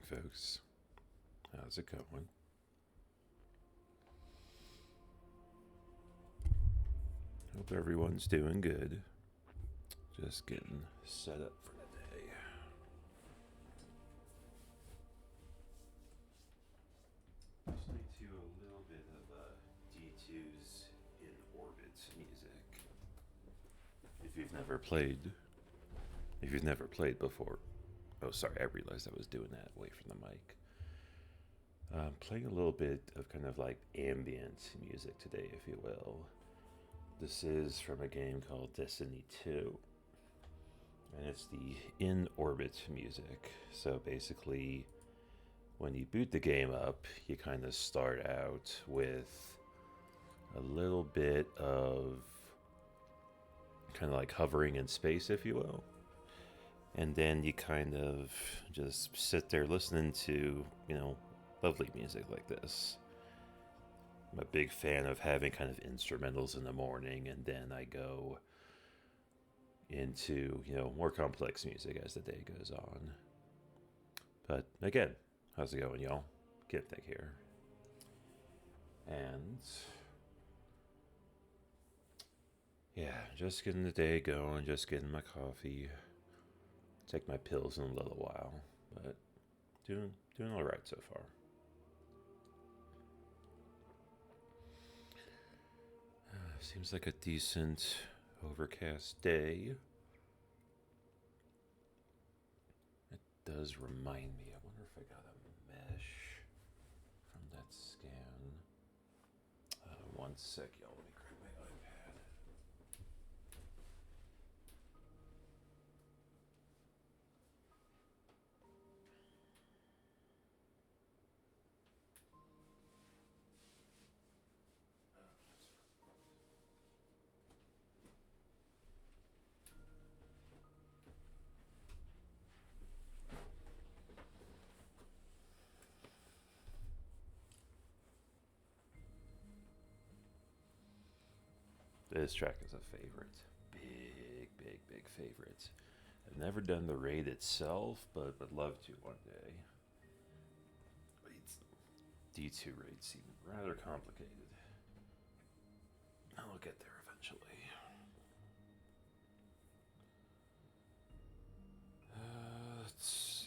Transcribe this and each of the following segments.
folks. How's it going? Hope everyone's doing good. Just getting set up for the day. Listening to a little bit of D2's In Orbit music. If you've never played before. Oh, sorry, I realized I was doing that away from the mic. Playing a little bit of kind of like ambient music today, if you will. This is from a game called Destiny 2. And it's the In Orbit music. So basically, when you boot the game up, you kind of start out with a little bit of kind of like hovering in space, if you will. And then you kind of just sit there listening to, lovely music like this. I'm a big fan of having kind of instrumentals in the morning, and then I go into, more complex music as the day goes on. But again, how's it going, y'all? Kipnick here. And yeah, just getting the day going, just getting my coffee. Take my pills in a little while, but doing all right so far. Seems like a decent overcast day. It does remind me. I wonder if I got a mesh from that scan. One sec, y'all. Let me grab my iPad. This track is a favorite. Big favorite. I've never done the raid itself, but would love to one day. D2 raids seem rather complicated. I'll get there eventually. Let's see.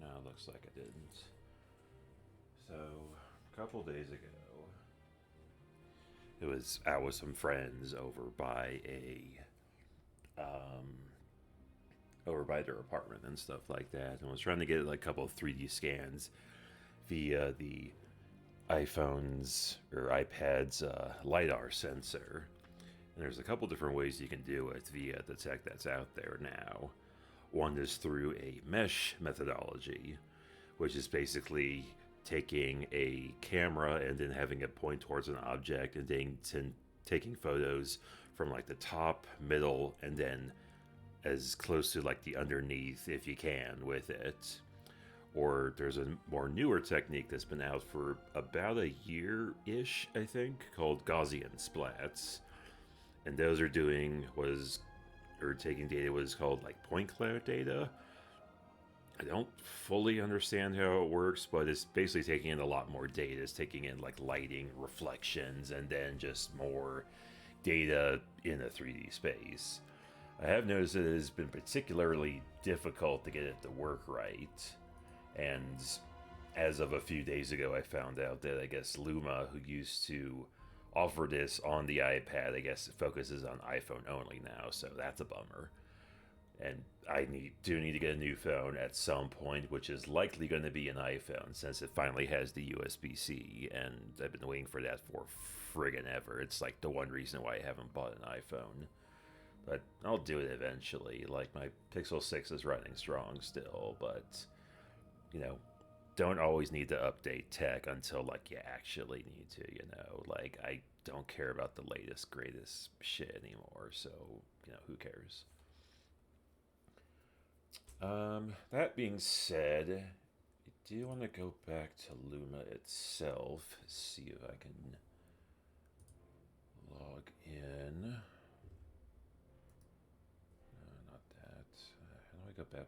No, looks like I didn't. So, a couple days ago, it was out with some friends over by their apartment and stuff like that, and was trying to get like a couple of 3D scans via the iPhone's or iPad's LiDAR sensor. And there's a couple different ways you can do it via the tech that's out there now. One is through a mesh methodology, which is basically taking a camera and then having it point towards an object and then taking photos from like the top, middle, and then as close to like the underneath if you can with it. Or there's a more newer technique that's been out for about a year-ish, I think, called Gaussian splats. And those are taking data what is called like point cloud data. I don't fully understand how it works, but it's basically taking in a lot more data. It's taking in like lighting, reflections, and then just more data in a 3D space. I have noticed that it has been particularly difficult to get it to work right. And as of a few days ago, I found out that I guess Luma, who used to offer this on the iPad, I guess it focuses on iPhone only now, so that's a bummer. And I do need to get a new phone at some point, which is likely going to be an iPhone, since it finally has the USB-C, and I've been waiting for that for friggin' ever. It's like the one reason why I haven't bought an iPhone. But I'll do it eventually. Like, my Pixel 6 is running strong still, but, don't always need to update tech until, like, you actually need to, Like, I don't care about the latest, greatest shit anymore. So, you know, who cares? That being said, I do want to go back to Luma itself, see if I can log in. Not that. How do I go back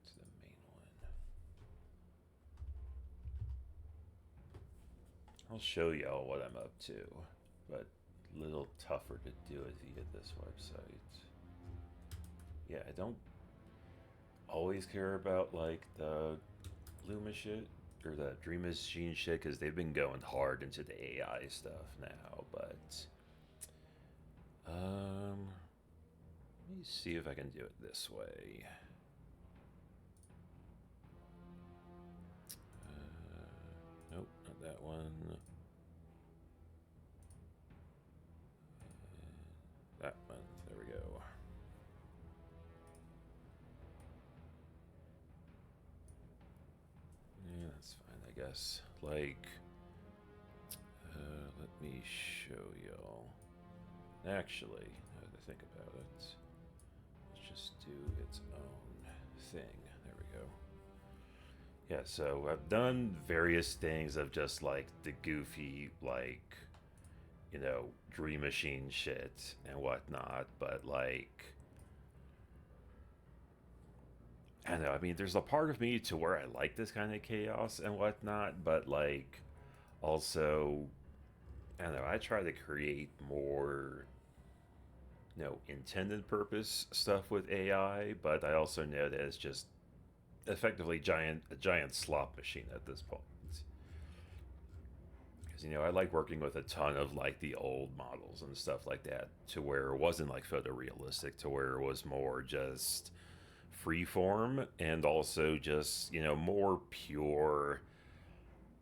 to the main one? I'll show y'all what I'm up to, but a little tougher to do it via this website. Yeah, I don't always care about like the Luma shit or the Dream Machine shit because they've been going hard into the AI stuff now. But let me see if I can do it this way. Nope, not that one. That one. There we go. Yeah, that's fine, I guess. Like, let me show y'all. Actually, now that I think about it, let's just do its own thing. There we go. Yeah, so I've done various things of just like the goofy, like, you know, Dream Machine shit and whatnot, but like, I don't know, I mean, there's a part of me to where I like this kind of chaos and whatnot, but like, also, I don't know, I try to create more, you know, intended purpose stuff with AI, but I also know that it's just effectively a giant slot machine at this point. Because, you know, I like working with a ton of like the old models and stuff like that to where it wasn't like photorealistic, to where it was more just freeform and also just, you know, more pure,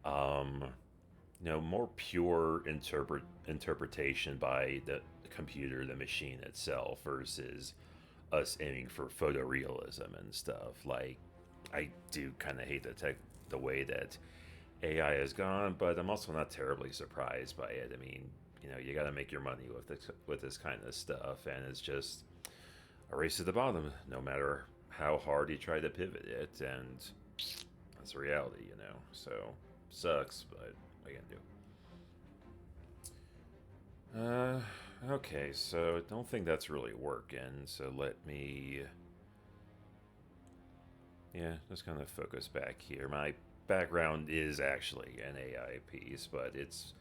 you know, more pure interpretation by the computer, the machine itself, versus us aiming for photorealism and stuff. Like, I do kind of hate the way that AI has gone, but I'm also not terribly surprised by it. I mean, you know, you got to make your money with this kind of stuff, and it's just a race to the bottom, no matter how hard you try to pivot it, and that's reality, you know. So sucks, but what are you gonna do? Okay, so I don't think that's really working. So let me, yeah, just kind of focus back here. My background is actually an AI piece, but it's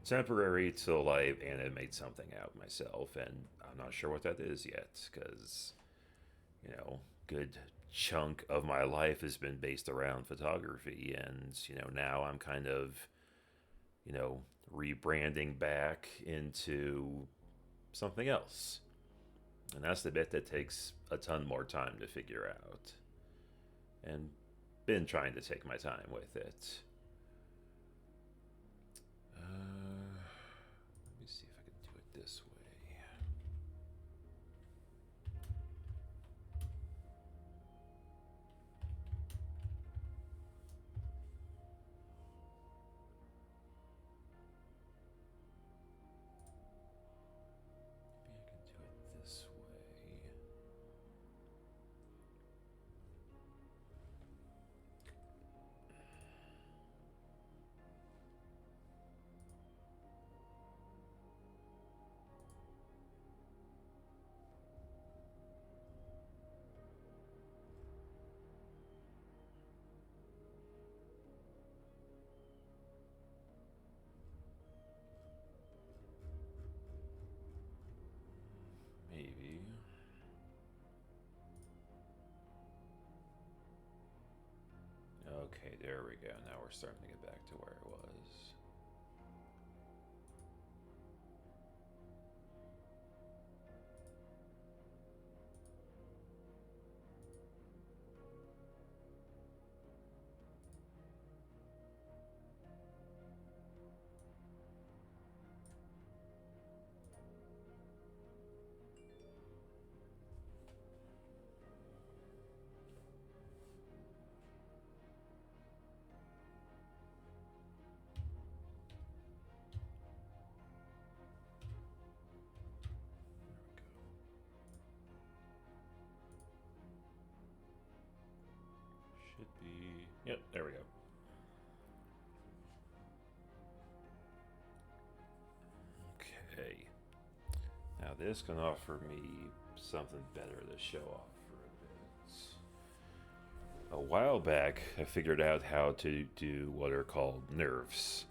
temporary till I animate something out myself, and I'm not sure what that is yet, because, you know, good chunk of my life has been based around photography, and, you know, now I'm kind of, you know, rebranding back into something else. And that's the bit that takes a ton more time to figure out. And been trying to take my time with it. Let me see if I can do it this way. Maybe. Okay, there we go. Now we're starting to get back to where it was. should be... Yep, there we go. Okay. Now this can offer me something better to show off for a bit. A while back, I figured out how to do what are called nerfs,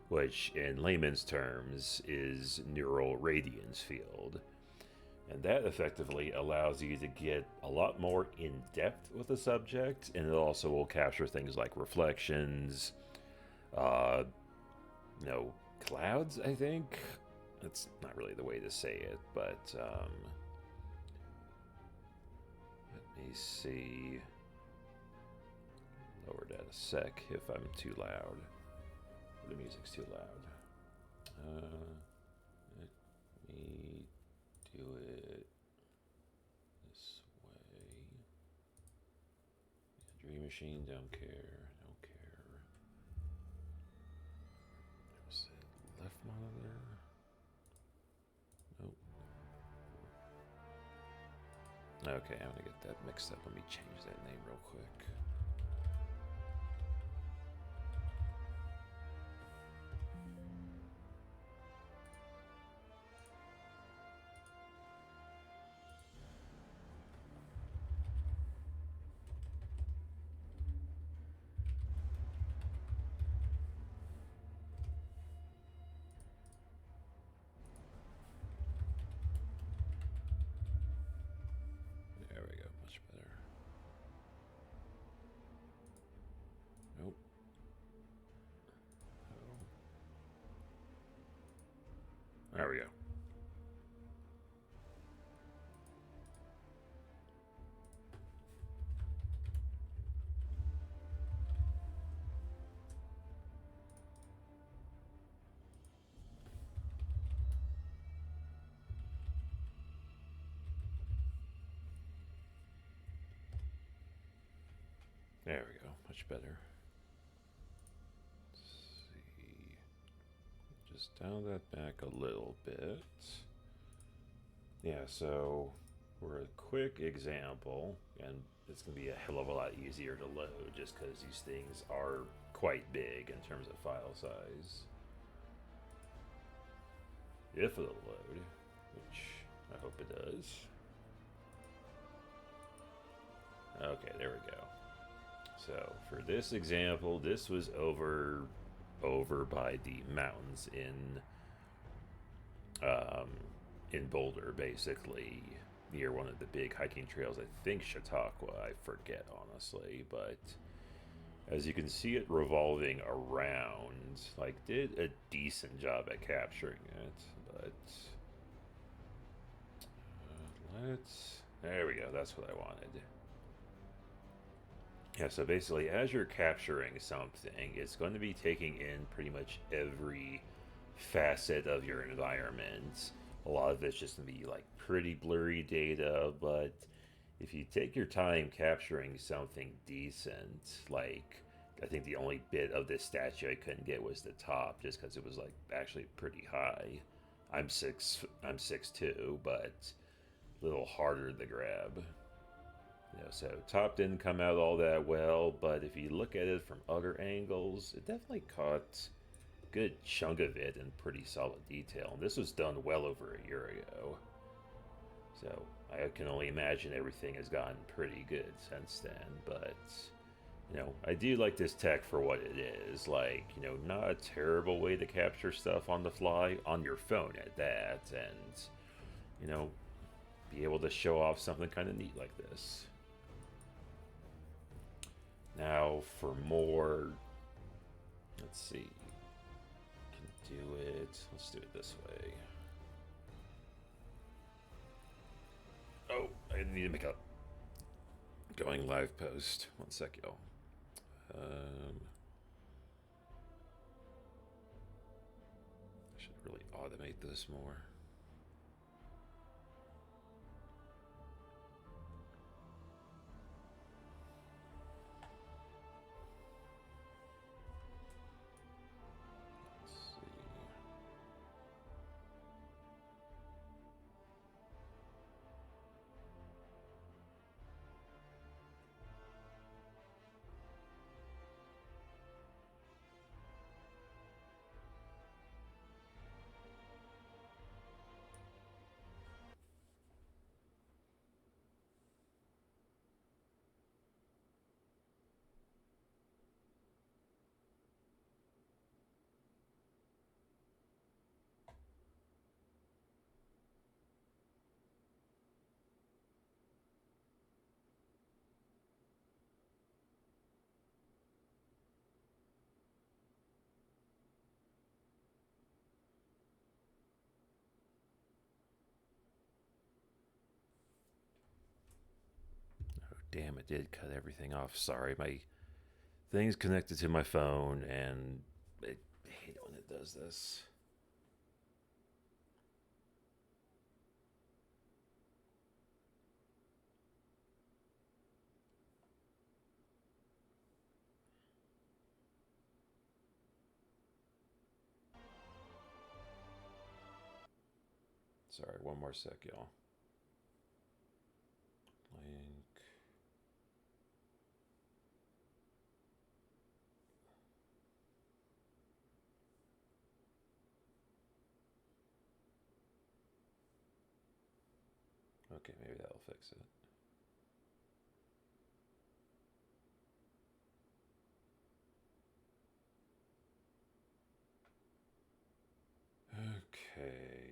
which in layman's terms is neural radiance field. And that effectively allows you to get a lot more in-depth with the subject, and it also will capture things like reflections, clouds, I think. That's not really the way to say it, but let me see. Lower that a sec if I'm too loud. The music's too loud. Let me do it this way. Yeah, Dream Machine, don't care. There's a left monitor. Nope. Okay, I'm gonna get that mixed up. Let me change that name real quick. There we go, much better. Nope. Oh. There we go. There we go, much better. Let's see. Just dial that back a little bit. Yeah, so for a quick example, and it's going to be a hell of a lot easier to load just because these things are quite big in terms of file size. If it'll load, which I hope it does. Okay, there we go. So for this example, this was over by the mountains in Boulder, basically near one of the big hiking trails. I think Chautauqua, I forget honestly, but as you can see it revolving around, like did a decent job at capturing it, but there we go, that's what I wanted. Yeah, so basically, as you're capturing something, it's going to be taking in pretty much every facet of your environment. A lot of it's just going to be like pretty blurry data, but if you take your time capturing something decent, like I think the only bit of this statue I couldn't get was the top, just because it was like actually pretty high. I'm 6'2", but a little harder to grab. So top didn't come out all that well, but if you look at it from other angles, it definitely caught a good chunk of it in pretty solid detail. And this was done well over a year ago. So I can only imagine everything has gotten pretty good since then, but I do like this tech for what it is. Like, not a terrible way to capture stuff on the fly, on your phone at that, and, be able to show off something kind of neat like this. Now for more, let's see, can do it, let's do it this way. Oh, I need to make a going live post. One sec, y'all. I should really automate this more. damn, it did cut everything off. Sorry, my thing's connected to my phone, and I hate it when it does this. Sorry, one more sec, y'all. Link. Okay, maybe that'll fix it. Okay.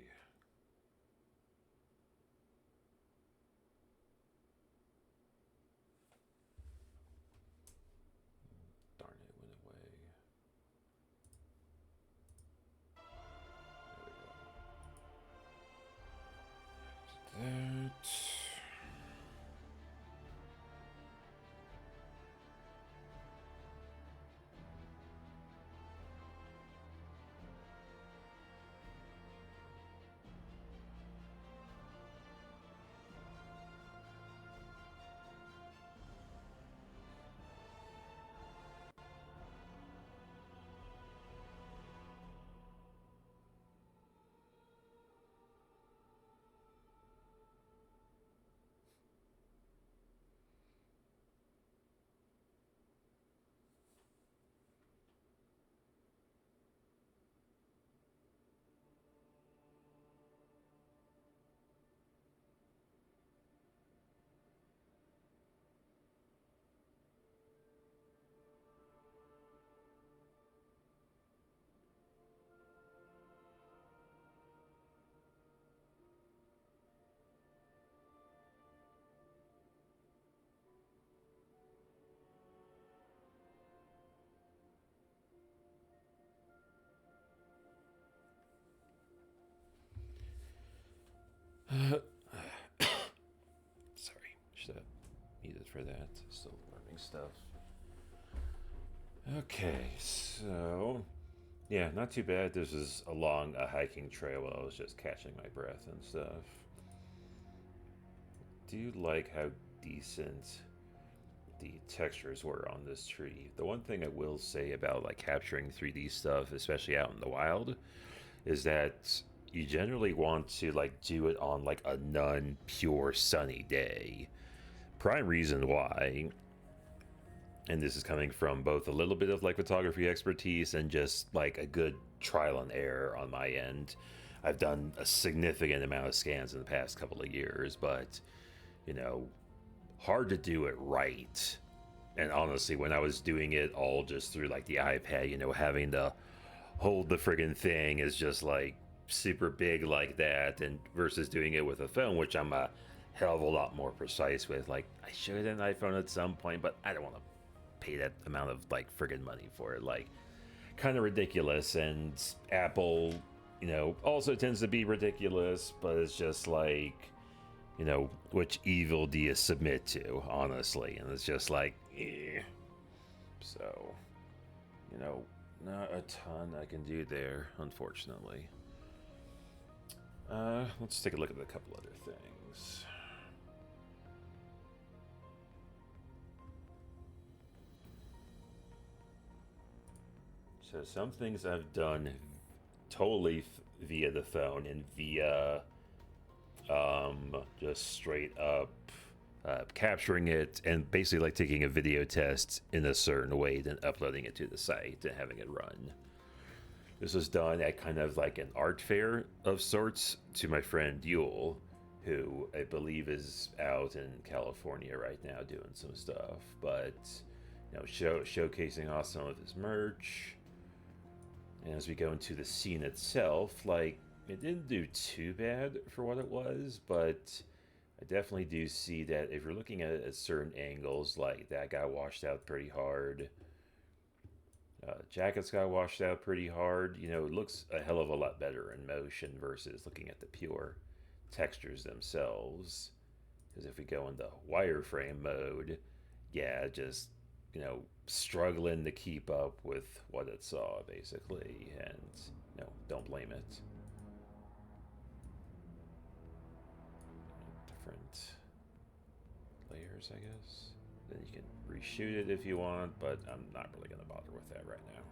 Darn it, went away. There we go. That. Sorry, should have muted for that. Still learning stuff. Okay, so yeah, not too bad. This is along a hiking trail while I was just catching my breath and stuff. Do you like how decent the textures were on this tree? The one thing I will say about like capturing 3D stuff, especially out in the wild, is that you generally want to like do it on like a non-pure sunny day. Prime reason why, and this is coming from both a little bit of like photography expertise and just like a good trial and error on my end. I've done a significant amount of scans in the past couple of years, but you know, hard to do it right. And honestly, when I was doing it all just through like the iPad, you know, having to hold the friggin' thing is just like super big like that, and versus doing it with a phone, which I'm a hell of a lot more precise with. Like, I should have an iPhone at some point, but I don't want to pay that amount of like friggin' money for it. Like, kind of ridiculous. And Apple, you know, also tends to be ridiculous, but it's just like, you know, which evil do you submit to, honestly? And it's just like, eh. So, you know, not a ton I can do there, unfortunately. Let's take a look at a couple other things. So some things I've done totally via the phone and via just straight up capturing it and basically like taking a video test in a certain way, then uploading it to the site and having it run. This was done at kind of like an art fair of sorts to my friend Yule, who I believe is out in California right now doing some stuff, but you know, showcasing off some of his merch. And as we go into the scene itself, like, it didn't do too bad for what it was, but I definitely do see that if you're looking at it at certain angles, like that got washed out pretty hard. Jackets got washed out pretty hard. You know, it looks a hell of a lot better in motion versus looking at the pure textures themselves. Because if we go into wireframe mode, yeah, just, struggling to keep up with what it saw, basically. And, don't blame it. Different layers, I guess. Then you can reshoot it if you want, but I'm not really going to bother with that right now.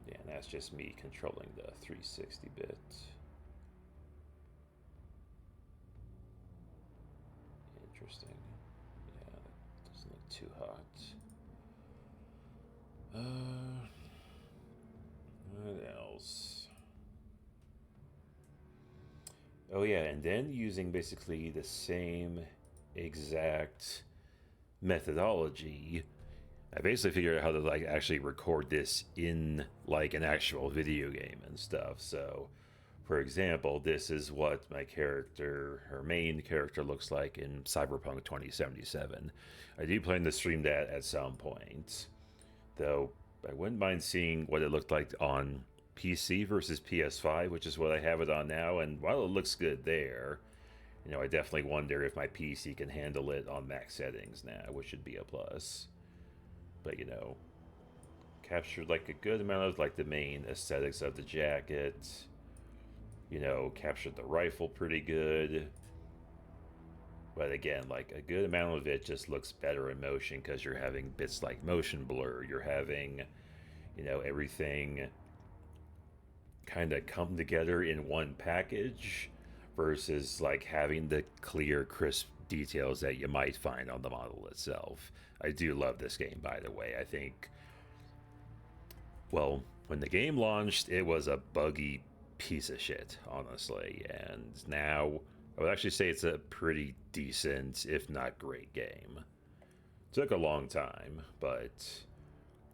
Yeah, and that's just me controlling the 360-bit. Interesting. Yeah, that doesn't look too hot. What else? Oh yeah, and then using basically the same exact methodology, I basically figured out how to like actually record this in like an actual video game and stuff. So, for example, this is what my character, her main character, looks like in Cyberpunk 2077. I do plan to stream that at some point, though I wouldn't mind seeing what it looked like on PC versus PS5, which is what I have it on now. And while it looks good there, I definitely wonder if my PC can handle it on max settings now, which should be a plus. But captured like a good amount of like the main aesthetics of the jacket. Captured the rifle pretty good. But again, like a good amount of it just looks better in motion because you're having bits like motion blur. You're having, everything kind of come together in one package versus like having the clear, crisp details that you might find on the model itself. I do love this game, by the way. I think, well, when the game launched, it was a buggy piece of shit, honestly. And now, I would actually say it's a pretty decent, if not great game. Took a long time, but,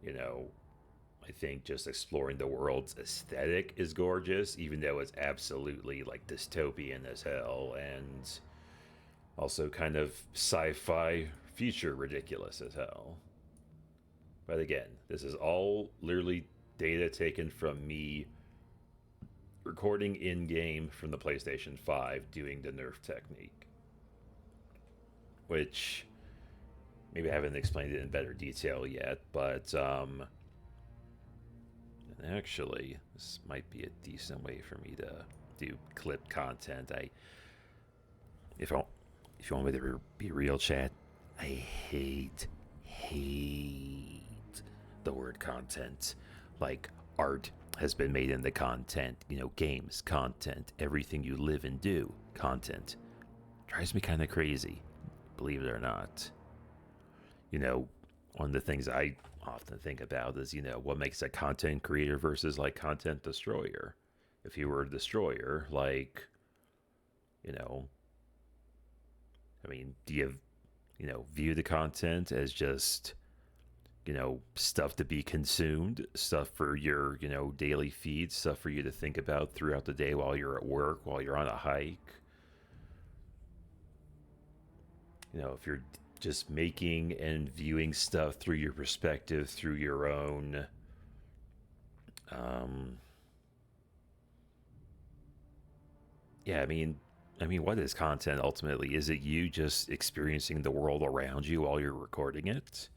I think just exploring the world's aesthetic is gorgeous, even though it's absolutely like dystopian as hell, and also kind of sci-fi future ridiculous as hell. But again, this is all literally data taken from me recording in-game from the PlayStation 5 doing the nerf technique. Which maybe I haven't explained it in better detail yet, but actually, this might be a decent way for me to do clip content. If you want me to be real, chat, I hate the word content. Like, art has been made into content, games, content, everything you live and do, content. Drives me kind of crazy, believe it or not. One of the things I often think about is, what makes a content creator versus like content destroyer. If you were a destroyer, like, do you, view the content as just, stuff to be consumed, stuff for your, daily feed, stuff for you to think about throughout the day while you're at work, while you're on a hike? If you're just making and viewing stuff through your perspective, through your own what is content ultimately? Is it you just experiencing the world around you while you're recording it?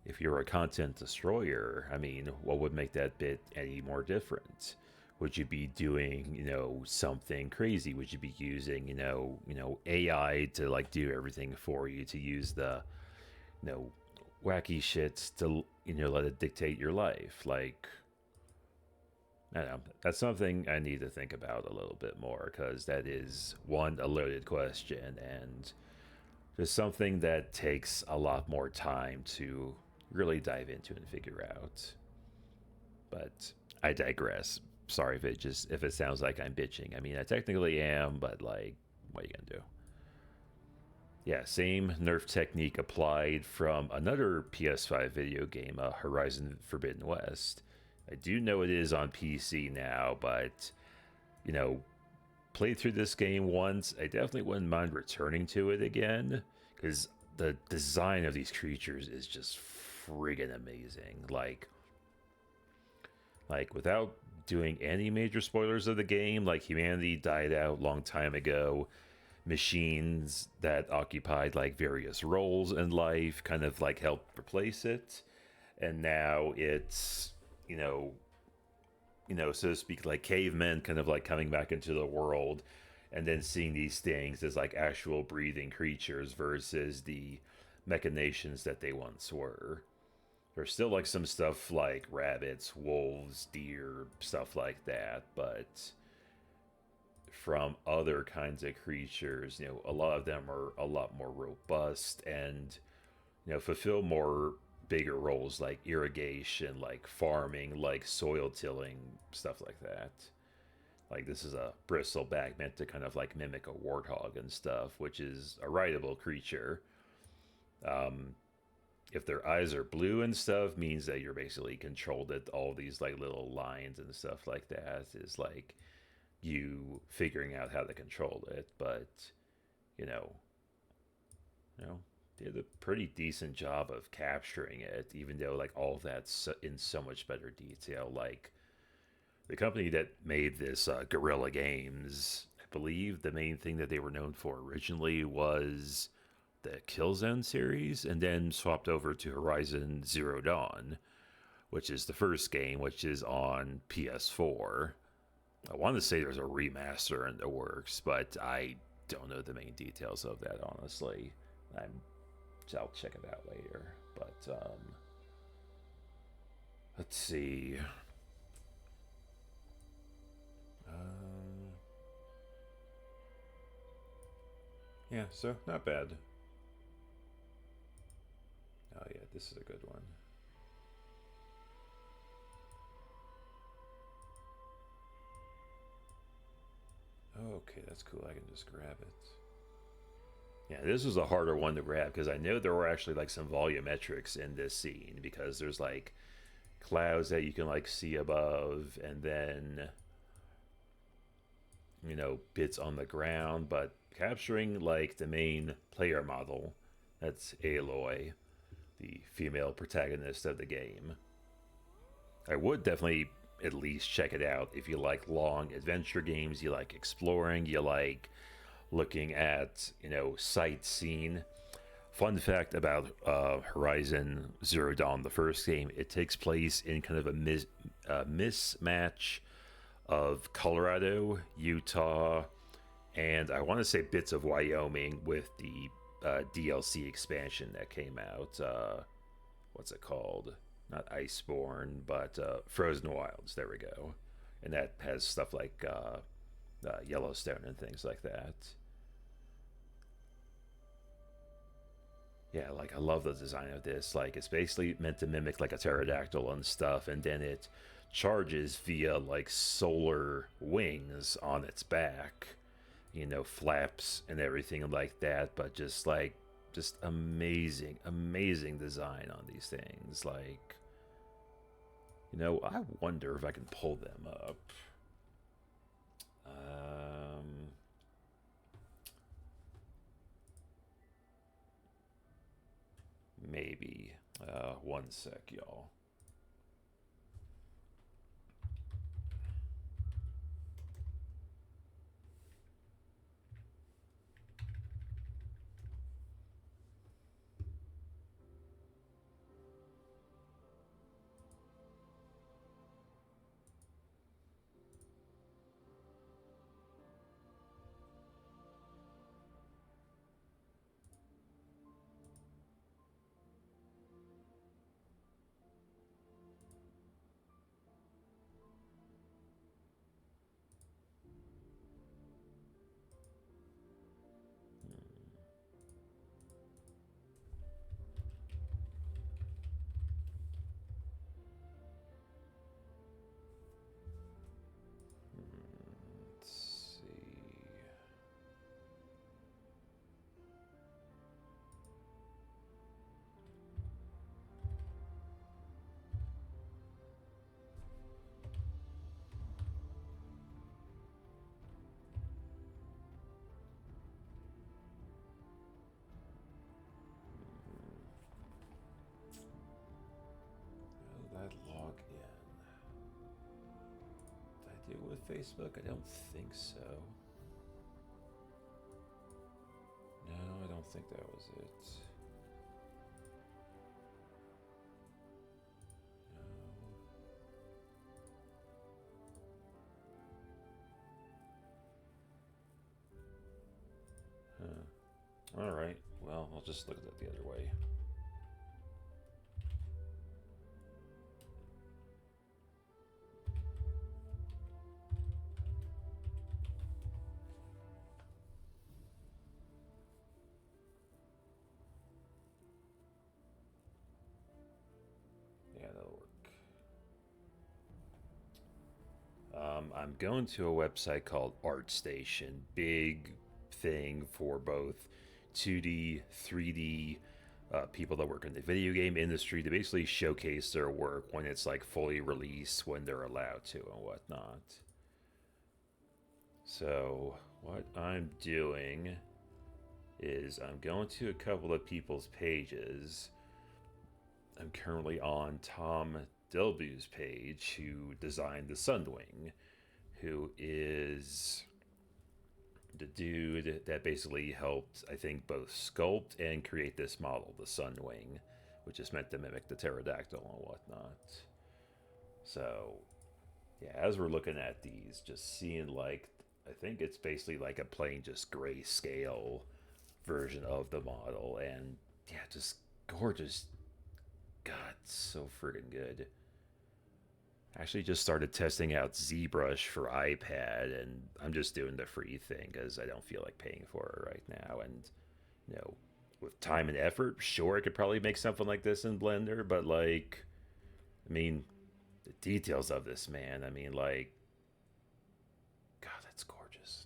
If you're a content destroyer, what would make that bit any more different? Would you be doing, something crazy? Would you be using, AI to like do everything for you, to use the, wacky shits to, let it dictate your life? Like, I don't know. That's something I need to think about a little bit more, because that is one, a loaded question, and just something that takes a lot more time to really dive into and figure out. But I digress. Sorry if it sounds like I'm bitching. I technically am, but like, what are you gonna do? Yeah, same nerf technique applied from another PS5 video game, Horizon Forbidden West. I do know it is on PC now, but played through this game once. I definitely wouldn't mind returning to it again, because the design of these creatures is just friggin' amazing. Like without doing any major spoilers of the game. Like, humanity died out a long time ago. Machines that occupied like various roles in life kind of like helped replace it, and now it's, so to speak, like cavemen kind of like coming back into the world, and then seeing these things as like actual breathing creatures versus the machinations that they once were. There's still like some stuff like rabbits, wolves, deer, stuff like that, but from other kinds of creatures, a lot of them are a lot more robust and, fulfill more bigger roles like irrigation, like farming, like soil tilling, stuff like that. Like, this is a bristleback meant to kind of like mimic a warthog and stuff, which is a rideable creature. If their eyes are blue and stuff, means that you're basically controlled at all these like little lines and stuff like that is like you figuring out how to control it. But you know did a pretty decent job of capturing it, even though like all of that's in so much better detail. Like, the company that made this, Guerrilla Games, I believe the main thing that they were known for originally was the Killzone series, and then swapped over to Horizon Zero Dawn, which is the first game, which is on PS4. I want to say there's a remaster in the works, but I don't know the main details of that, honestly. I'll check it out later. But let's see. Yeah, so not bad. Oh yeah, this is a good one. Okay, that's cool. I can just grab it. Yeah, this was a harder one to grab because I know there were actually like some volumetrics in this scene, because there's like clouds that you can like see above, and then bits on the ground. But capturing like the main player model, that's Aloy, the female protagonist of the game, I would definitely at least check it out if you like long adventure games, you like exploring, you like looking at, sightseeing. Fun fact about Horizon Zero Dawn, the first game, it takes place in kind of a mismatch of Colorado, Utah, and I want to say bits of Wyoming with the DLC expansion that came out. What's it called? Not Iceborne, but Frozen Wilds. There we go. And that has stuff like Yellowstone and things like that. Yeah, like, I love the design of this. Like, it's basically meant to mimic like a pterodactyl and stuff, and then it charges via like solar wings on its back, flaps and everything like that. But just amazing design on these things. Like, I wonder if I can pull them up. Maybe. One sec, y'all. Facebook? I don't think so. No, I don't think that was it. No. Huh. All right. Well, I'll just look at that the other way. Yeah, that'll work. I'm going to a website called ArtStation. Big thing for both 2D, 3D people that work in the video game industry to basically showcase their work when it's like fully released, when they're allowed to and whatnot. So what I'm doing is I'm going to a couple of people's pages. I'm currently on Tom Delbue's page, who designed the Sunwing, who is the dude that basically helped, I think, both sculpt and create this model, the Sunwing, which is meant to mimic the pterodactyl and whatnot. So, yeah, as we're looking at these, just seeing, like, I think it's basically like a plain just grayscale version of the model, and yeah, just gorgeous. God, so friggin' good. Actually just started testing out ZBrush for iPad, and I'm just doing the free thing because I don't feel like paying for it right now. And, you know, with time and effort, sure, I could probably make something like this in Blender, but, like, I mean, the details of this, man, I mean, like, God, that's gorgeous.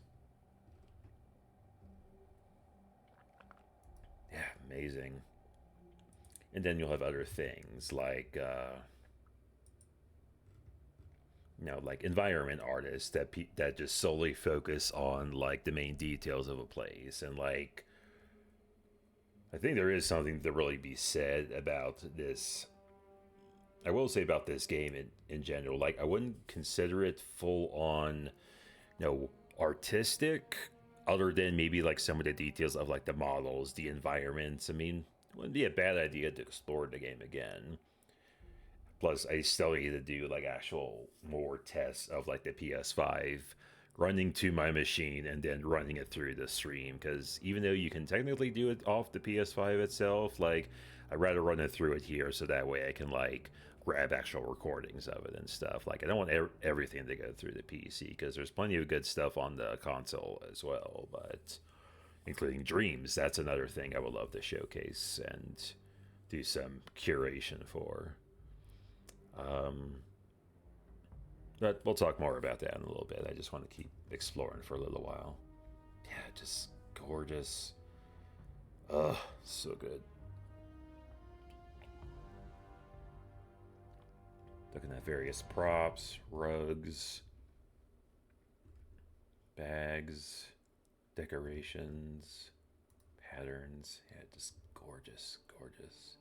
Yeah, amazing. And then you'll have other things like, you know, like environment artists that just solely focus on like the main details of a place. And like, I think there is something to really be said about this. I will say about this game in general, like I wouldn't consider it full on, you know, artistic, other than maybe like some of the details of like the models, the environments. I mean, it wouldn't be a bad idea to explore the game again. Plus, I still need to do like actual more tests of like the PS5 running to my machine and then running it through the stream. Because even though you can technically do it off the PS5 itself, like I'd rather run it through it here so that way I can like grab actual recordings of it and stuff. Like I don't want everything to go through the PC because there's plenty of good stuff on the console as well, but including Dreams, that's another thing I would love to showcase and do some curation for. But we'll talk more about that in a little bit. I just want to keep exploring for a little while. Yeah, just gorgeous. Ugh, so good. Looking at various props, rugs, bags, decorations, patterns. Yeah, just gorgeous, gorgeous.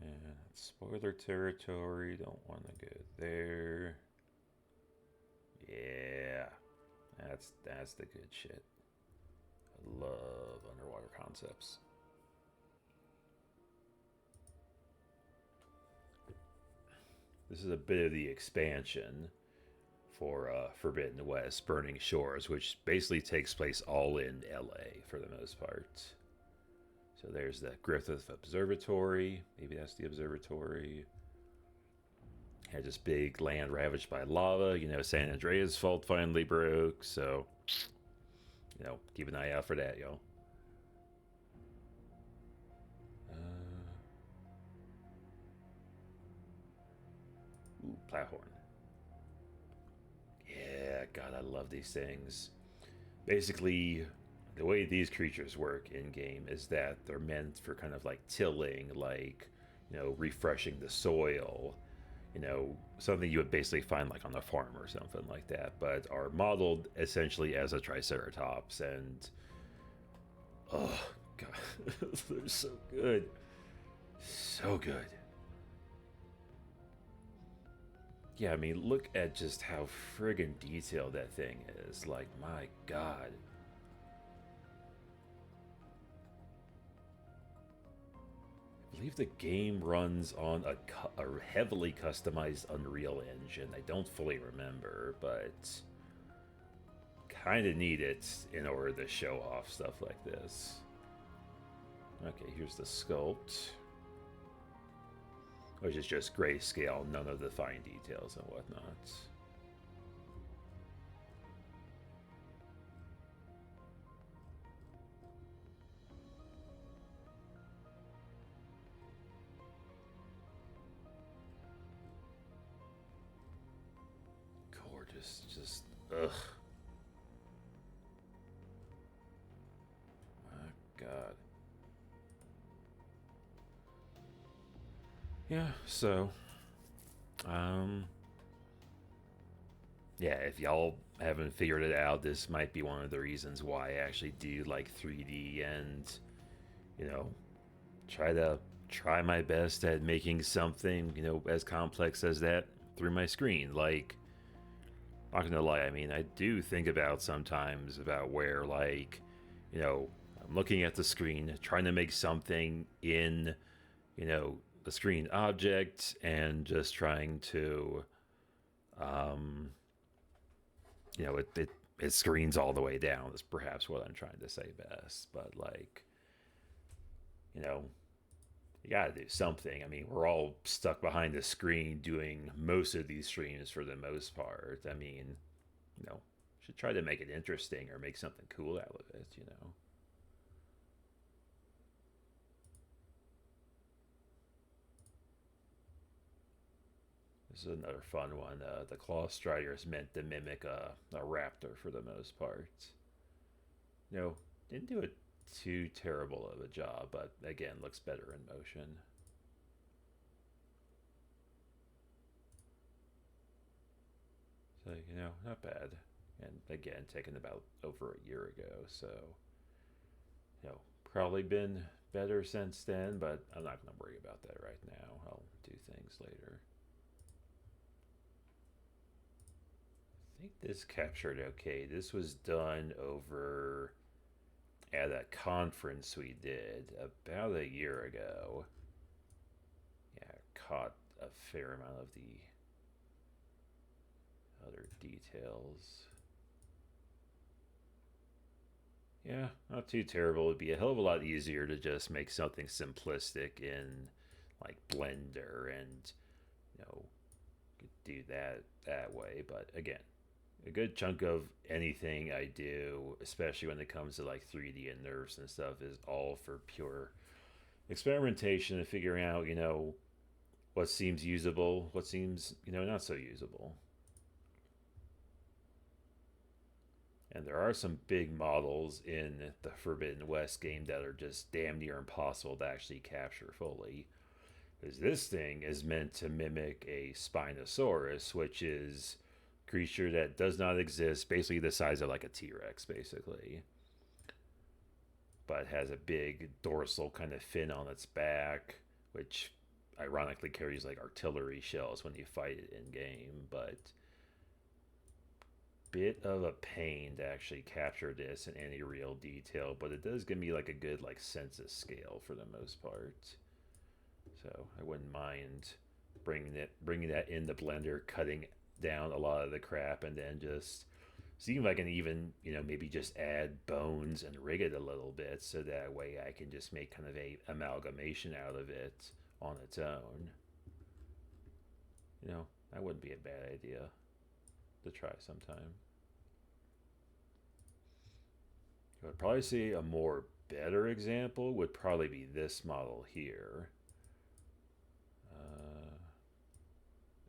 And spoiler territory, don't want to go there. Yeah, that's the good shit. I love underwater concepts. This is a bit of the expansion for Forbidden West, Burning Shores, which basically takes place all in LA for the most part. So there's the Griffith Observatory. Maybe that's the observatory. Had this big land ravaged by lava. You know, San Andreas fault finally broke. So, you know, keep an eye out for that, y'all. Ooh, Plowhorn. Yeah, God, I love these things. Basically, the way these creatures work in game is that they're meant for kind of like tilling, like, you know, refreshing the soil, you know, something you would basically find like on a farm or something like that, but are modeled essentially as a triceratops. And oh God, they're so good, so good. Yeah, I mean, look at just how friggin' detailed that thing is. Like, my god. I believe the game runs on a heavily customized Unreal Engine. I don't fully remember, but kind of need it in order to show off stuff like this. Okay, here's the sculpt, which is just grayscale, none of the fine details and whatnot. Gorgeous, just ugh. My god. Yeah, so yeah, if y'all haven't figured it out, this might be one of the reasons why I actually do like 3D and, you know, try my best at making something, you know, as complex as that through my screen. Like, not gonna lie, I mean, I do think about sometimes about where, like, you know, I'm looking at the screen, trying to make something in, you know, the screen object, and just trying to, you know, it screens all the way down is perhaps what I'm trying to say best. But, like, you know, you gotta do something. I mean, we're all stuck behind the screen doing most of these streams for the most part. I mean, you know, should try to make it interesting or make something cool out of it, you know. This is another fun one. The Claw Strider is meant to mimic a raptor for the most part. You know, didn't do it too terrible of a job, but again, looks better in motion. So, you know, not bad. And again, taken about over a year ago, so, you know, probably been better since then, but I'm not going to worry about that right now. I'll do things later. I think this captured okay. This was done over at a conference we did about a year ago. Yeah, caught a fair amount of the other details. Yeah, not too terrible. It'd be a hell of a lot easier to just make something simplistic in like Blender and, you know, do that way. But again, a good chunk of anything I do, especially when it comes to like 3D and nerfs and stuff, is all for pure experimentation and figuring out, you know, what seems usable, what seems, you know, not so usable. And there are some big models in the Forbidden West game that are just damn near impossible to actually capture fully. Because this thing is meant to mimic a Spinosaurus, which is a creature that does not exist, basically the size of like a T-Rex, basically. But has a big dorsal kind of fin on its back, which ironically carries like artillery shells when you fight it in game. But bit of a pain to actually capture this in any real detail, but it does give me like a good like census scale for the most part. So I wouldn't mind bringing that into Blender, cutting down a lot of the crap, and then just see if I can even, you know, maybe just add bones and rig it a little bit, so that way I can just make kind of a amalgamation out of it on its own. You know, that wouldn't be a bad idea to try sometime. I would probably say a more better example would probably be this model here.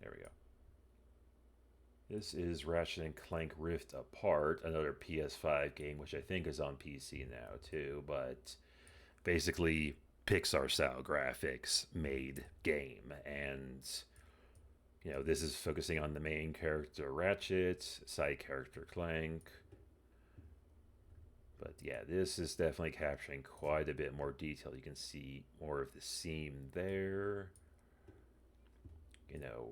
There we go. This is Ratchet and Clank Rift Apart, another PS5 game, which I think is on PC now too, but basically Pixar style graphics made game. And, you know, this is focusing on the main character Ratchet, side character Clank. But yeah, this is definitely capturing quite a bit more detail. You can see more of the seam there. You know,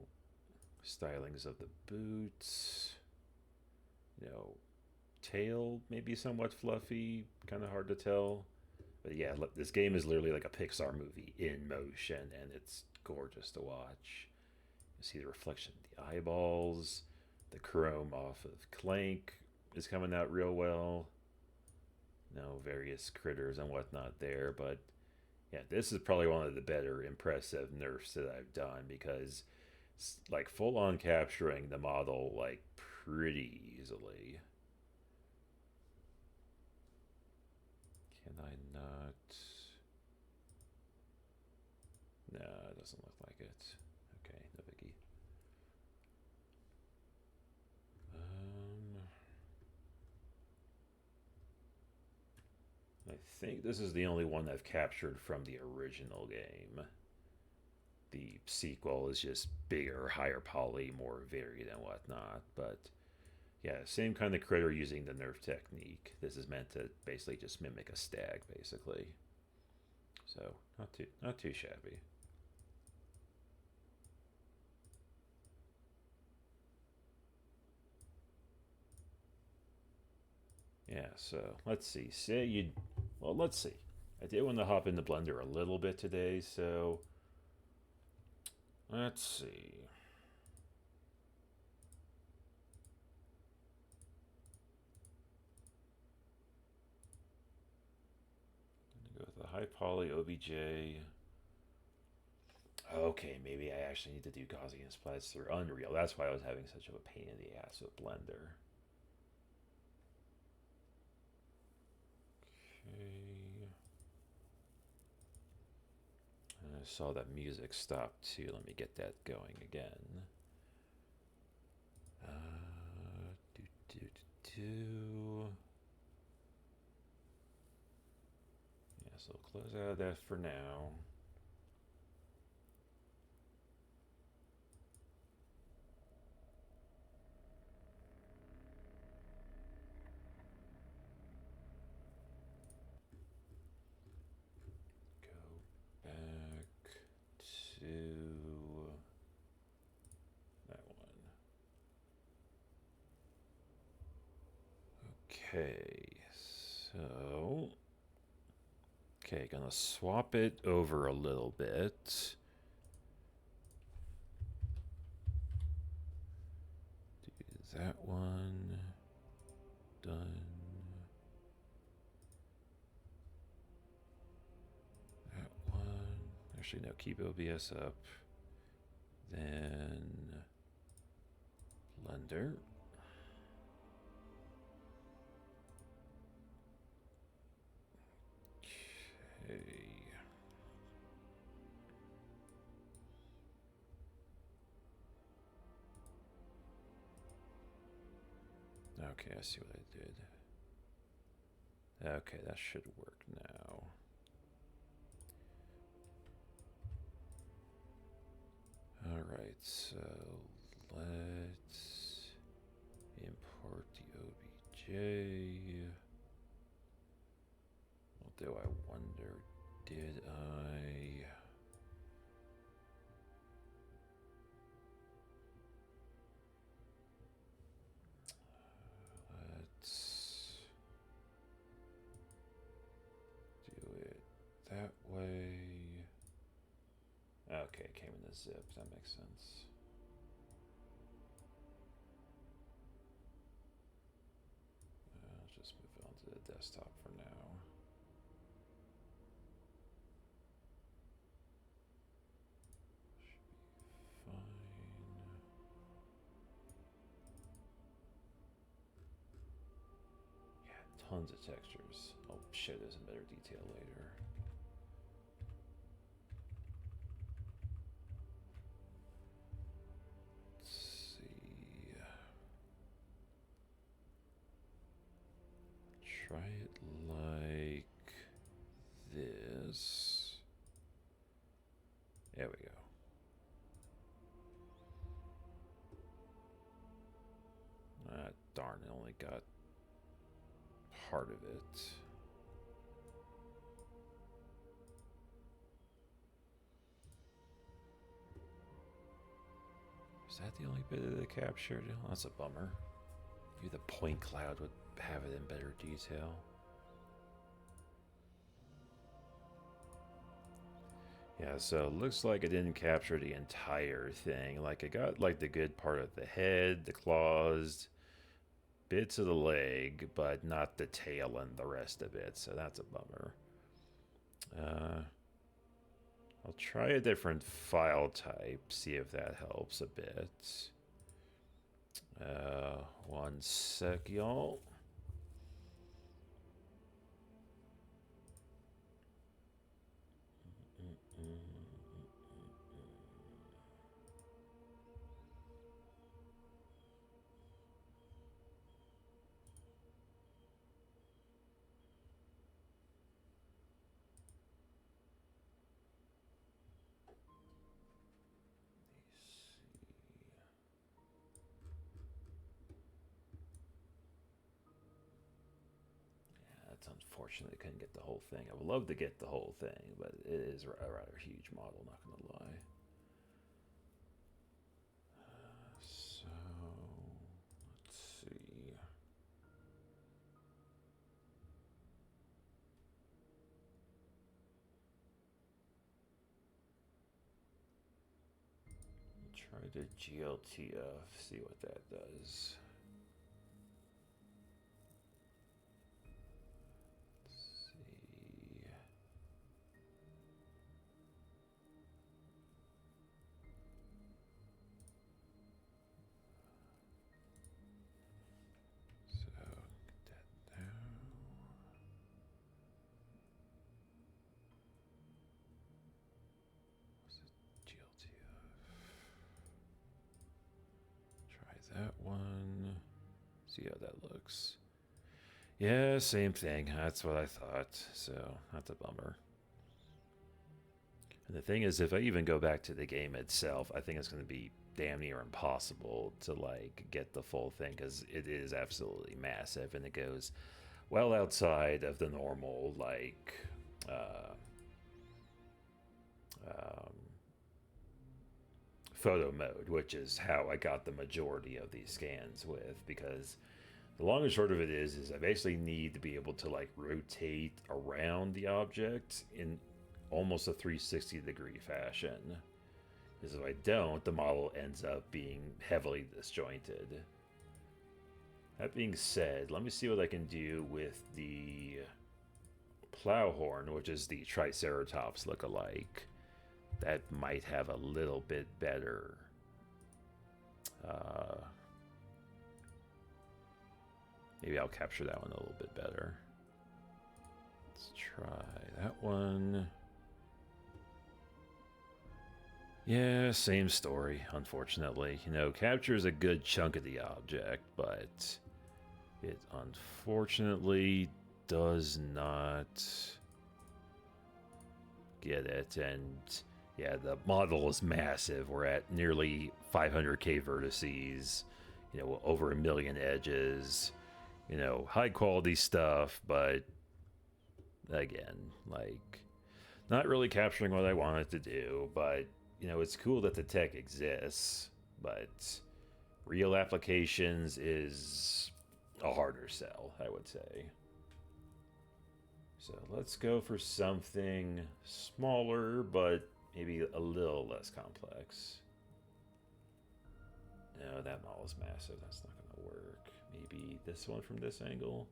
Stylings of the boots. You know, tail maybe somewhat fluffy, kind of hard to tell. But yeah, this game is literally like a Pixar movie in motion, and it's gorgeous to watch. You see the reflection of the eyeballs, the chrome off of Clank is coming out real well. No, various critters and whatnot there, but yeah, this is probably one of the better impressive nerfs that I've done because like full on capturing the model like pretty easily. Can I not? No, it doesn't look like it. Okay, no biggie. I think this is the only one I've captured from the original game. The sequel is just bigger, higher poly, more varied and whatnot. But yeah, same kind of critter using the nerf technique. This is meant to basically just mimic a stag, basically. So not too shabby. Yeah, so let's see. Let's see. I did want to hop in the blender a little bit today, so let's see. I'm gonna go with the high poly OBJ. Okay, maybe I actually need to do Gaussian splats through Unreal. That's why I was having such of a pain in the ass with Blender. Okay. I saw that music stop too. Let me get that going again. Do, do, do, do. Yeah, so close out of that for now. Go back to that one. Okay, so okay, gonna swap it over a little bit. Do that one. Done. That one. Actually, no, keep OBS up. Then Blender. Okay. Okay, I see what I did. Okay, that should work now. Alright, so let's import the OBJ. Although I wonder, did I... Let's do it that way. Okay, it came in a zip, that makes sense. I'll just move on to the desktop for now. Should be fine. Yeah, tons of textures. I'll show this in better detail later. Try it like this. There we go. Ah, darn, it only got part of it. that the only bit of the captured? Oh, that's a bummer. Maybe the point cloud would have it in better detail. Yeah, so it looks like it didn't capture the entire thing. Like, it got, like, the good part of the head, the claws, bits of the leg, but not the tail and the rest of it, so that's a bummer. I'll try a different file type, see if that helps a bit. One sec, y'all. Unfortunately, couldn't get the whole thing. I would love to get the whole thing, but it is a rather huge model, not gonna lie. So, let's see. Try the GLTF, see what that does. That one. See how that looks. Yeah, same thing. That's what I thought. So that's a bummer. And the thing is, if I even go back to the game itself, I think it's going to be damn near impossible to like get the full thing because it is absolutely massive and it goes well outside of the normal like photo mode, which is how I got the majority of these scans with, because the long and short of it is I basically need to be able to like rotate around the object in almost a 360-degree fashion. Because if I don't, the model ends up being heavily disjointed. That being said, let me see what I can do with the Plowhorn, which is the Triceratops look-alike. That might have a little bit better maybe I'll capture that one a little bit better. Let's try that one. Yeah, same story, unfortunately. You know, captures a good chunk of the object, but it unfortunately does not get it. And yeah, the model is massive. We're at nearly 500k vertices, you know, over 1 million edges, you know, high quality stuff, but again, like, not really capturing what I wanted to do. But, you know, it's cool that the tech exists, but real applications is a harder sell, I would say. So let's go for something smaller, but maybe a little less complex. No, that model is massive. That's not going to work. Maybe this one from this angle.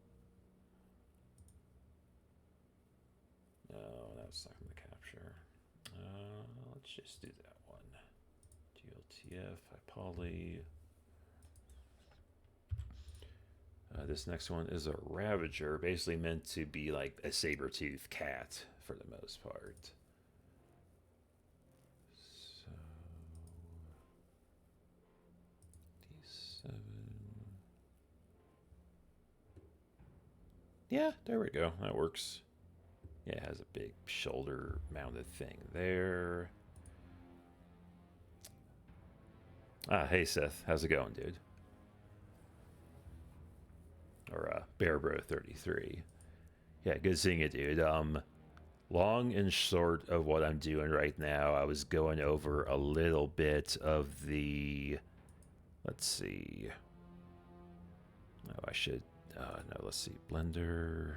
No, that's not going to capture. Let's just do that one. GLTF, high poly. This next one is a Ravager, basically meant to be like a saber-toothed cat for the most part. So, D7. Yeah, there we go. That works. Yeah, it has a big shoulder-mounted thing there. Ah, hey Seth, how's it going, dude? Or BearBro33. Yeah, good seeing you, dude. Long and short of what I'm doing right now, I was going over a little bit of the Let's see. Oh, I should, no, let's see. Blender.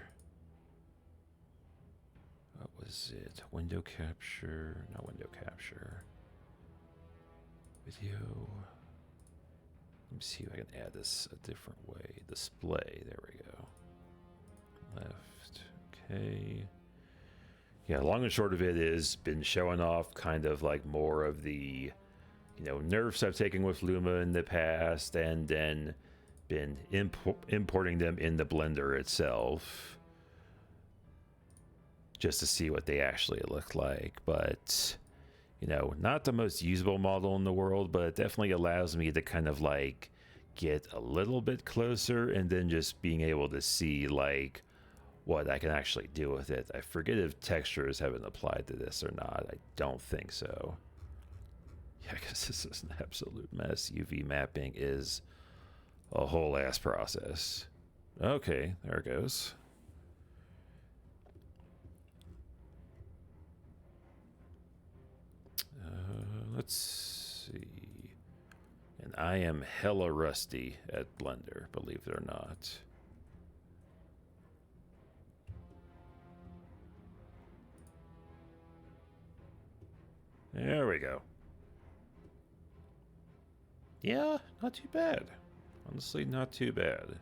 What was it? Window capture, not window capture. Video. Let me see if I can add this a different way. Display, there we go. Left, okay. Yeah, long and short of it is been showing off kind of like more of the, you know, nerfs I've taken with Luma in the past, and then been importing them in the Blender itself just to see what they actually look like. But, you know, not the most usable model in the world, but it definitely allows me to kind of like get a little bit closer and then just being able to see like what I can actually do with it. I forget if textures have been applied to this or not. I don't think so. Yeah, because this is an absolute mess. UV mapping is a whole ass process. Okay, there it goes. Let's see. And I am hella rusty at Blender, believe it or not. There we go. Yeah, not too bad. Honestly, not too bad.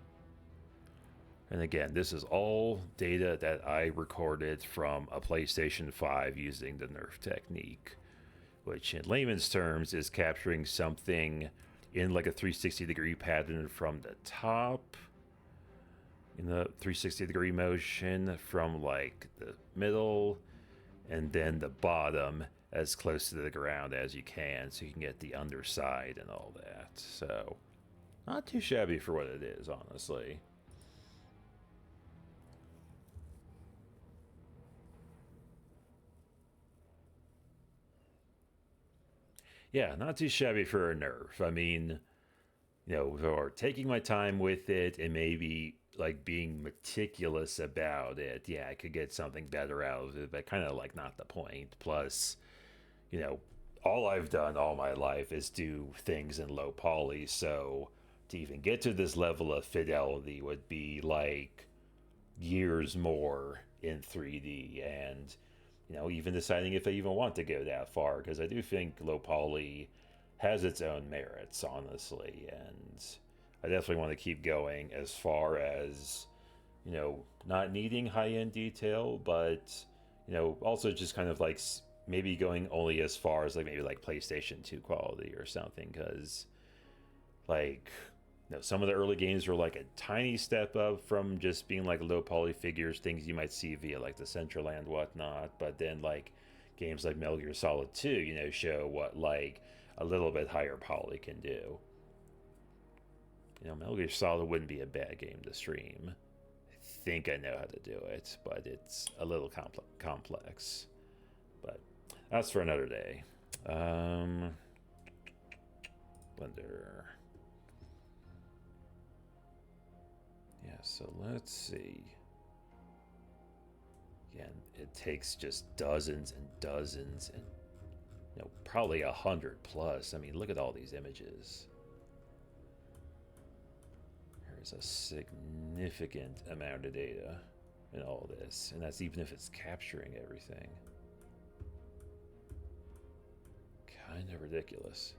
And again, this is all data that I recorded from a PlayStation 5 using the Nerf technique, which in layman's terms is capturing something in like a 360-degree pattern from the top, in the 360-degree motion from like the middle, and then the bottom as close to the ground as you can, so you can get the underside and all that. So, not too shabby for what it is, honestly. Yeah, not too shabby for a nerf. I mean, you know, for taking my time with it and maybe like being meticulous about it, yeah, I could get something better out of it, but kind of like not the point. Plus, you know, all I've done all my life is do things in low poly, so to even get to this level of fidelity would be like years more in 3D, and you know, even deciding if I even want to go that far, because I do think low poly has its own merits, honestly, and I definitely want to keep going as far as, you know, not needing high-end detail, but, you know, also just kind of like maybe going only as far as like maybe like PlayStation 2 quality or something, because like, you know, some of the early games were like a tiny step up from just being like low poly figures, things you might see via like the Central and whatnot. But then like games like Metal Gear Solid 2, you know, show what like a little bit higher poly can do. You know, Metal Gear Solid wouldn't be a bad game to stream. I think I know how to do it, but it's a little complex. But that's for another day. Blender. Yeah, so let's see. Again, it takes just dozens and dozens and, you know, probably 100 plus. I mean, look at all these images. There's a significant amount of data in all this, and that's even if it's capturing everything. Kind of ridiculous.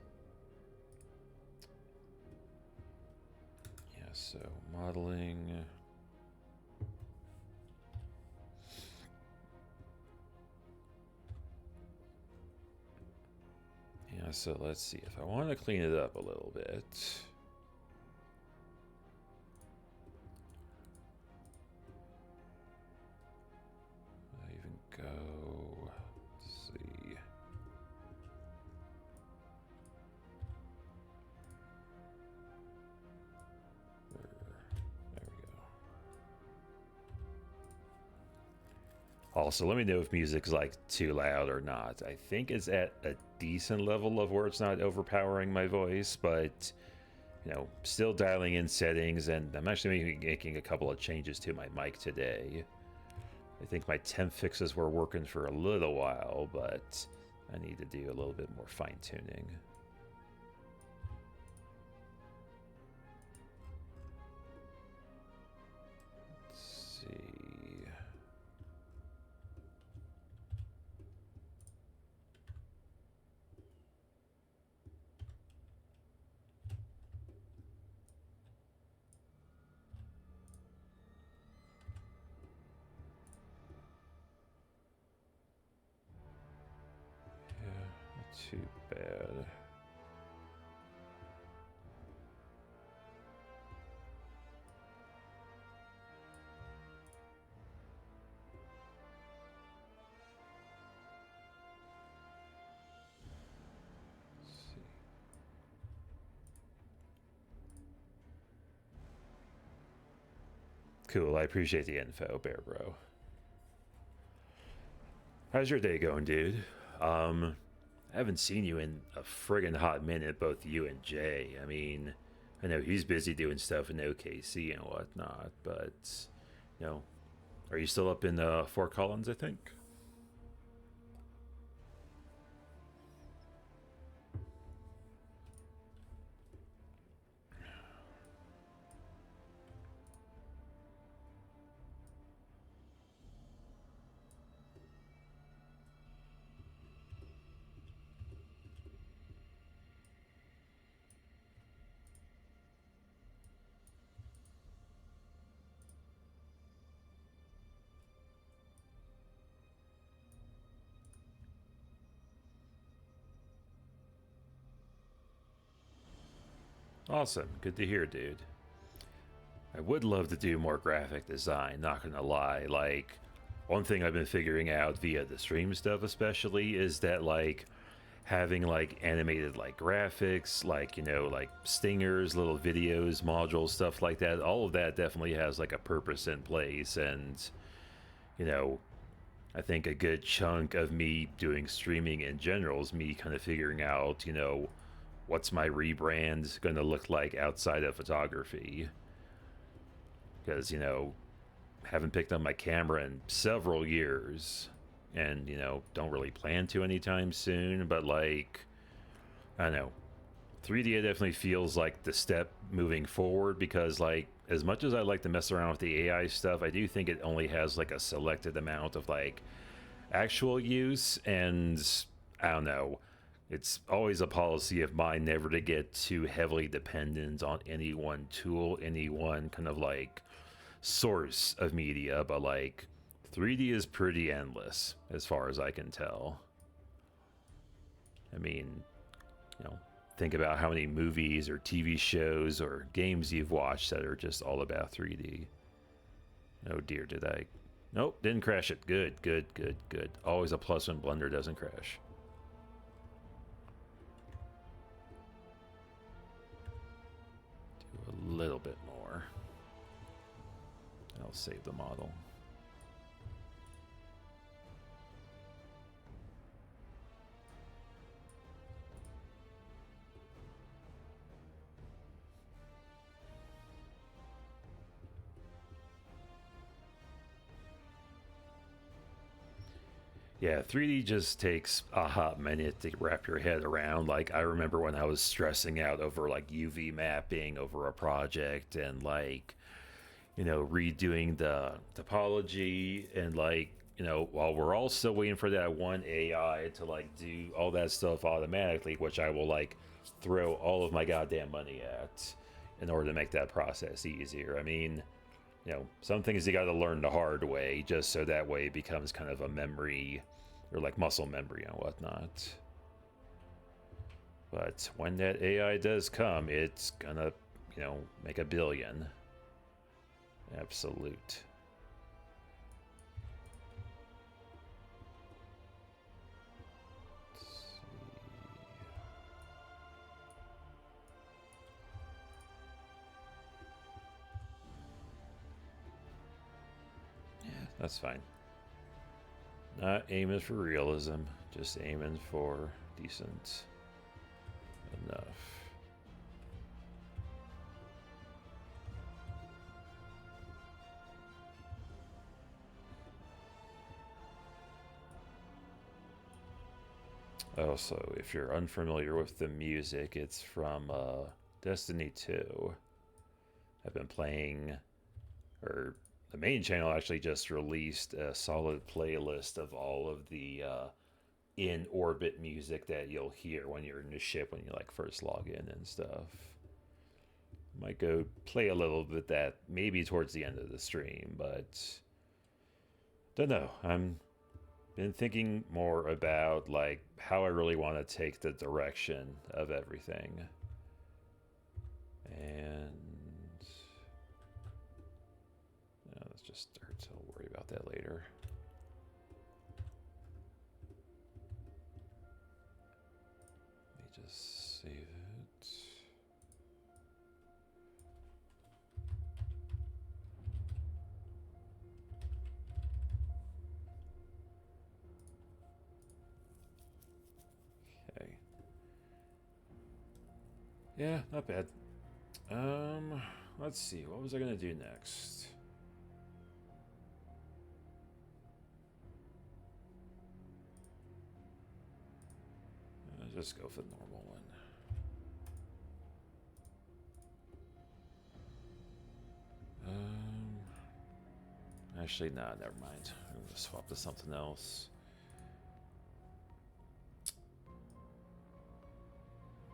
Yeah, so modeling. Yeah, so let's see. If I want to clean it up a little bit. I even go. Let's see. There we go. Also, let me know if music's like too loud or not. I think it's at a decent level of where it's not overpowering my voice, but you know, still dialing in settings, and I'm actually making a couple of changes to my mic today. I think my temp fixes were working for a little while, but I need to do a little bit more fine-tuning. Cool, I appreciate the info, Bear Bro. How's your day going, dude? I haven't seen you in a friggin' hot minute, both you and Jay. I mean, I know he's busy doing stuff in OKC and whatnot, but, you know, are you still up in Fort Collins, I think? Awesome, good to hear, dude. I would love to do more graphic design, not gonna lie. Like, one thing I've been figuring out via the stream stuff especially is that, like, having like animated like graphics, like, you know, like stingers, little videos, modules, stuff like that, all of that definitely has like a purpose in place. And, you know, I think a good chunk of me doing streaming in general is me kind of figuring out, you know, what's my rebrand going to look like outside of photography. Because, you know, haven't picked up my camera in several years, and, you know, don't really plan to anytime soon, but, like, I don't know, 3D definitely feels like the step moving forward, because, like, as much as I like to mess around with the AI stuff, I do think it only has like a selected amount of like actual use. And I don't know, it's always a policy of mine never to get too heavily dependent on any one tool, any one kind of like source of media, but like 3D is pretty endless as far as I can tell. I mean, you know, think about how many movies or TV shows or games you've watched that are just all about 3D. Oh dear, did I? Nope, didn't crash it. Good, good, good, good. Always a plus when Blender doesn't crash. Do a little bit more. I'll save the model. Yeah, 3D just takes a hot minute to wrap your head around. Like, I remember when I was stressing out over like UV mapping over a project, and like, you know, redoing the topology, and like, you know, while we're all still waiting for that one AI to like do all that stuff automatically, which I will like throw all of my goddamn money at in order to make that process easier. I mean, you know, some things you got to learn the hard way, just so that way it becomes kind of a memory, or like muscle memory and whatnot. But when that AI does come, it's gonna, you know, make a billion. Absolute. Yeah, that's fine. Not aiming for realism, just aiming for decent enough. Also, if you're unfamiliar with the music, it's from Destiny 2. I've been playing, or the main channel actually just released a solid playlist of all of the in-orbit music that you'll hear when you're in the ship when you like first log in and stuff. Might go play a little bit that maybe towards the end of the stream, but don't know. I'm been thinking more about like how I really want to take the direction of everything. And let's just start, so I'll worry about that later. Let me just save it. Yeah, not bad. Let's see. What was I gonna do next? Just go for the normal one. Actually, nah, never mind. I'm gonna swap to something else.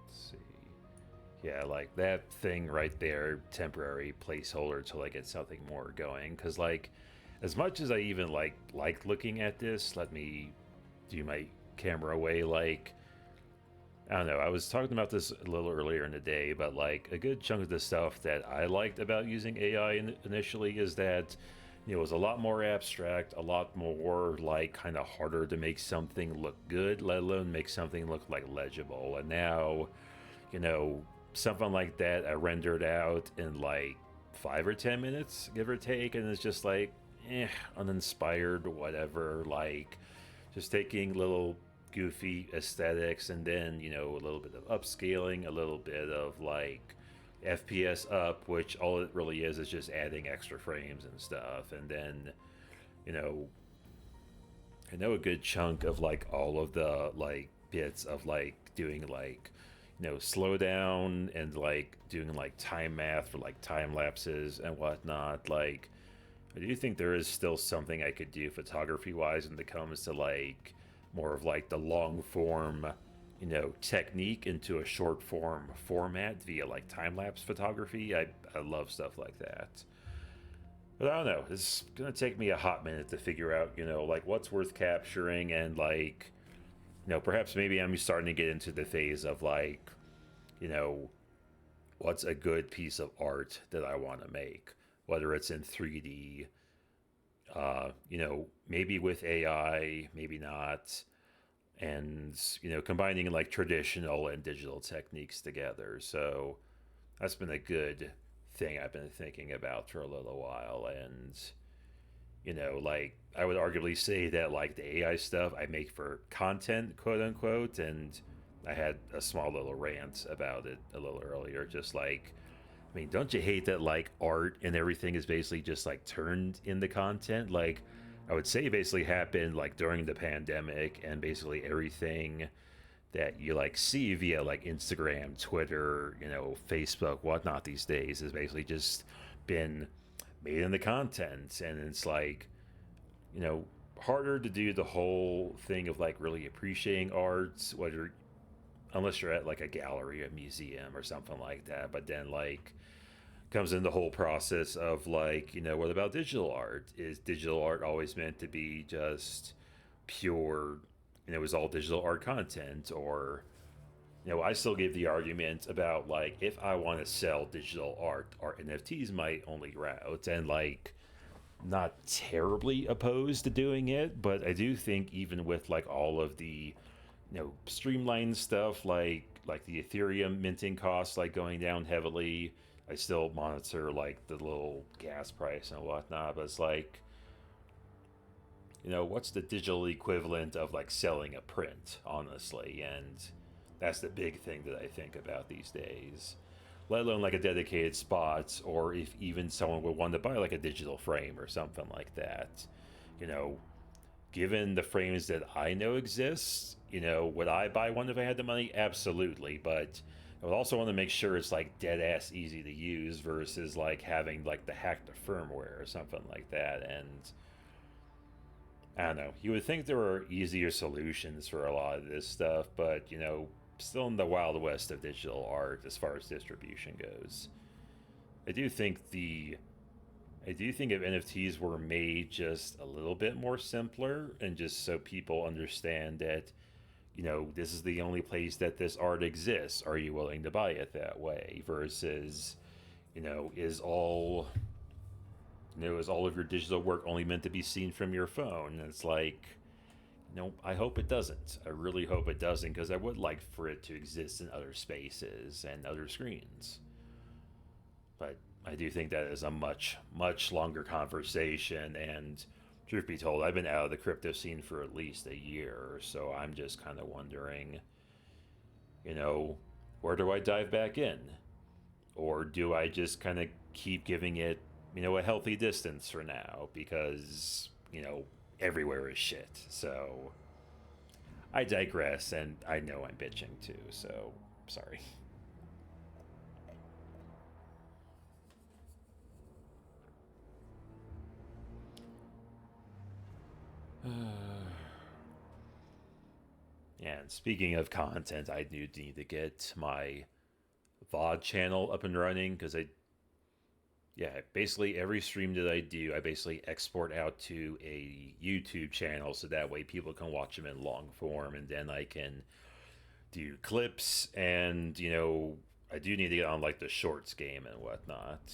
Let's see. Yeah, like that thing right there, temporary placeholder till I get something more going. Cause like, as much as I even like looking at this, let me do my camera away. Like, I don't know. I was talking about this a little earlier in the day, but like a good chunk of the stuff that I liked about using AI initially is that, you know, it was a lot more abstract, a lot more like kind of harder to make something look good, let alone make something look like legible. And now, you know, something like that I rendered out in like 5 or 10 minutes, give or take, and it's just like, uninspired, whatever. Like, just taking little goofy aesthetics and then, you know, a little bit of upscaling, a little bit of like FPS up, which all it really is just adding extra frames and stuff. And then, you know, I know a good chunk of like all of the like bits of like doing like, you know, slow down and like doing like time math for like time lapses and whatnot. Like, I do think there is still something I could do photography wise when it comes to like more of like the long form, you know, technique into a short form format via like time lapse photography. I love stuff like that. But I don't know. It's gonna take me a hot minute to figure out, you know, like what's worth capturing and like, you know, perhaps maybe I'm starting to get into the phase of like, you know, what's a good piece of art that I want to make, whether it's in 3D, you know, maybe with AI, maybe not, and, you know, combining like traditional and digital techniques together. So that's been a good thing I've been thinking about for a little while. And, you know, like I would arguably say that like the AI stuff I make for content, quote unquote, and I had a small little rant about it a little earlier. Just like, I mean, don't you hate that like art and everything is basically just like turned into content? Like, I would say basically happened like during the pandemic, and basically everything that you like see via like Instagram, Twitter, you know, Facebook, whatnot these days is basically just been made into content. And it's like, you know, harder to do the whole thing of like really appreciating art, whether unless you're at like a gallery, a museum, or something like that. But then like comes in the whole process of like, you know, what about digital art? Is digital art always meant to be just pure, you know, is all digital art content? Or, you know, I still give the argument about like if I want to sell digital art, NFTs my only route, and like not terribly opposed to doing it, but I do think even with like all of the, you know, streamlined stuff like the Ethereum minting costs like going down heavily. I still monitor like the little gas price and whatnot, but it's like, you know, what's the digital equivalent of like selling a print, honestly? And that's the big thing that I think about these days. Let alone like a dedicated spot, or if even someone would want to buy like a digital frame or something like that. You know, given the frames that I know exist, you know, would I buy one if I had the money? Absolutely. But I would also want to make sure it's like dead ass easy to use versus like having like the hacked firmware or something like that. And I don't know. You would think there were easier solutions for a lot of this stuff, but you know, still in the wild west of digital art as far as distribution goes. I do think the I do think if NFTs were made just a little bit more simpler and just so people understand that, you know, this is the only place that this art exists. Are you willing to buy it that way? Versus, you know, is all of your digital work only meant to be seen from your phone? And it's like, you know, I hope it doesn't. I really hope it doesn't, because I would like for it to exist in other spaces and other screens. But I do think that is a much, much longer conversation. And truth be told, I've been out of the crypto scene for at least a year. So I'm just kind of wondering, you know, Where do I dive back in? Or do I just kind of keep giving it, a healthy distance for now? Because, everywhere is shit. So I digress, and I know I'm bitching too, so sorry. And speaking of content, I do need to get my VOD channel up and running because basically every stream that I do, I basically export out to a YouTube channel so that way people can watch them in long form, and then I can do clips, and I do need to get on like the shorts game and whatnot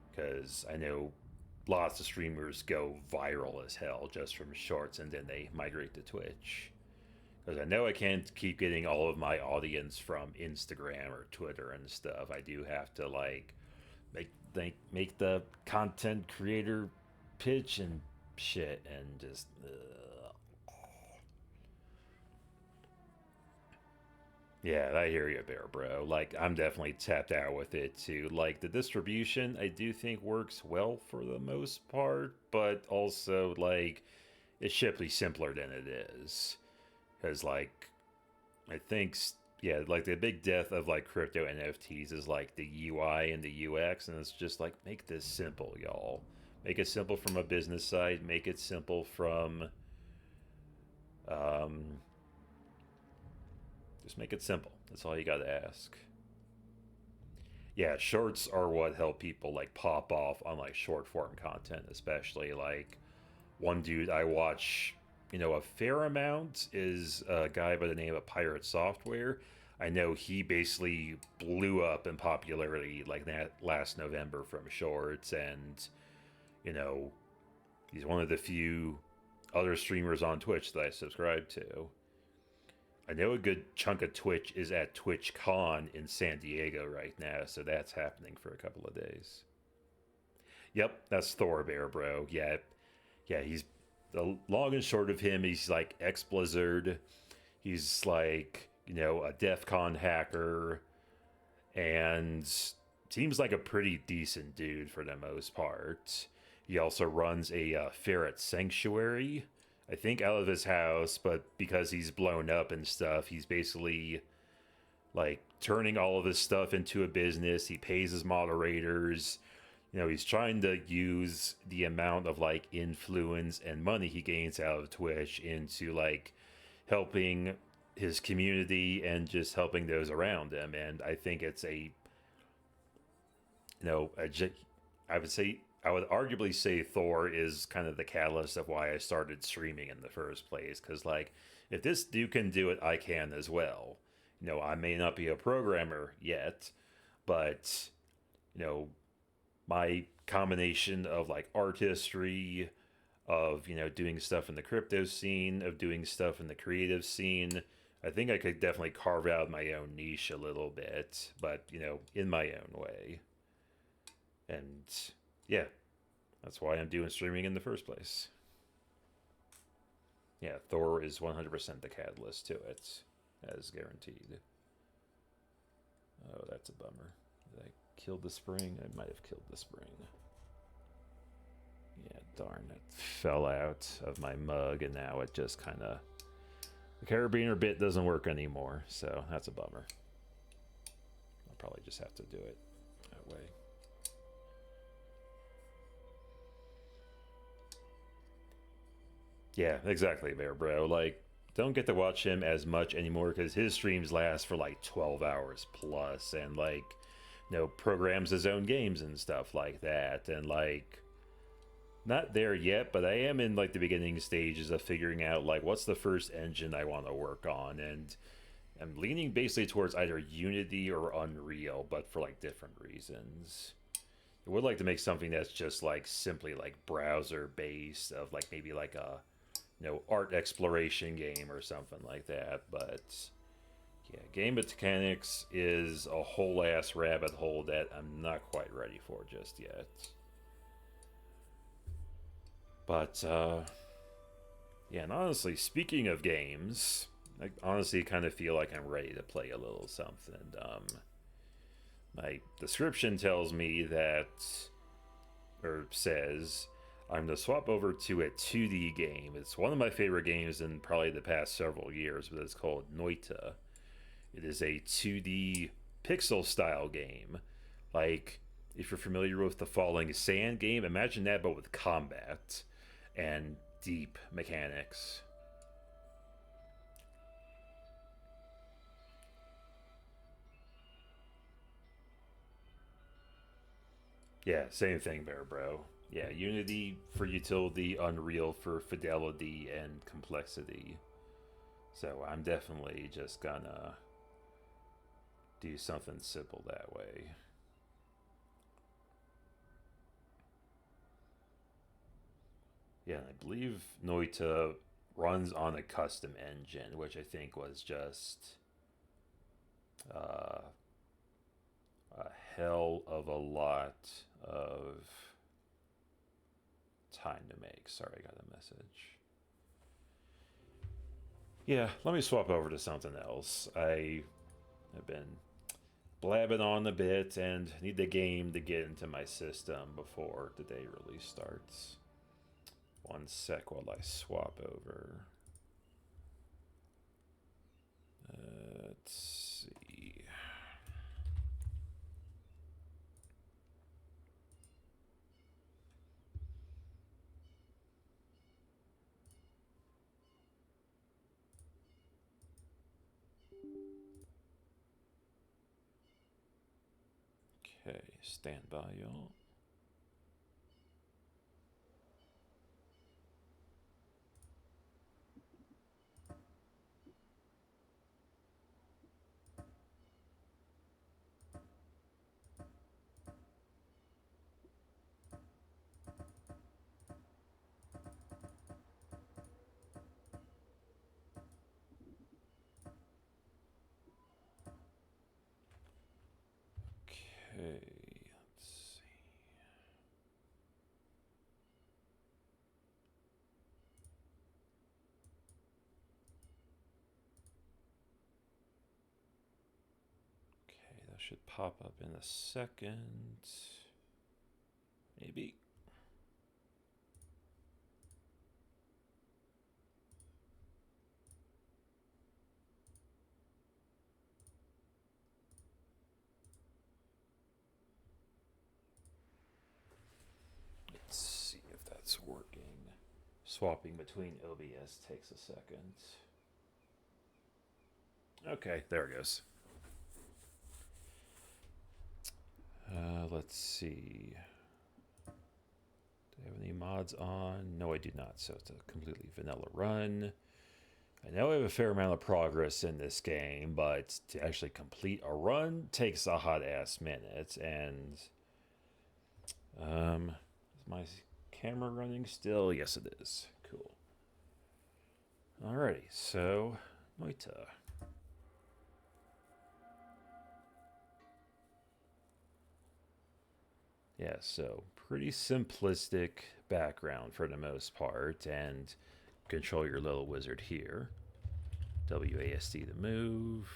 because I know lots of streamers go viral as hell just from shorts and then they migrate to Twitch. Because I know I can't keep getting all of my audience from Instagram or Twitter and stuff. I do have to like make the content creator pitch and shit and just. Yeah, I hear you, Bear Bro. Like, I'm definitely tapped out with it too. Like, the distribution, I do think works well for the most part, but also, like, it's shipply simpler than it is. Because, like, I think, yeah, like, the big death of, like, crypto NFTs is, like, the UI and the UX, and it's just, like, make this simple, y'all. Make it simple from a business side, make it simple from, just make it simple. That's all you gotta ask. Yeah, shorts are what help people like pop off on like short form content, especially like one dude I watch, a fair amount is a guy by the name of Pirate Software. I know he basically blew up in popularity like that last November from shorts, and he's one of the few other streamers on Twitch that I subscribe to. I know a good chunk of Twitch is at TwitchCon in San Diego right now, so that's happening for a couple of days. Yep, that's Thor Bear, bro. Yeah, he's the long and short of him. He's like ex Blizzard. He's like a DEF CON hacker, and seems like a pretty decent dude for the most part. He also runs a ferret sanctuary, I think, out of his house, but because he's blown up and stuff, he's basically like turning all of his stuff into a business. He pays his moderators. He's trying to use the amount of like influence and money he gains out of Twitch into like helping his community and just helping those around him. And I think it's I would arguably say Thor is kind of the catalyst of why I started streaming in the first place. Because, like, if this dude can do it, I can as well. I may not be a programmer yet, but, my combination of, like, artistry, of, doing stuff in the crypto scene, of doing stuff in the creative scene, I think I could definitely carve out my own niche a little bit, but, in my own way. And yeah, that's why I'm doing streaming in the first place. Yeah, Thor is 100% the catalyst to it, as guaranteed. Oh, that's a bummer. Did I kill the spring? I might have killed the spring. Yeah, darn, it fell out of my mug, and now it just kind of... The carabiner bit doesn't work anymore, so that's a bummer. I'll probably just have to do it that way. Yeah, exactly, Bear Bro. Like, don't get to watch him as much anymore because his streams last for like 12 hours plus, and like, programs his own games and stuff like that. And like, not there yet, but I am in like the beginning stages of figuring out like what's the first engine I want to work on, and I'm leaning basically towards either Unity or Unreal, but for like different reasons. I would like to make something that's just like simply like browser based, of like maybe like a art exploration game or something like that. But yeah, game mechanics is a whole ass rabbit hole that I'm not quite ready for just yet. But yeah, and honestly, speaking of games, I honestly kind of feel like I'm ready to play a little something. My description tells me that, or says, I'm to swap over to a 2D game. It's one of my favorite games in probably the past several years, but it's called Noita. It is a 2D pixel style game. Like, if you're familiar with the Falling Sand game, imagine that but with combat and deep mechanics. Yeah, same thing there, bro. Yeah, Unity for utility, Unreal for fidelity and complexity. So I'm definitely just gonna do something simple that way. Yeah, and I believe Noita runs on a custom engine, which I think was just uh, a hell of a lot of time to make. Sorry, I got a message. Yeah, let me swap over to something else. I have been blabbing on a bit and need the game to get into my system before the day release starts. One sec while I swap over. Let's see. Okay, stand by, y'all. Okay, let's see. Okay, that should pop up in a second. Maybe. Let's see if that's working. Swapping between OBS takes a second. Okay, there it goes. Let's see. Do I have any mods on? No, I do not. So it's a completely vanilla run. I know I have a fair amount of progress in this game, but to actually complete a run takes a hot ass minute. And is my camera running still? Yes, it is. Cool. Alrighty, so Noita. Yeah, so pretty simplistic background for the most part, and control your little wizard here. WASD to move.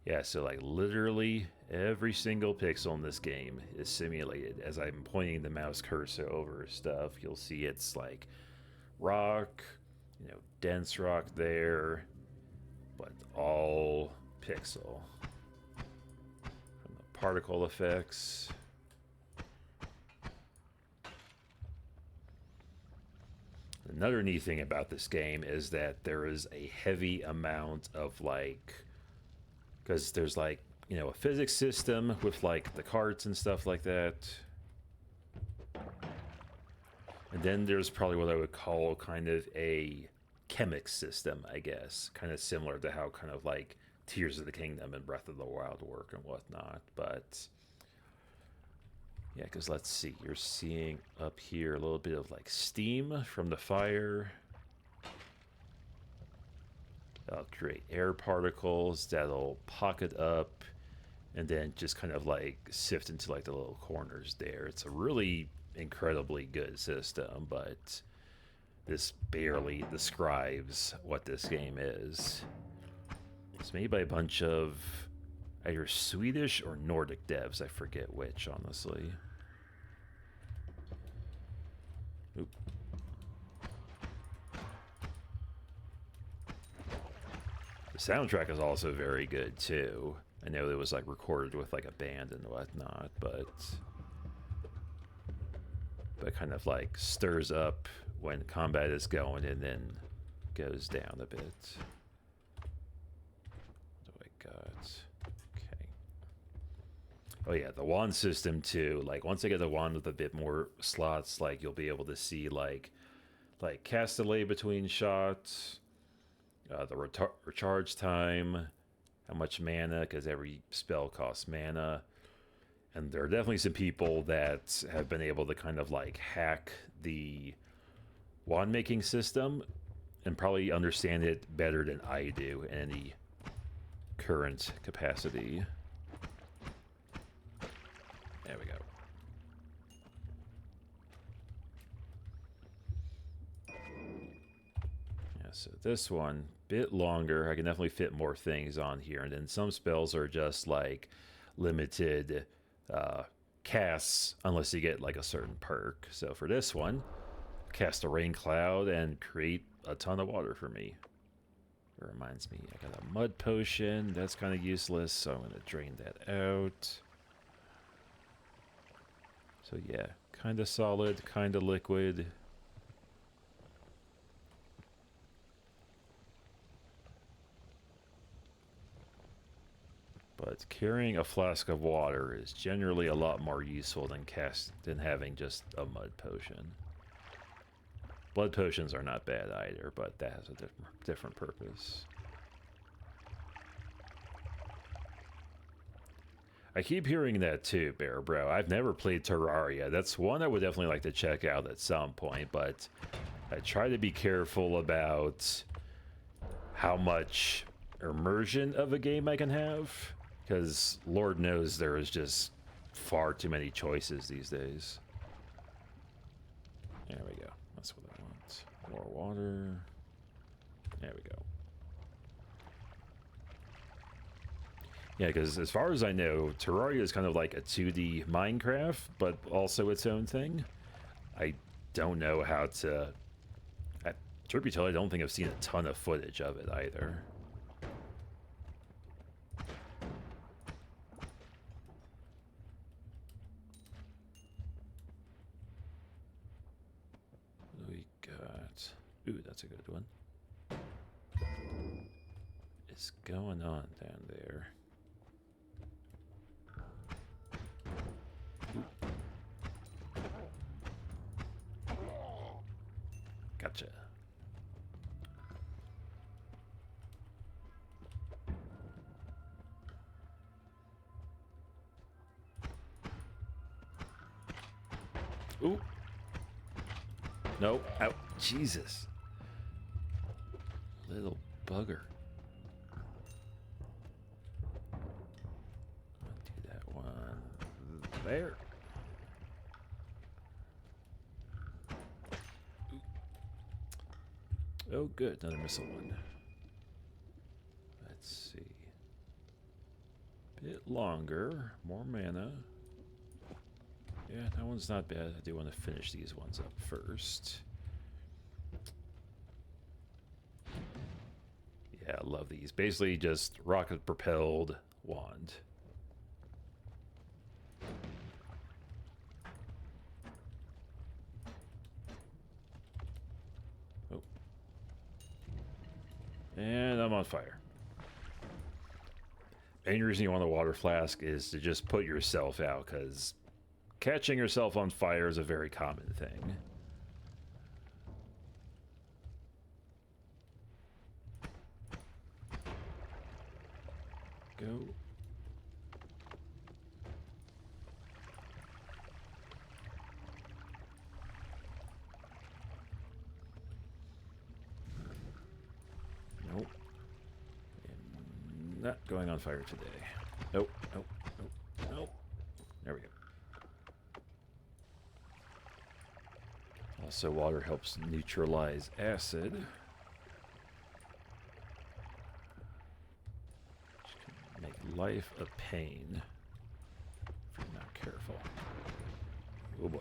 Yeah, so like literally every single pixel in this game is simulated. As I'm pointing the mouse cursor over stuff, you'll see it's like rock, dense rock there, but all pixel. From the particle effects. Another neat thing about this game is that there is a heavy amount of because there's a physics system with like the carts and stuff like that. And then there's probably what I would call kind of a chemic system, I guess. Kind of similar to how kind of like Tears of the Kingdom and Breath of the Wild work and whatnot. But yeah, because let's see, you're seeing up here a little bit of like steam from the fire. That'll create air particles that'll pocket up and then just kind of like sift into like the little corners there. It's a really incredibly good system, but this barely describes what this game is. It's made by a bunch of either Swedish or Nordic devs. I forget which, honestly. Oop. The soundtrack is also very good too. I know it was like recorded with like a band and whatnot, but kind of like stirs up when combat is going and then goes down a bit. What do I got? Okay. Oh yeah, the wand system too. Like once I get the wand with a bit more slots, like you'll be able to see like cast delay between shots, the recharge time, how much mana, because every spell costs mana. And there are definitely some people that have been able to kind of like hack the wand making system and probably understand it better than I do in any current capacity. There we go. Yeah, so this one, bit longer. I can definitely fit more things on here. And then some spells are just like limited casts unless you get like a certain perk. So for this one, cast a rain cloud and create a ton of water for me. It reminds me, I got a mud potion. That's kind of useless, so I'm going to drain that out. So yeah, kind of solid, kind of liquid. But carrying a flask of water is generally a lot more useful than having just a mud potion. Blood potions are not bad either, but that has a different purpose. I keep hearing that too, Bear Bro. I've never played Terraria. That's one I would definitely like to check out at some point, but I try to be careful about how much immersion of a game I can have, because Lord knows there is just far too many choices these days. There we go. That's what I want. More water. There we go. Yeah, because as far as I know, Terraria is kind of like a 2D Minecraft, but also its own thing. I don't know how to... Truth be told, I don't think I've seen a ton of footage of it either. What do we got? Ooh, that's a good one. What's going on down there? Gotcha. Ooh. No. Ow. Jesus. Little bugger. I'll do that one there. Oh, good. Another missile one. Let's see. Bit longer. More mana. Yeah, that one's not bad. I do want to finish these ones up first. Yeah, I love these. Basically just rocket-propelled wand. Oh. And I'm on fire. Main reason you want a water flask is to just put yourself out, because catching yourself on fire is a very common thing. Go. Nope. I'm not going on fire today. Nope, nope, nope, nope. There we go. Also, water helps neutralize acid. Which can make life a pain if you're not careful. Oh boy.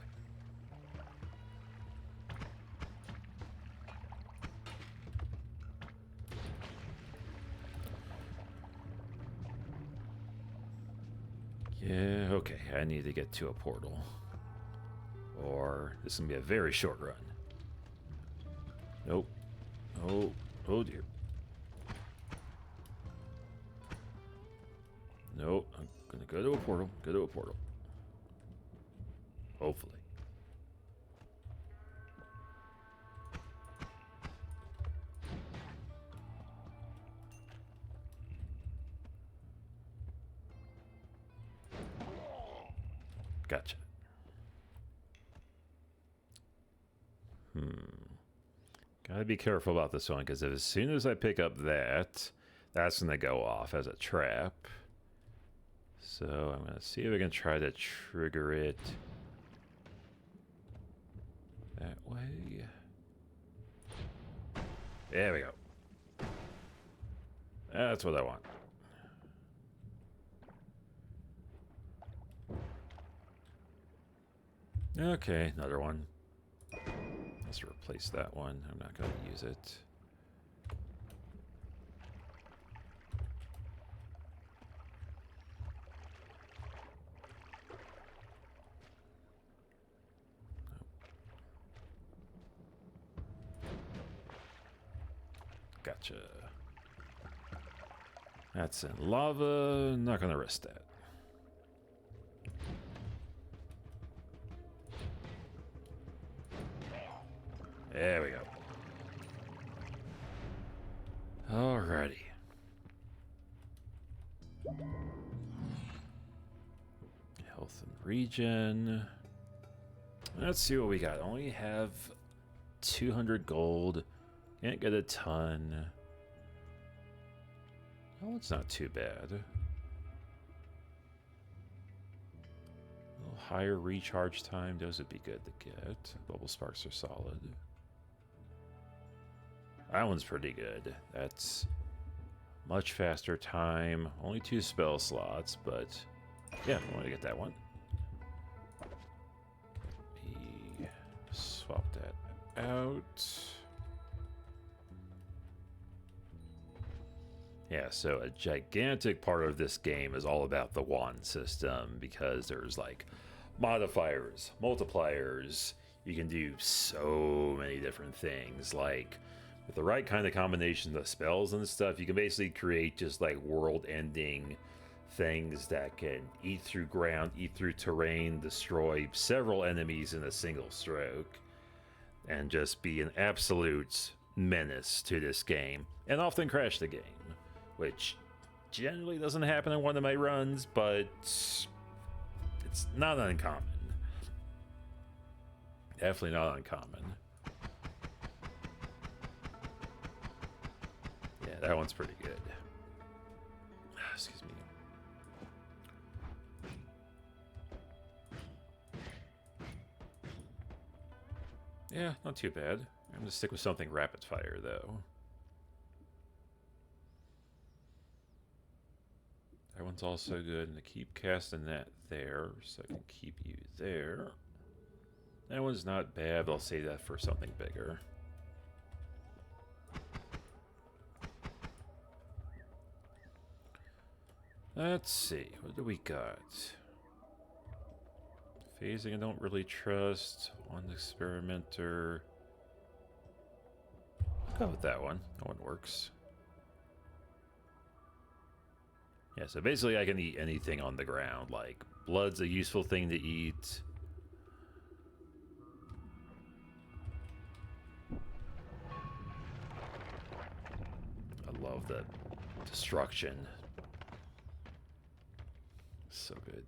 Yeah, okay, I need to get to a portal. Or this is going to be a very short run. Nope. Oh, oh dear. Nope, I'm going to go to a portal. Go to a portal. Hopefully. Gotcha. Gotta be careful about this one, because as soon as I pick up that, that's gonna go off as a trap. So I'm gonna see if I can try to trigger it that way. There we go. That's what I want. Okay, another one. Let's replace that one. I'm not going to use it. Gotcha. That's in lava. Not going to risk that. There we go. Alrighty. Health and regen. Let's see what we got. Only have 200 gold. Can't get a ton. Oh, it's not too bad. A little higher recharge time. Those would be good to get. Bubble sparks are solid. That one's pretty good. That's much faster time. Only 2 spell slots, but yeah, I want to get that one. Let me swap that out. Yeah, so a gigantic part of this game is all about the wand system, because there's like modifiers, multipliers. You can do so many different things. Like, with the right kind of combination of spells and stuff, you can basically create just like world-ending things that can eat through ground, eat through terrain, destroy several enemies in a single stroke, and just be an absolute menace to this game, and often crash the game, which generally doesn't happen in one of my runs, but it's not uncommon. Definitely not uncommon. Yeah, that one's pretty good. Excuse me. Yeah, not too bad. I'm gonna stick with something rapid fire, though. That one's also good, and to keep casting that there, so I can keep you there. That one's not bad, but I'll save that for something bigger. Let's see, what do we got? Phasing I don't really trust. One experimenter. I'll go with that one. That one works. Yeah, so basically I can eat anything on the ground. Like, blood's a useful thing to eat. I love the destruction. So good.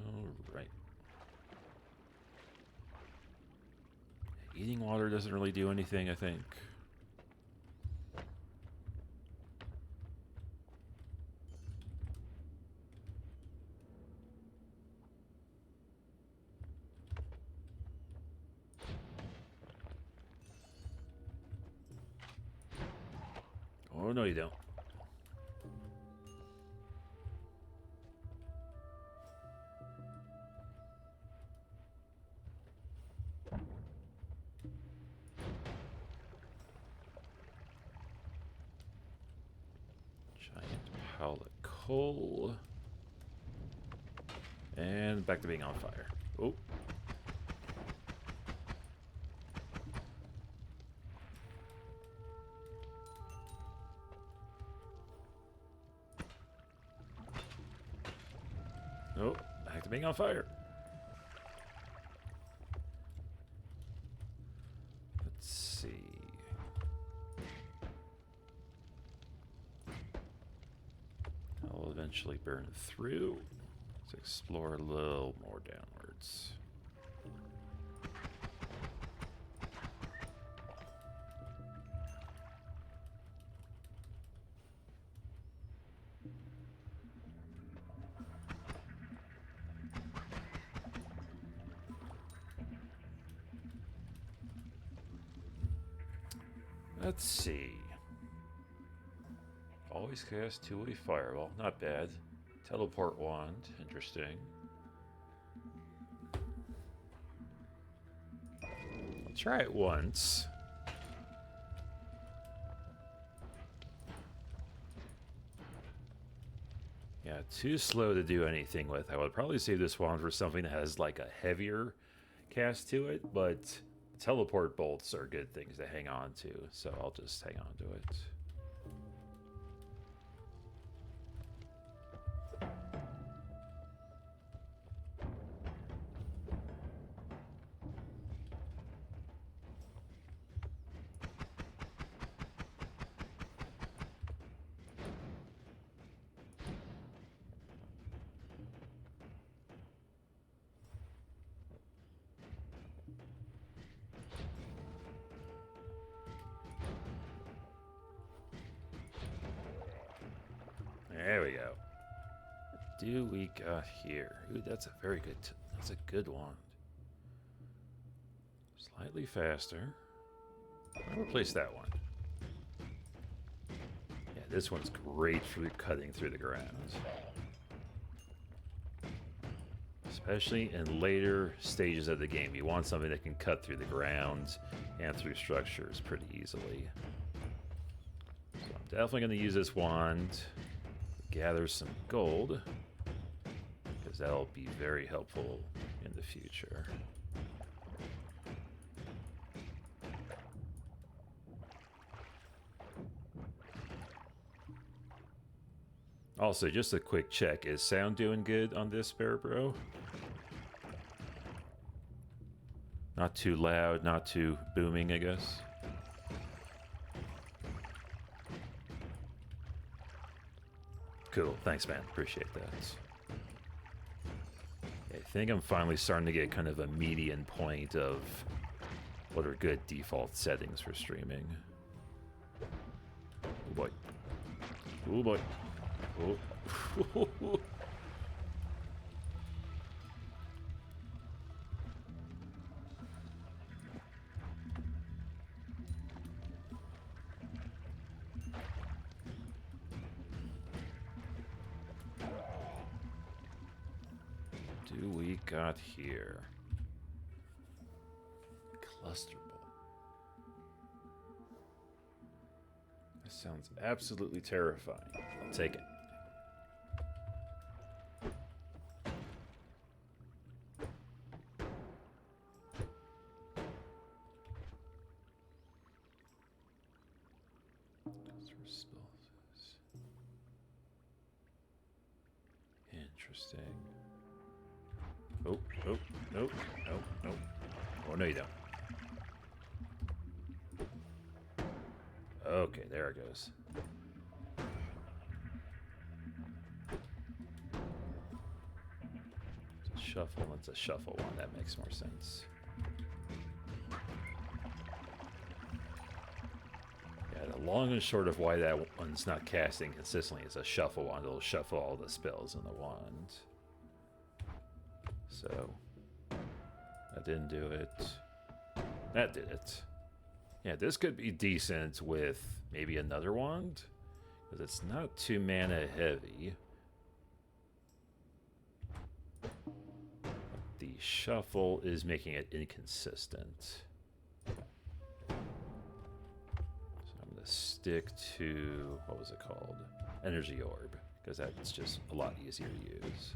All right. Eating water doesn't really do anything, I think. Oh, no, you don't. Giant pile of coal. And back to being on fire. Oh. Oh, back to being on fire. Let's see. I'll eventually burn through. Let's explore a little more downwards. Let's see. Always cast two-way fireball. Not bad. Teleport wand. Interesting. I'll try it once. Yeah, too slow to do anything with. I would probably save this wand for something that has like a heavier cast to it, but teleport bolts are good things to hang on to, so I'll just hang on to it. There we go. What do we got here? Ooh, that's a very good. That's a good one. Slightly faster. I'll replace that one. Yeah, this one's great for cutting through the ground. Especially in later stages of the game. You want something that can cut through the ground and through structures pretty easily. So I'm definitely going to use this wand. Gather some gold, because that'll be very helpful in the future. Also, just a quick check. Is sound doing good on this Bear Bro? Not too loud, not too booming, I guess. Cool. Thanks, man. Appreciate that. I think I'm finally starting to get kind of a median point of what are good default settings for streaming. Oh boy. Oh boy. Oh. Do we got here? Cluster ball. That sounds absolutely terrifying. I'll take it. Interesting. Oh, oh, nope, nope, nope. Oh, no, you don't. Okay, there it goes. It's a shuffle, it's a shuffle one. That makes more sense. Yeah, the long and short of why that one's not casting consistently is a shuffle wand. It'll shuffle all the spells in the wand. So, that didn't do it. That did it. Yeah, this could be decent with maybe another wand. Because it's not too mana heavy. The shuffle is making it inconsistent. So I'm going to stick to, what was it called? Energy Orb, because that's just a lot easier to use.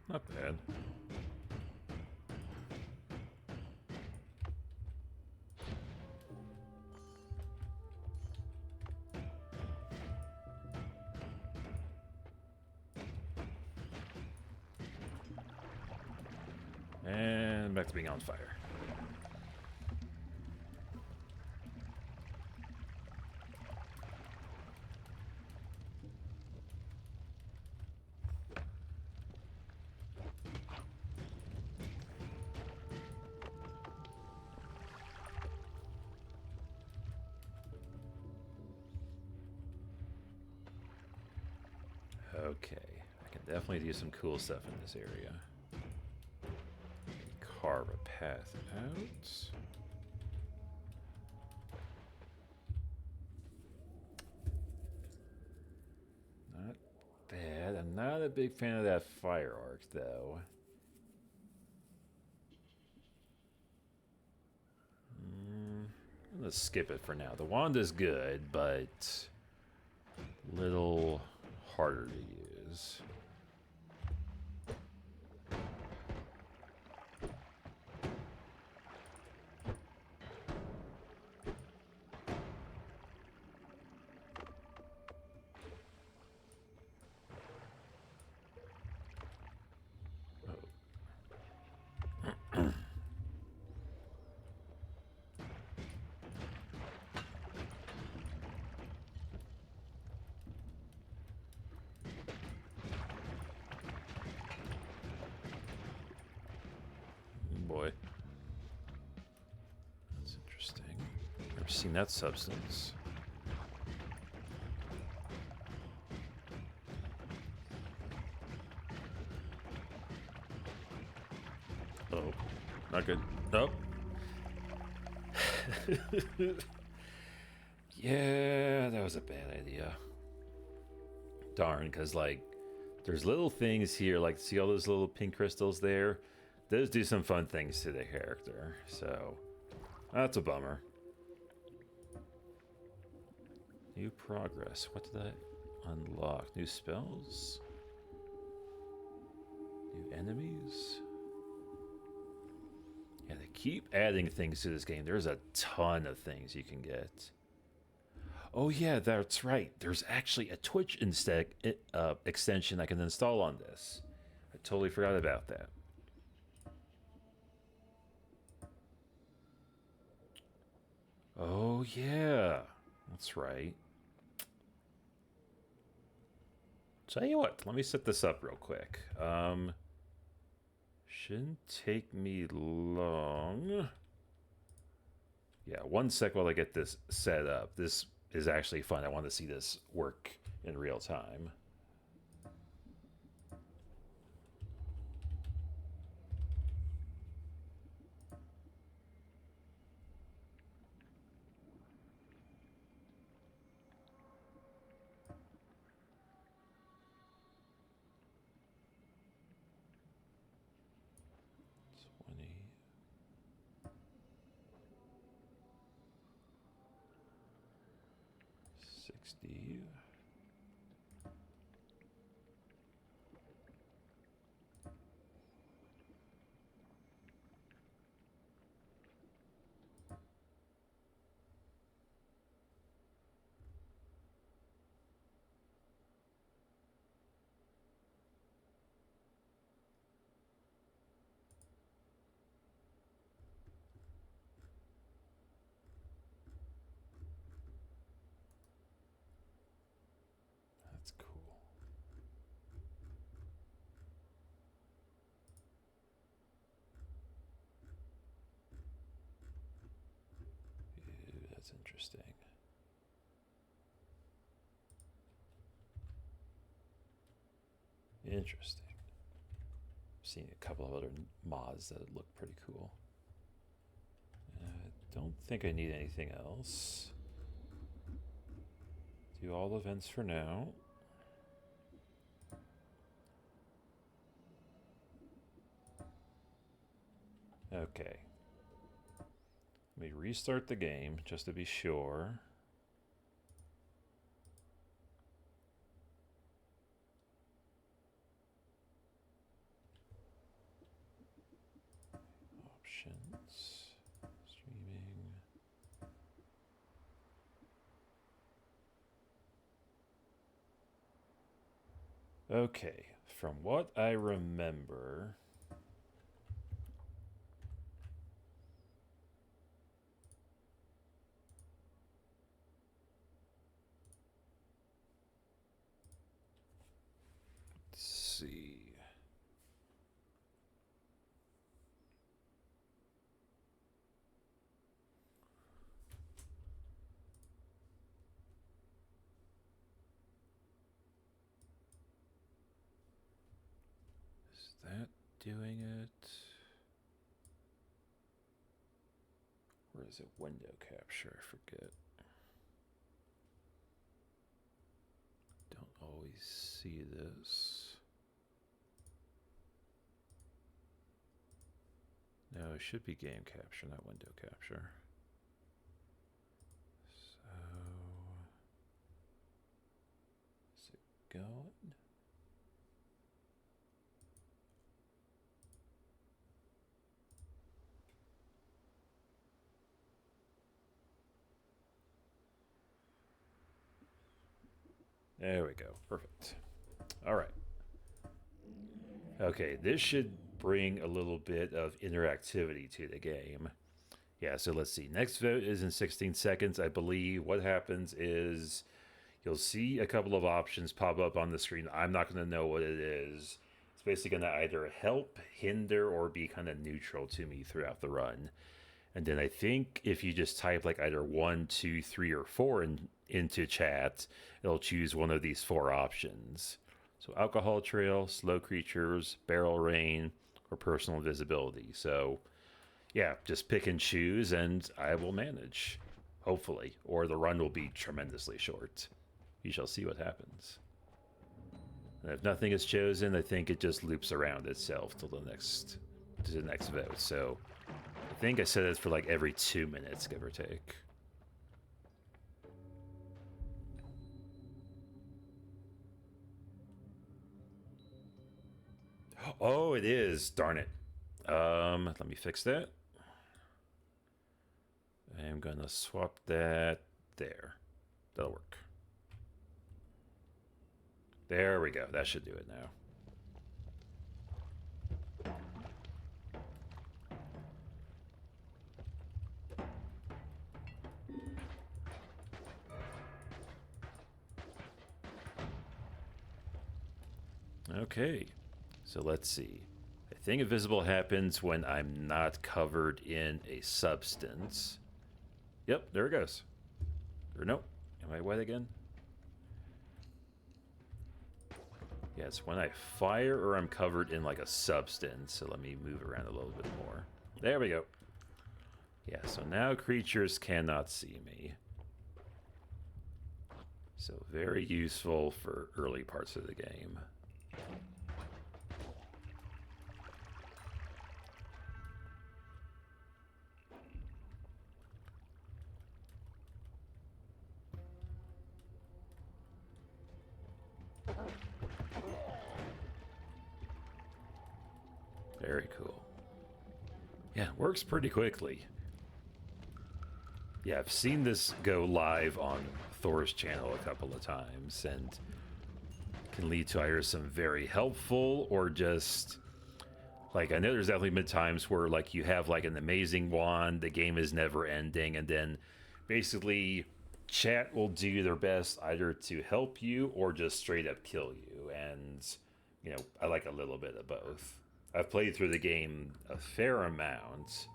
Not bad. And back to being on fire. Okay, I can definitely do some cool stuff in this area. Carve a path out. Not bad. I'm not a big fan of that fire arc, though. Let's skip it for now. The wand is good, but a little harder to use. Boy. That's interesting. Never seen that substance. Oh, not good. Nope. Yeah, that was a bad idea. Darn, because, like, there's little things here, like, see all those little pink crystals there? Those do some fun things to the character, so that's a bummer. New progress. What did I unlock? New spells? New enemies? Yeah, they keep adding things to this game. There's a ton of things you can get. Oh yeah, that's right. There's actually a Twitch extension I can install on this. I totally forgot about that. Oh yeah, that's right. Tell you what, let me set this up real quick. Shouldn't take me long. Yeah, 1 sec while I get this set up. This is actually fun. I want to see this work in real time. Steve. That's cool. Ew, that's interesting. Interesting. I've seen a couple of other mods that look pretty cool. I don't think I need anything else. Do all events for now. Okay. Let me restart the game just to be sure. Options. Streaming. Okay. From what I remember, see. Is that doing it? Or is it window capture? I forget. Don't always see this. No, it should be game capture, not window capture. So, is it going? There we go. Perfect. All right. Okay, this should bring a little bit of interactivity to the game. Yeah, so let's see. Next vote is in 16 seconds, I believe. What happens is you'll see a couple of options pop up on the screen. I'm not going to know what it is. It's basically going to either help, hinder, or be kind of neutral to me throughout the run. And then I think if you just type like either 1, 2, 3, or 4 into chat, it'll choose one of these 4 options. So alcohol trail, slow creatures, barrel rain, or personal visibility. So yeah, just pick and choose and I will manage, hopefully, or the run will be tremendously short. We shall see what happens. And if nothing is chosen, I think it just loops around itself till the next vote. So I think I said it for like every 2 minutes, give or take. Oh, it is. Darn it. Let me fix that. I'm gonna swap that there. That'll work. There we go. That should do it now. Okay, so let's see. I think invisible happens when I'm not covered in a substance. Yep, there it goes. Or nope. Am I wet again? Yeah, it's when I fire or I'm covered in like a substance. So let me move around a little bit more. There we go. Yeah, so now creatures cannot see me. So very useful for early parts of the game. Very cool. Yeah, it works pretty quickly. Yeah, I've seen this go live on Thor's channel a couple of times, and can lead to either some very helpful or just like, I know there's definitely been times where like you have like an amazing wand, the game is never ending, and then basically chat will do their best either to help you or just straight up kill you. And you know, I like a little bit of both. I've played through the game a fair amount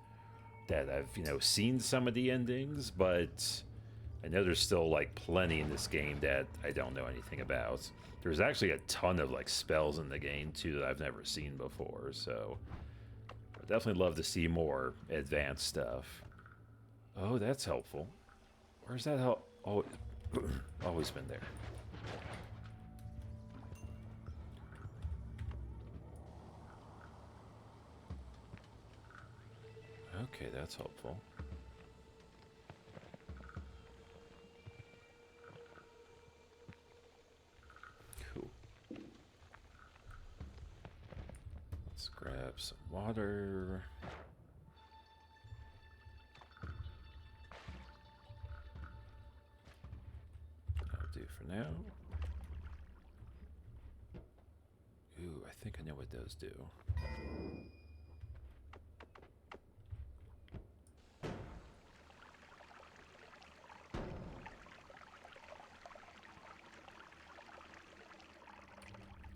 that I've, you know, seen some of the endings, but I know there's still like plenty in this game that I don't know anything about. There's actually a ton of like spells in the game too that I've never seen before, so I'd definitely love to see more advanced stuff. Oh, that's helpful. Where's that help? Oh, always been there. Okay, that's helpful. Cool. Let's grab some water. That'll do for now. Ooh, I think I know what those do.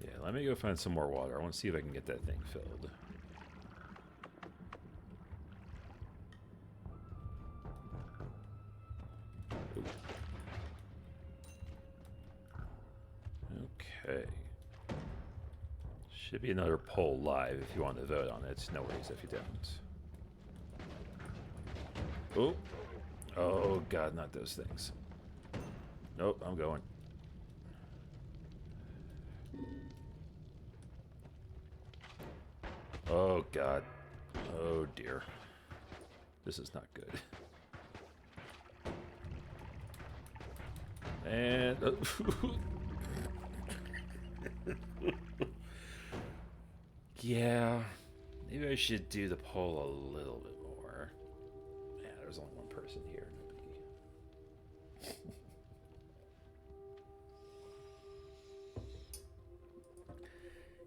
Yeah, let me go find some more water. I want to see if I can get that thing filled. Ooh. Okay. Should be another poll live if you want to vote on it. No worries if you don't. Oh. Oh, God, not those things. Nope, I'm going. Oh, God. Oh, dear. This is not good. And... yeah. Maybe I should do the poll a little bit more. Yeah, there's only one person here. Nobody.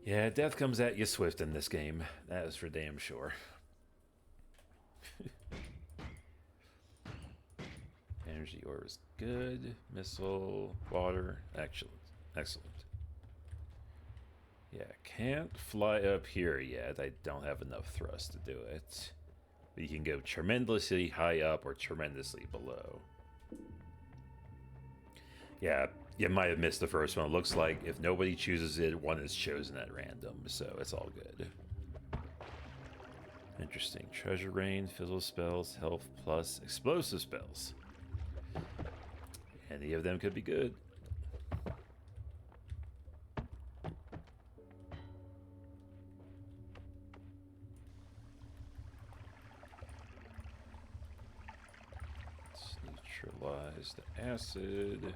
Yeah, death comes at you swift in this game. That is for damn sure. Energy ore is good. Missile, water, excellent. Excellent. Yeah, can't fly up here yet. I don't have enough thrust to do it. But you can go tremendously high up or tremendously below. Yeah, you might have missed the first one. It looks like if nobody chooses it, one is chosen at random, so it's all good. Interesting. Treasure rain, fizzle spells, health plus, explosive spells. Any of them could be good. Let's neutralize the acid.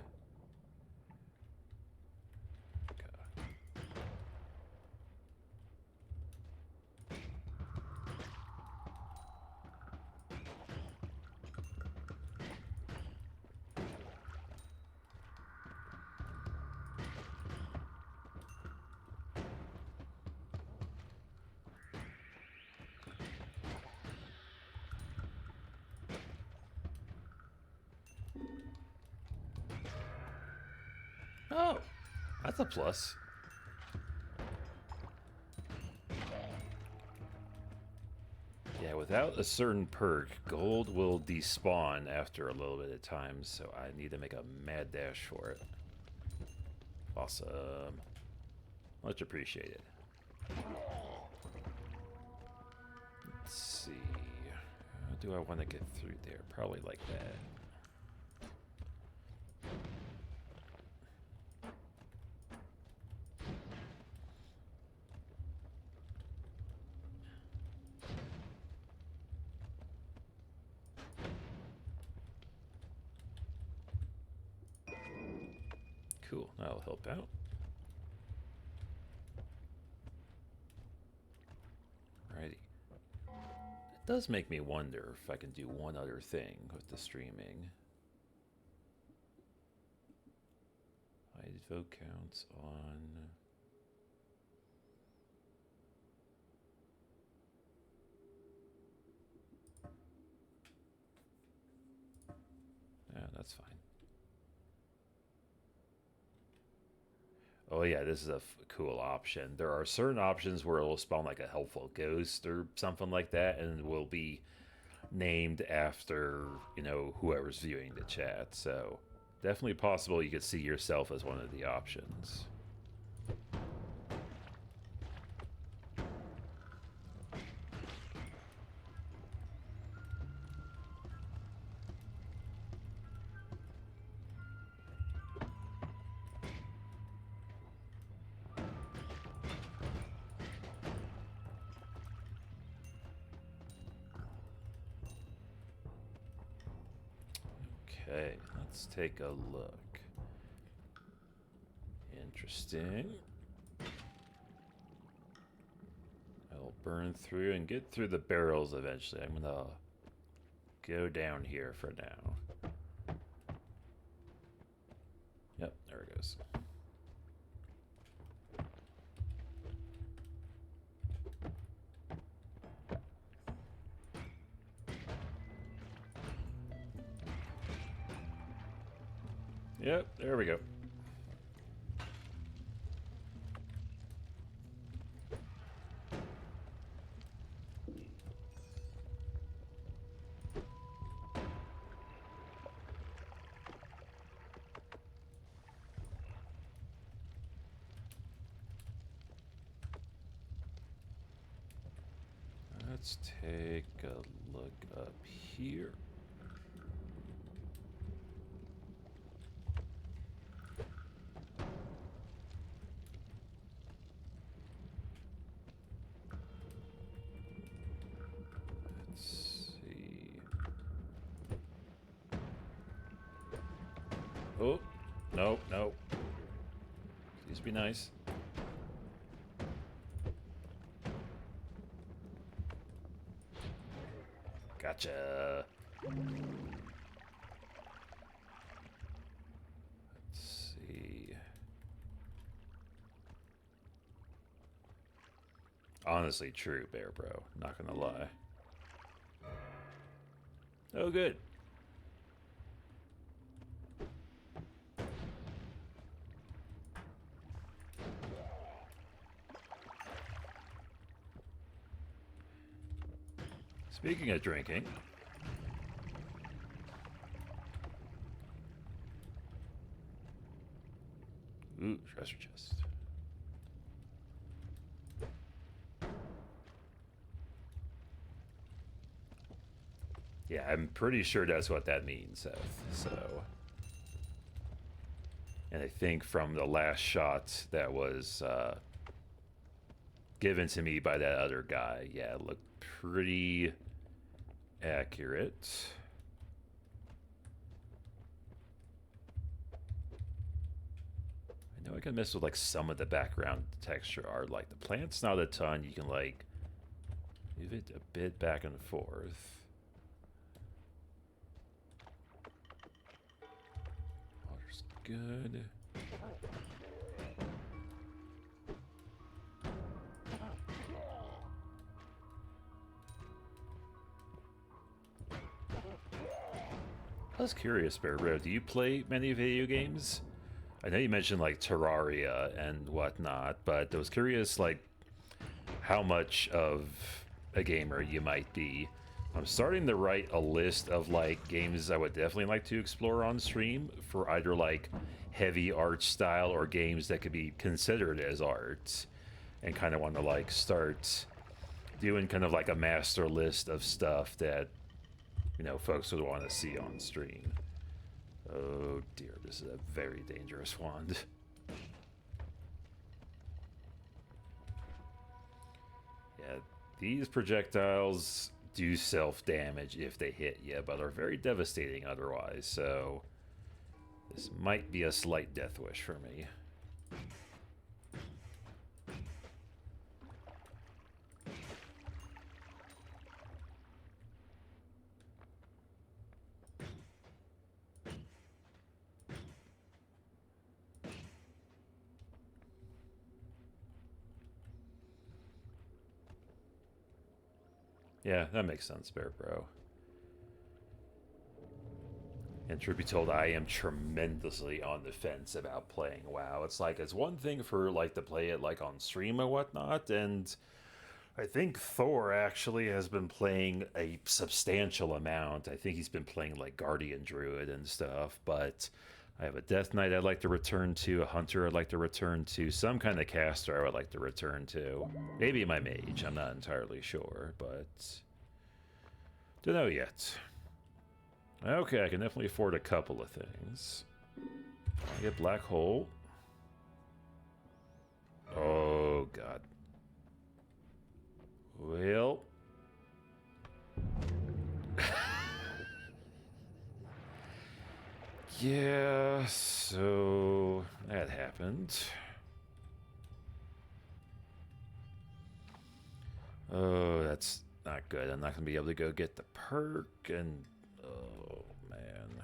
Oh, that's a plus. Yeah, without a certain perk, gold will despawn after a little bit of time, so I need to make a mad dash for it. Awesome. Much appreciated. Let's see. How do I want to get through there? Probably like that. Cool, that'll help out. does make me wonder if I can do one other thing with the streaming. Hide vote counts on... Yeah, that's fine. Oh yeah, this is a cool option. There are certain options where it will spawn like a helpful ghost or something like that, and will be named after, you know, whoever's viewing the chat. So definitely possible you could see yourself as one of the options. Okay, let's take a look. Interesting. I'll burn through and get through the barrels eventually. I'm gonna go down here for now. Yep, there it goes. Yep, there we go. Let's take a look up here. Let's see. Oh, no, no. Please be nice. Gotcha. Let's see. Honestly, true, Bear Bro. Not gonna lie. Oh, good. Speaking of drinking, ooh, treasure chest. Yeah, I'm pretty sure that's what that means, Seth. So, and I think from the last shot that was given to me by that other guy, yeah, it looked pretty accurate. I know I can mess with like some of the background texture art, like the plant's not a ton. You can like move it a bit back and forth. Water's good. I was curious, Bear Bro, do you play many video games? I know you mentioned like Terraria and whatnot, but I was curious like how much of a gamer you might be. I'm starting to write a list of like games I would definitely like to explore on stream for either like heavy art style or games that could be considered as art, and kind of want to like start doing kind of like a master list of stuff that, you know, folks would want to see on stream. Oh dear, this is a very dangerous wand. Yeah, these projectiles do self-damage if they hit you, but are very devastating otherwise, so this might be a slight death wish for me. Yeah, that makes sense, Bear Bro. And truth be told, I am tremendously on the fence about playing WoW. It's like, it's one thing for like to play it like on stream and whatnot, and I think Thor actually has been playing a substantial amount. I think he's been playing like Guardian Druid and stuff, but I have a Death Knight I'd like to return to, a Hunter I'd like to return to, some kind of caster I would like to return to. Maybe my Mage, I'm not entirely sure, but don't know yet. Okay, I can definitely afford a couple of things. I get Black Hole. Oh, God. Well. Yeah, so that happened. Oh, that's not good. I'm not going to be able to go get the perk, and oh, man.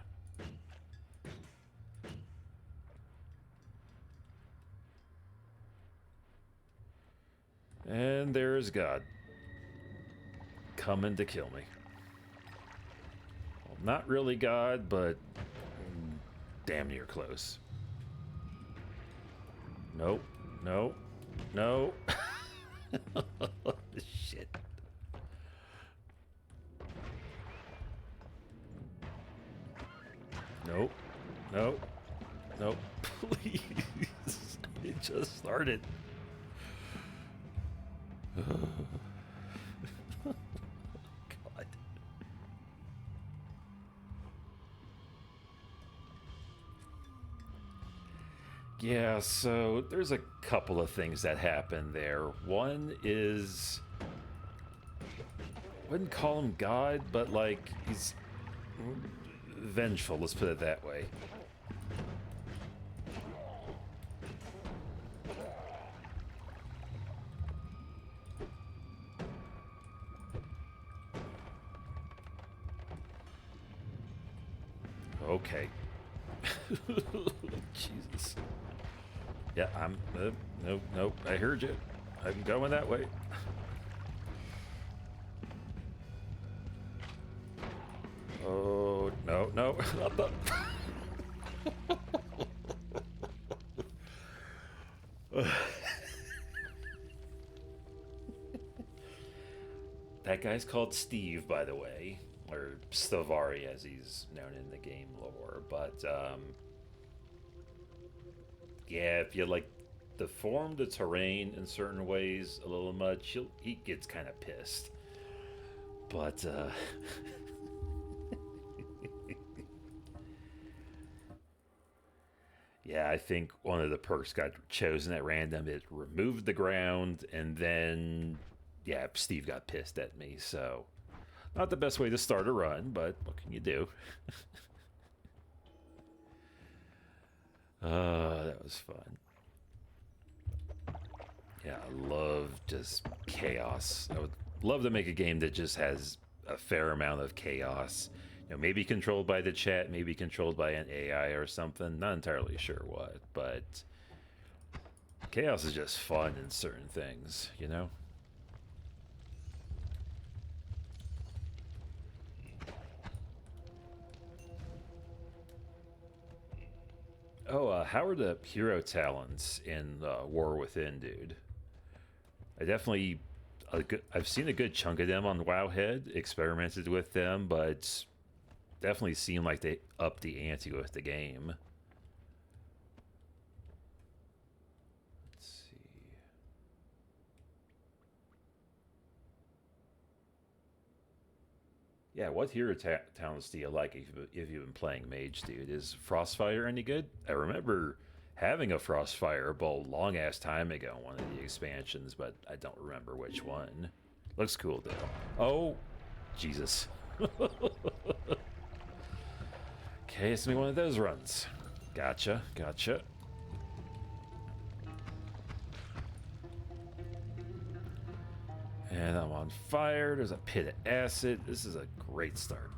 And there's God. Coming to kill me. Well, not really God, but damn near close. Nope. Nope. No. Shit. Nope. Nope. Nope. Please. It just started. God. Yeah, so there's a couple of things that happen there. One is, I wouldn't call him God, but like he's vengeful, let's put it that way. Okay. Jesus. Yeah, I'm. Nope. I heard you. I'm going that way. Oh no! Not the. That guy's called Steve, by the way, or Stavari as he's known in the game lore. But yeah, if you like deform the terrain in certain ways a little much, he gets kind of pissed. But yeah, I think one of the perks got chosen at random. It removed the ground, and then yeah, Steve got pissed at me. So not the best way to start a run, but what can you do? That was fun. Yeah, I love just chaos. I would love to make a game that just has a fair amount of chaos. You know, maybe controlled by the chat, maybe controlled by an AI or something. Not entirely sure what, but chaos is just fun in certain things, you know? Oh, how are the hero talents in War Within, dude? I definitely, I've seen a good chunk of them on Wowhead, experimented with them, but definitely seem like they upped the ante with the game. Let's see. Yeah, what hero talents do you like if you've been playing Mage, dude? Is Frostfire any good? I remember having a Frostfire bowl long ass time ago in one of the expansions, but I don't remember which one. Looks cool though. Oh, Jesus. Okay, it's gonna be one of those runs. Gotcha. And I'm on fire. There's a pit of acid. This is a great start.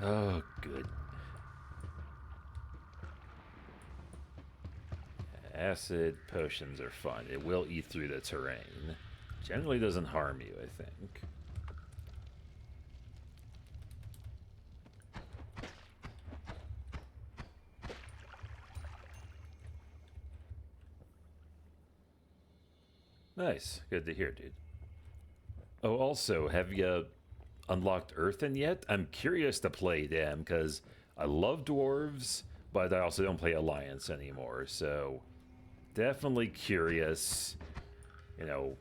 Oh, good. Acid potions are fun. It will eat through the terrain. Generally doesn't harm you, I think. Nice. Good to hear, dude. Oh, also, have you unlocked Earthen yet? I'm curious to play them, because I love dwarves, but I also don't play Alliance anymore, so definitely curious. You know,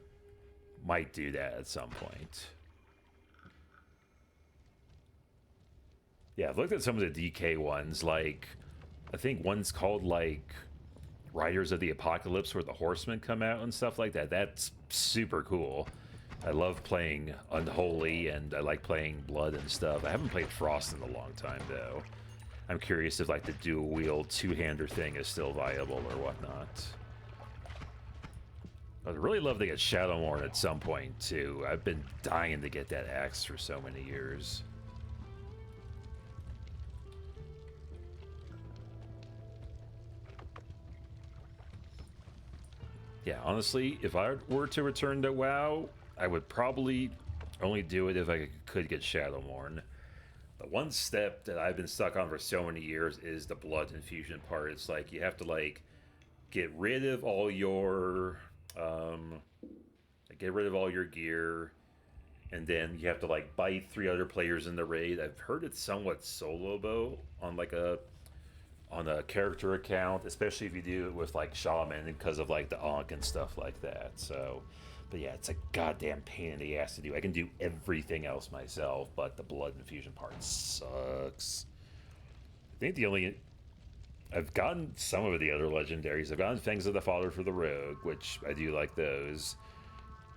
might do that at some point. Yeah, I've looked at some of the DK ones, like, I think one's called, like, Riders of the Apocalypse, where the Horsemen come out and stuff like that. That's super cool. I love playing Unholy, and I like playing Blood and stuff. I haven't played Frost in a long time, though. I'm curious if, like, the dual-wield two-hander thing is still viable or whatnot. I'd really love to get Shadowmourne at some point, too. I've been dying to get that axe for so many years. Yeah, honestly, if I were to return to WoW, I would probably only do it if I could get Shadowmourne. The one step that I've been stuck on for so many years is the blood infusion part. It's like you have to, like, get rid of all your gear, and then you have to, like, bite 3 other players in the raid. I've heard it's somewhat soloable on, like, a character account, especially if you do it with, like, Shaman, because of, like, the Ankh and stuff like that. So, but yeah, it's a goddamn pain in the ass to do. I can do everything else myself, but the blood infusion part sucks. I think I've gotten some of the other legendaries. I've gotten Fangs of the Father for the Rogue, which I do like those.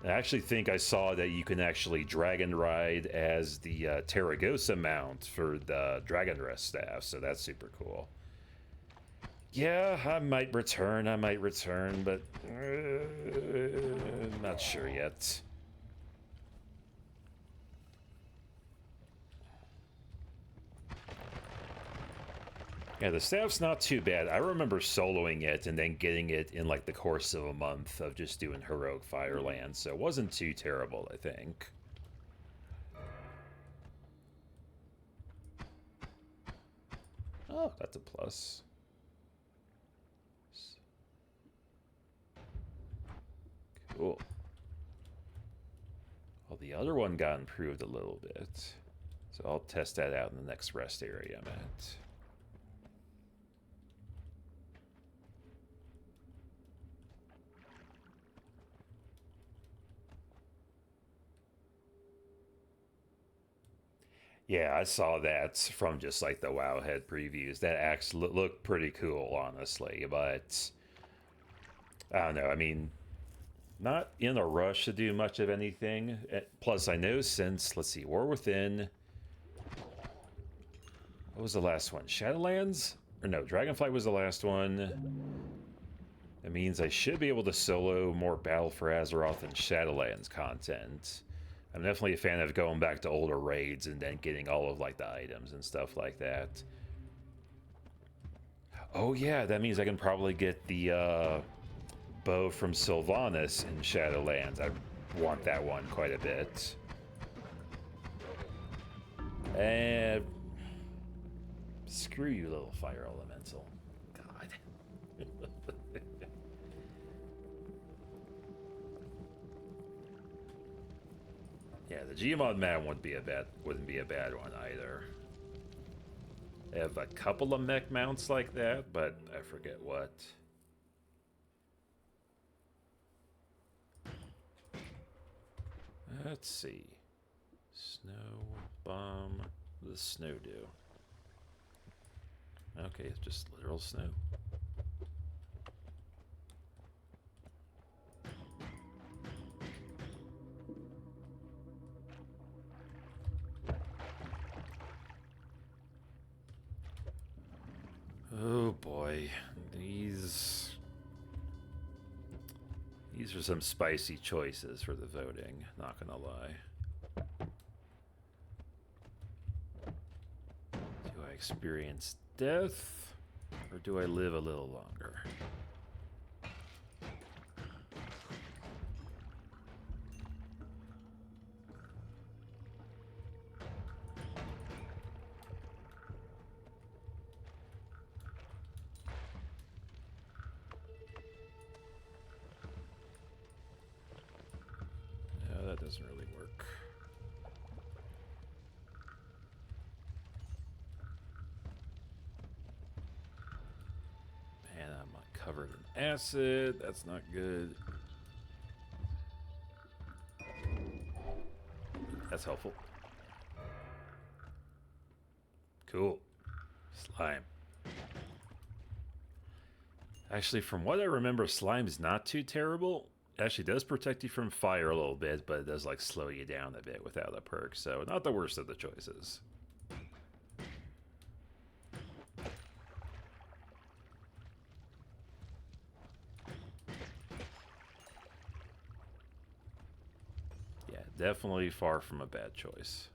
I actually think I saw that you can actually dragon ride as the Terragosa mount for the Dragon Rest staff, so that's super cool. Yeah, I might return, but not sure yet. Yeah, the staff's not too bad. I remember soloing it and then getting it in, like, the course of a month of just doing Heroic Firelands, so it wasn't too terrible, I think. Oh, that's a plus. Cool. Well, the other one got improved a little bit, so I'll test that out in the next rest area I'm at. Yeah, I saw that from just, like, the Wowhead previews. That axe looked pretty cool, honestly, but I don't know. I mean, not in a rush to do much of anything. Plus, I know since, let's see, War Within. What was the last one? Shadowlands? Or no, Dragonflight was the last one. It means I should be able to solo more Battle for Azeroth and Shadowlands content. I'm definitely a fan of going back to older raids and then getting all of, like, the items and stuff like that. Oh yeah, that means I can probably get the bow from Sylvanas in Shadowlands. I want that one quite a bit. And screw you, little fire elemental. God. Yeah, the Gmod man wouldn't be a bad one either. I have a couple of mech mounts like that, but I forget what. Let's see. Snow bomb. What does snow do? Okay, it's just literal snow. Oh boy, these are some spicy choices for the voting, not gonna lie. Do I experience death, or do I live a little longer? covered in acid. That's not good. That's helpful. Cool. Slime. Actually, from what I remember, slime is not too terrible. It actually does protect you from fire a little bit, but it does like slow you down a bit without a perk, so not the worst of the choices. Yeah, definitely far from a bad choice.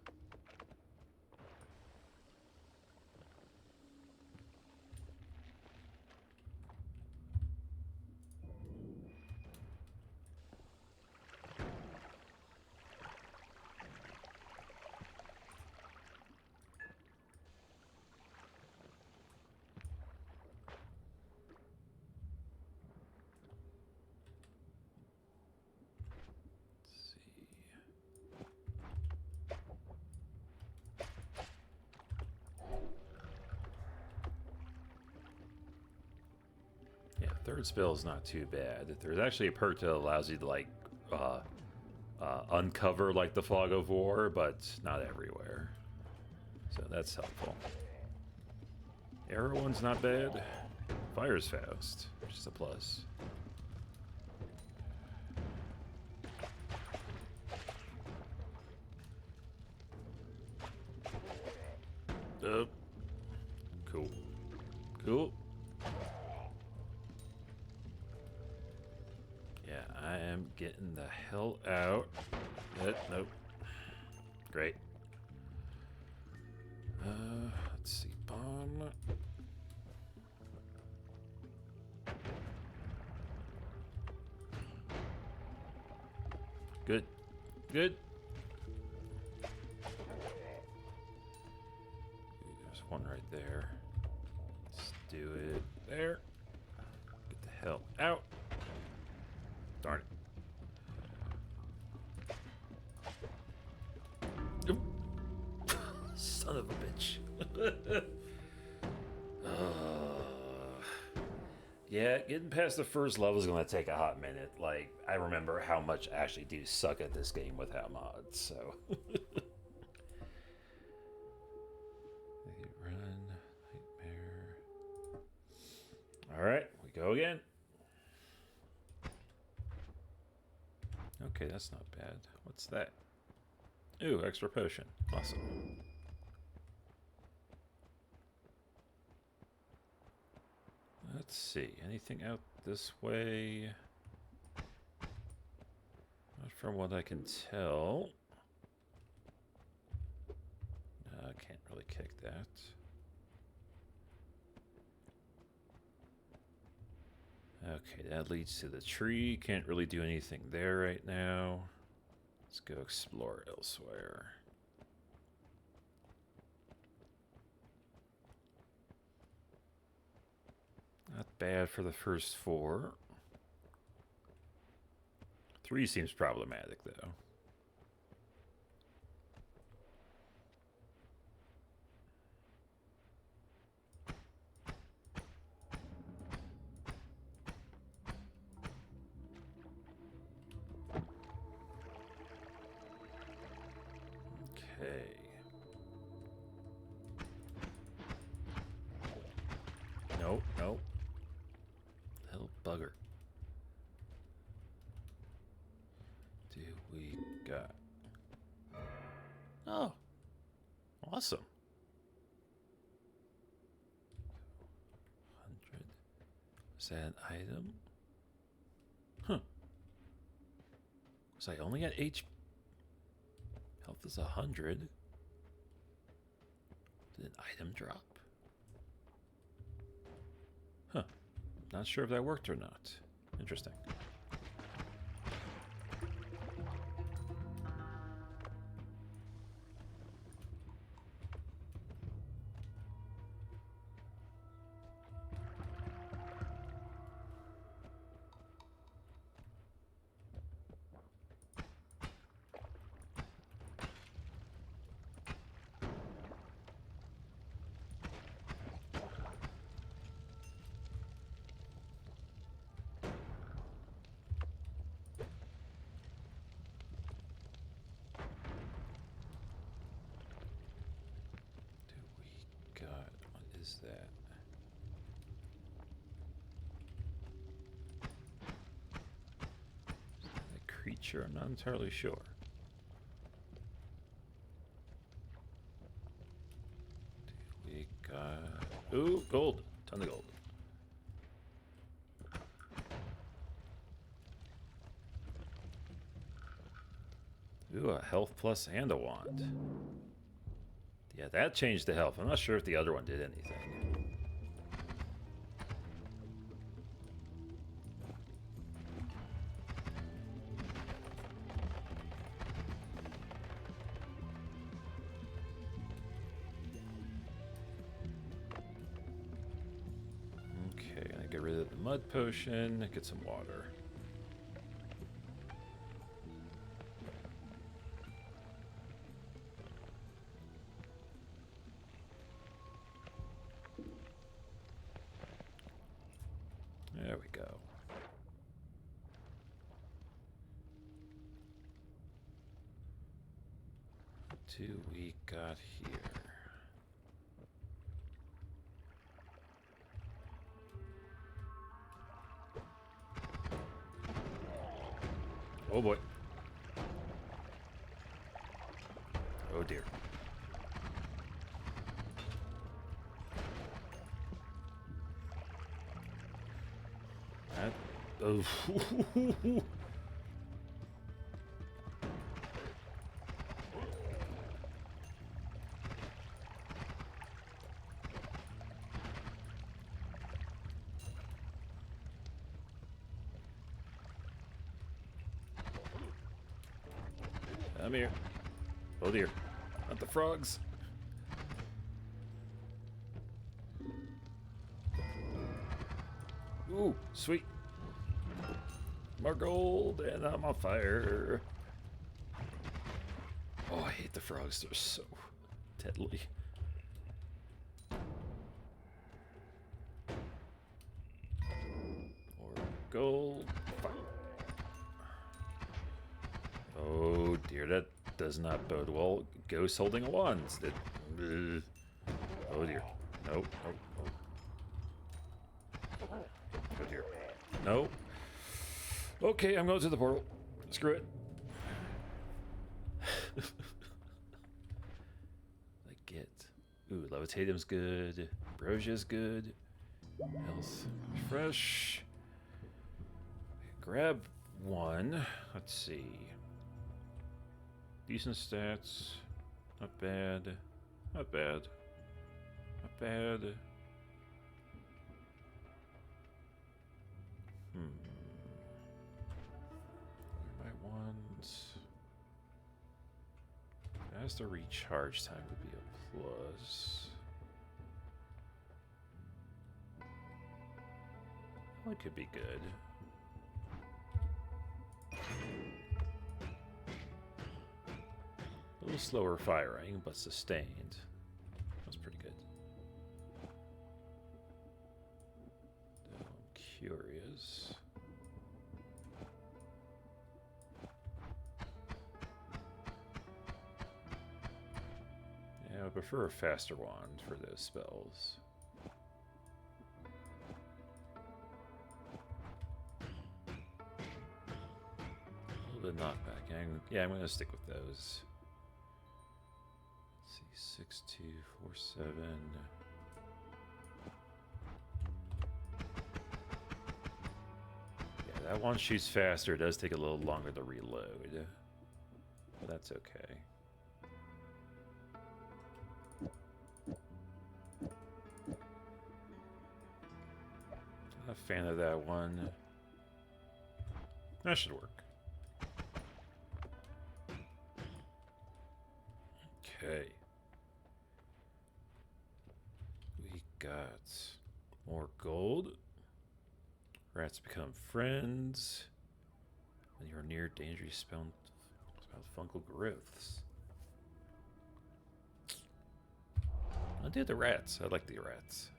Third spell is not too bad. There's actually a perk that allows you to like uncover like the Fog of War, but not everywhere. So that's helpful. Arrow one's not bad. Fire's fast, which is a plus. Cool. Cool. Yeah, I am getting the hell out. Nope. Great. Let's see. Bomb. Good. Good. There's one right there. Let's do it there. Get the hell out. Darn it. Oop. Son of a bitch. Yeah, getting past the first level is going to take a hot minute. Like, I remember how much I actually do suck at this game without mods, so. Run, nightmare. Alright, we go again. Okay, that's not bad. What's that? Ooh, extra potion. Awesome. Let's see. Anything out this way? Not from what I can tell. I can't really kick that. Okay, that leads to the tree. Can't really do anything there right now. Let's go explore elsewhere. Not bad for the first 4. 3 seems problematic, though. Okay. Nope, nope. Little bugger. Do we got? Oh, awesome. 100. Is that an item? Huh. So I only got H. Health is 100. Did an item drop? Huh. Not sure if that worked or not. Interesting. that? Is that a creature? I'm not entirely sure. We got... Ooh, gold. Ton of gold. Ooh, a health plus and a wand. Yeah, that changed the health. I'm not sure if the other one did anything. Okay, I get rid of the mud potion, get some water. There we go. What do we got here? Oh boy. Oh dear. That, oh. Come here. Oh dear. Not the frogs. Ooh, sweet. More gold, and I'm on fire. Oh, I hate the frogs. They're so deadly. More gold. Fire. Oh dear, that does not bode well. Ghost holding a wand. That, oh dear. Nope, nope, nope. Oh dear. Nope. Okay, I'm going to the portal. Screw it. I get. Ooh, Levitatum's good. Ambrosia's good. Health. Fresh. Grab one. Let's see. Decent stats. Not bad. Not bad. Not bad. My ones. Faster recharge time would be a plus. Well, it could be good. A little slower firing, but sustained. That's pretty good. Though I'm curious. Yeah, I prefer a faster wand for those spells. A little bit knockback. Yeah, I'm going to stick with those. Let's see, 6, 2, 4, 7. Yeah, that one shoots faster. It does take a little longer to reload. But that's okay. Not a fan of that one. That should work. Okay. We got more gold. Rats become friends. When you're near dangerous spell fungal growths. I'll do the rats. I like the rats.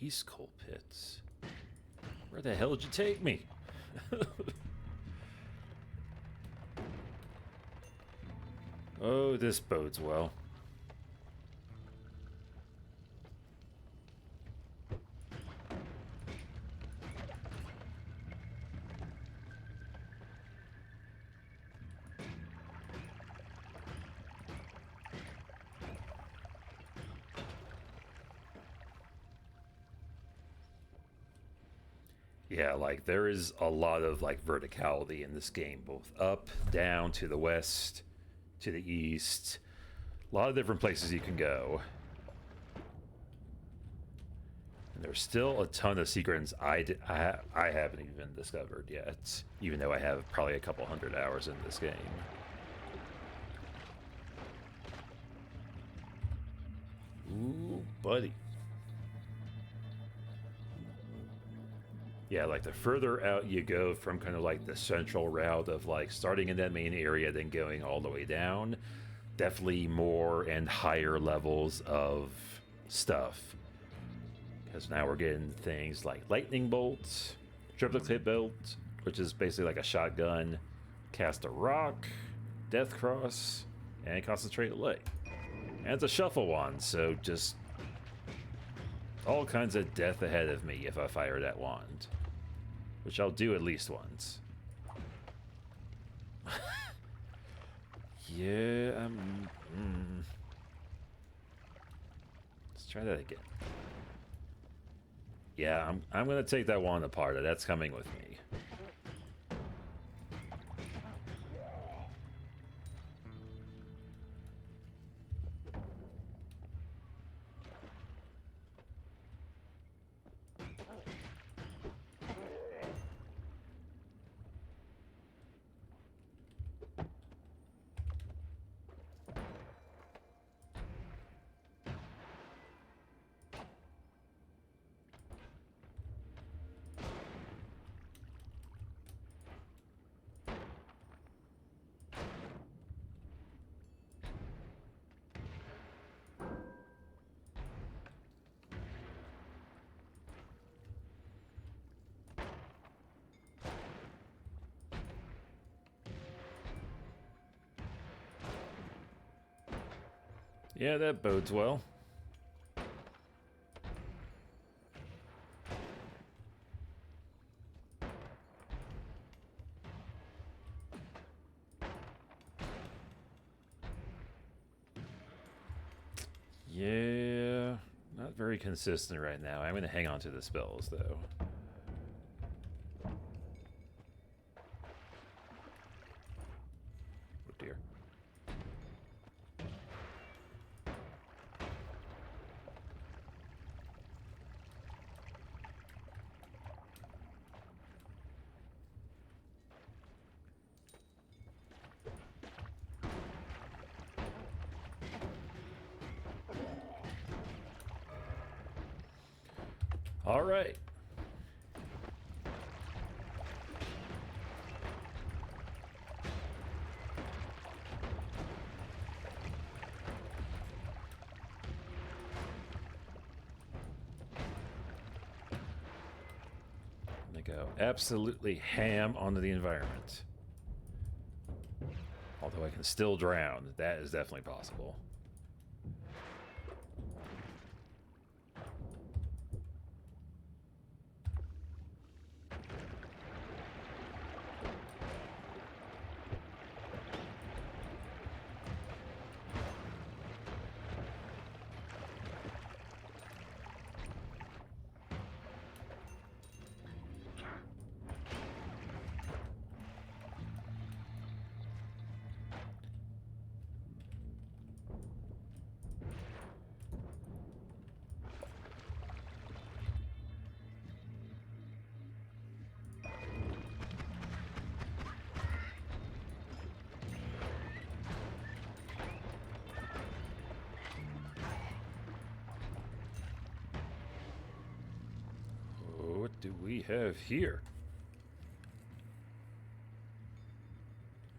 East coal pits. Where the hell did you take me? Oh, this bodes well. Yeah, like there is a lot of like verticality in this game, both up, down, to the west, to the east. A lot of different places you can go. And there's still a ton of secrets I haven't even discovered yet, even though I have probably a couple hundred hours in this game. Ooh, buddy. Yeah, like the further out you go from kind of like the central route of like starting in that main area, then going all the way down, definitely more and higher levels of stuff. Because now we're getting things like lightning bolts, triplicate bolt, which is basically like a shotgun, cast a rock, death cross, and concentrate light. And it's a shuffle wand, so just all kinds of death ahead of me if I fire that wand. Which I'll do at least once. Yeah, let's try that again. Yeah, I'm gonna take that wand apart. That's coming with me. Yeah, that bodes well. Yeah, not very consistent right now. I'm going to hang on to the spells, though. Oh, dear. All right. They go absolutely ham onto the environment. Although I can still drown. That is definitely possible. What do we have here?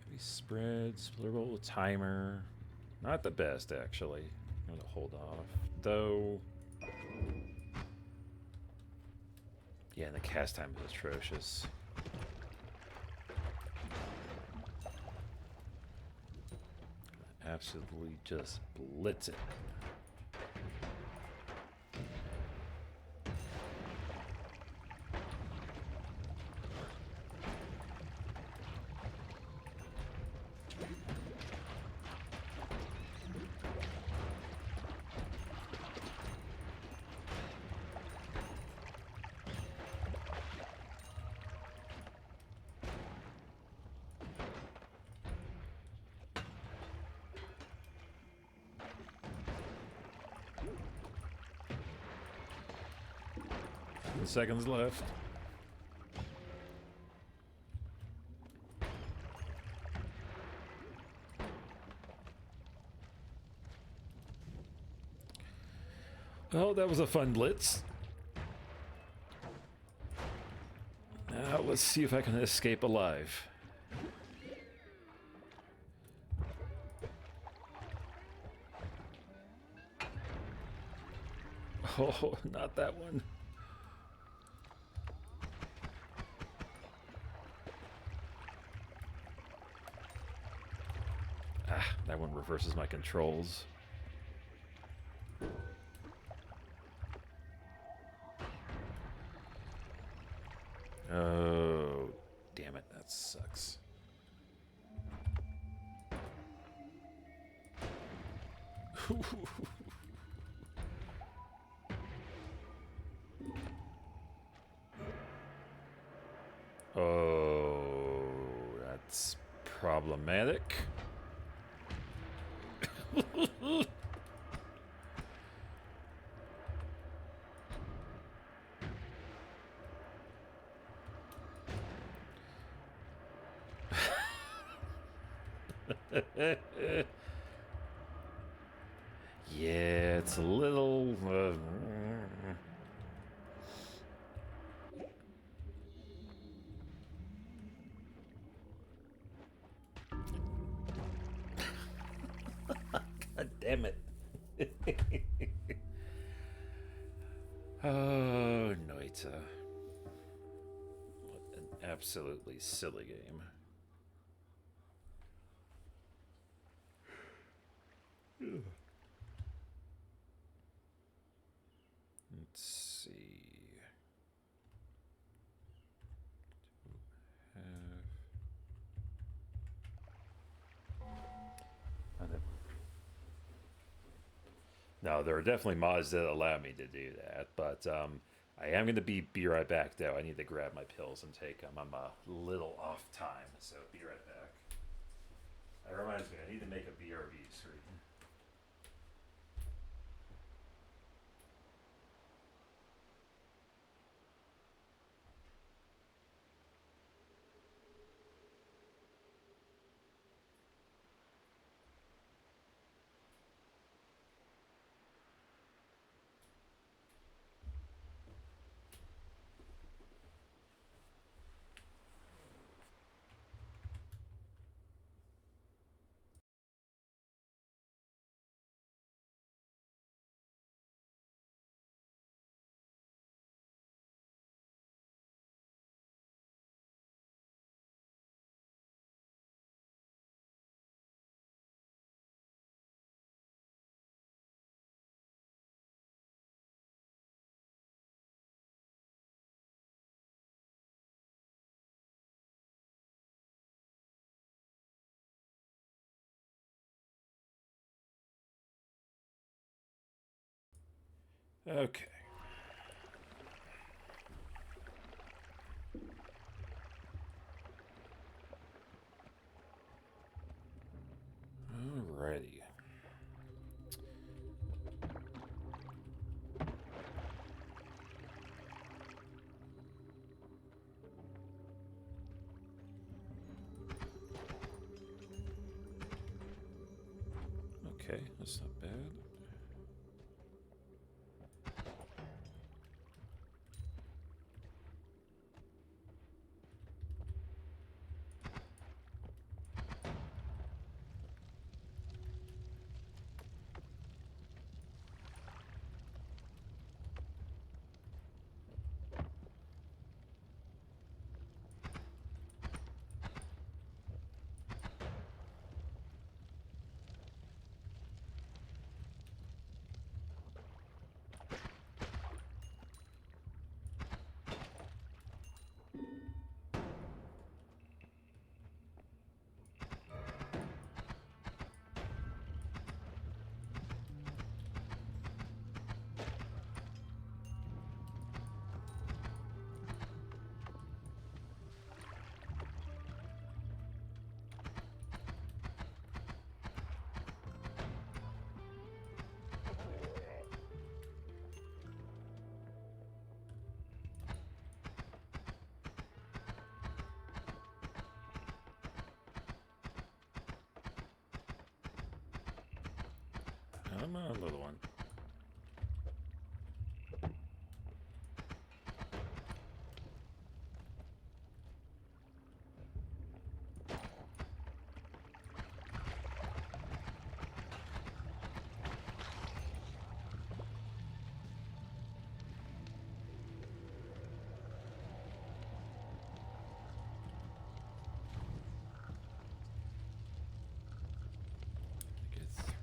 Heavy spread, splitable timer. Not the best, actually. I'm gonna hold off. Though, Yeah, and the cast time is atrocious. Absolutely just blitz it. Seconds left. Oh, that was a fun blitz. Now let's see if I can escape alive. Oh, not that one. Ah, that one reverses my controls. Oh, damn it, that sucks. Oh, that's problematic. Yeah, it's a little... God damn it. Oh, Noita. What an absolutely silly game. Let's see. No, there are definitely mods that allow me to do that, but I am going to be right back, though. I need to grab my pills and take them. I'm a little off time, so be right back. That reminds me, I need to make a BRB screen. Okay. Alrighty. Okay, that's not bad. Come on, little one.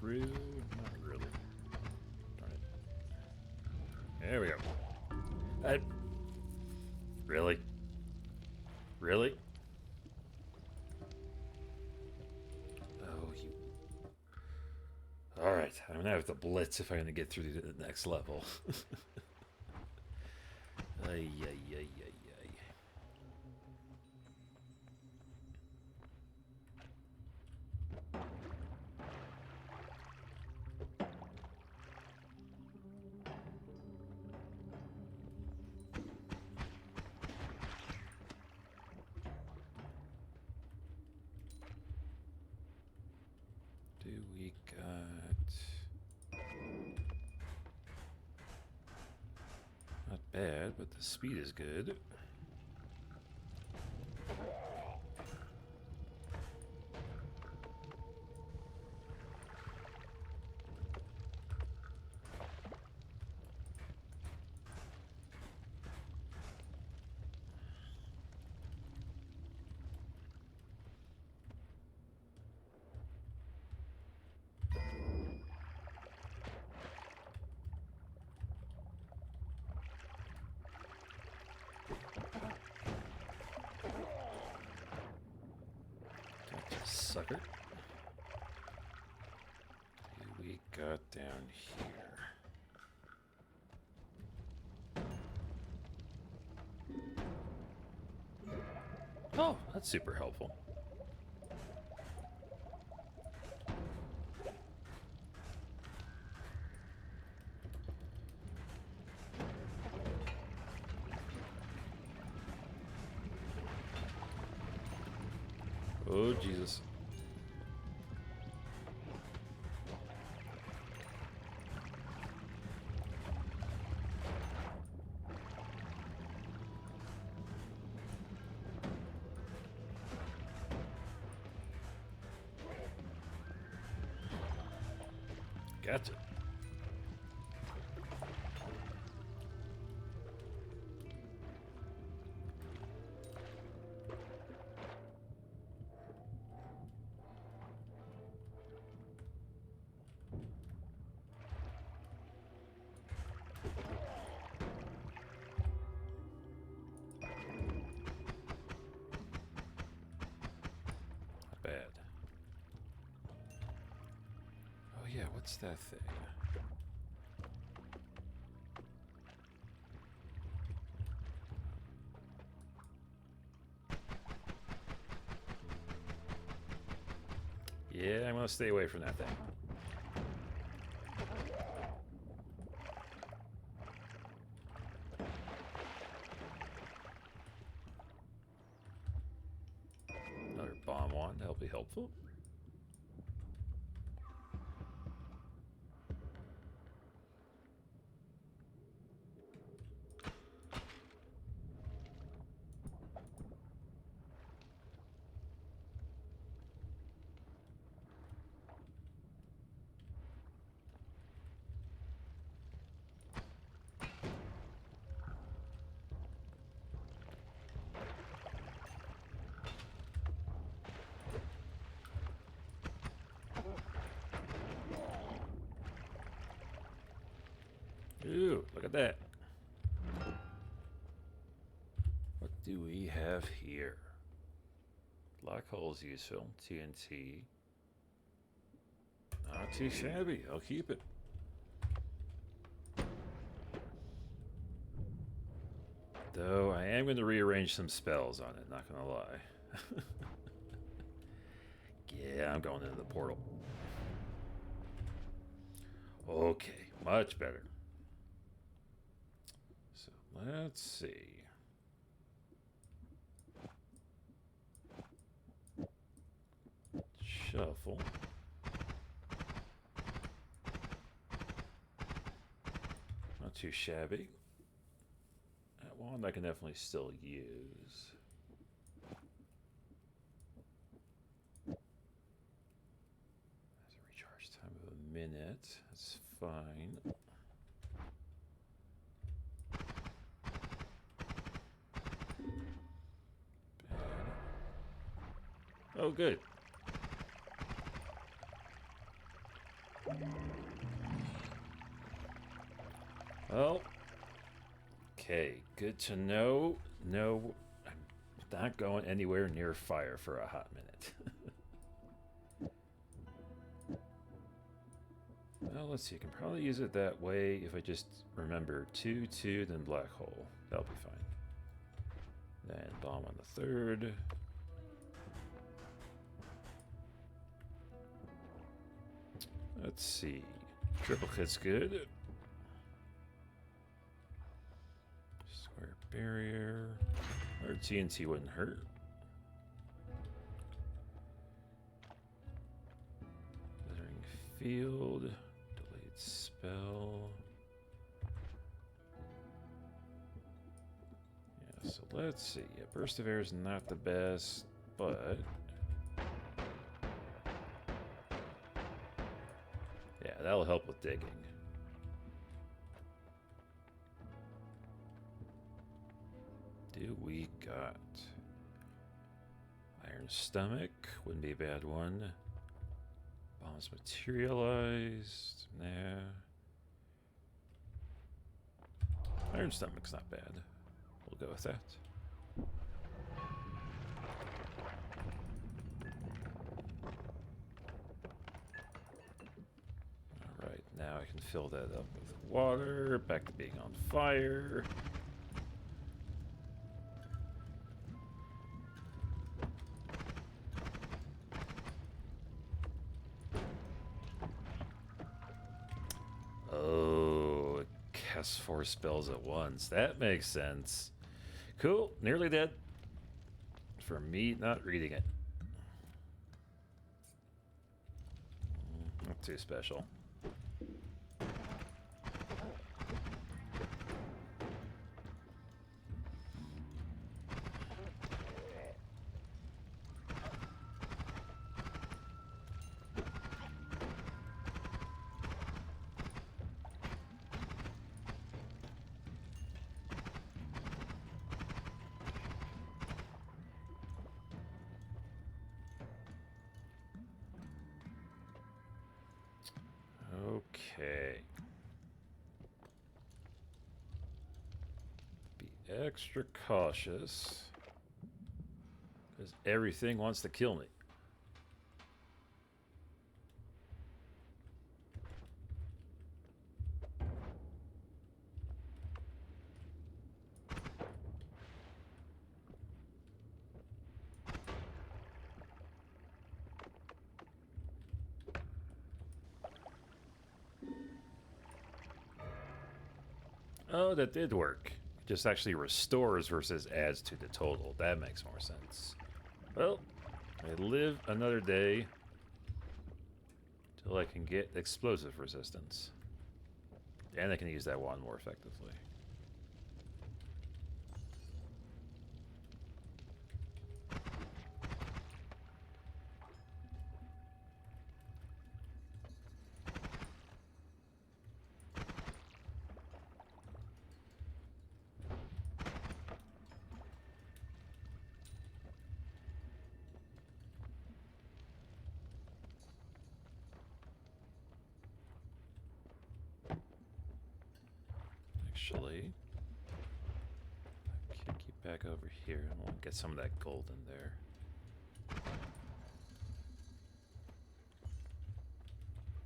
Through? Not really. Darn it. There we go. Really? Really? Oh, you... Alright, I'm gonna have to blitz if I'm gonna get through to the next level. Ay, ay, ay, ay, ay. 'Not bad, but the speed is good. Sucker. Who we got down here? Oh, that's super helpful. Oh, Jesus. Gotcha. Not bad. Oh yeah, what's that thing? Yeah, I'm gonna stay away from that thing. Another bomb wand, that'll be helpful. Ooh, look at that. What do we have here? Black holes useful. TNT. Not too shabby. I'll keep it. Though I am going to rearrange some spells on it, not going to lie. Yeah, I'm going into the portal. Okay, much better. So let's see. Shuffle. too shabby. That wand I can definitely still use. Has a recharge time of a minute. That's fine. Oh, good. Well, okay, good to know. No, I'm not going anywhere near fire for a hot minute. Well, let's see. I can probably use it that way if I just remember 2, then black hole. That'll be fine. Then bomb on the third. Let's see. Triple hit's good. Square barrier. Or TNT wouldn't hurt. Withering field. Delayed spell. Yeah, so let's see. Yeah, burst of air is not the best, but yeah, that'll help with digging. Do we got iron stomach? Wouldn't be a bad one. Bombs materialized. Nah. Iron stomach's not bad. We'll go with that. Alright, now I can fill that up with water. Back to being on fire. Oh, it casts 4 spells at once. That makes sense. Cool, nearly dead. For me not reading it. Not too special. Okay. Be extra cautious, because everything wants to kill me. Oh, that did work. Just actually restores versus adds to the total. That makes more sense. Well, I live another day till I can get explosive resistance. And I can use that wand more effectively. Actually, kick you back over here and we'll get some of that gold in there.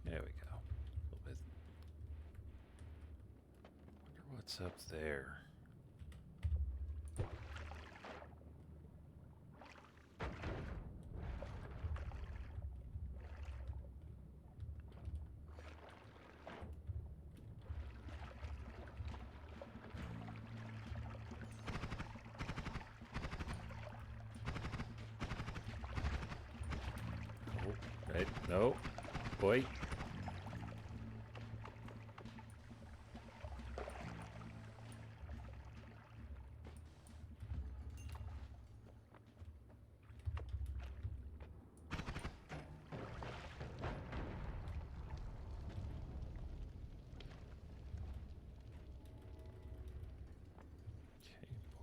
There we go. A little bit. Wonder what's up there. Right? No. Wait.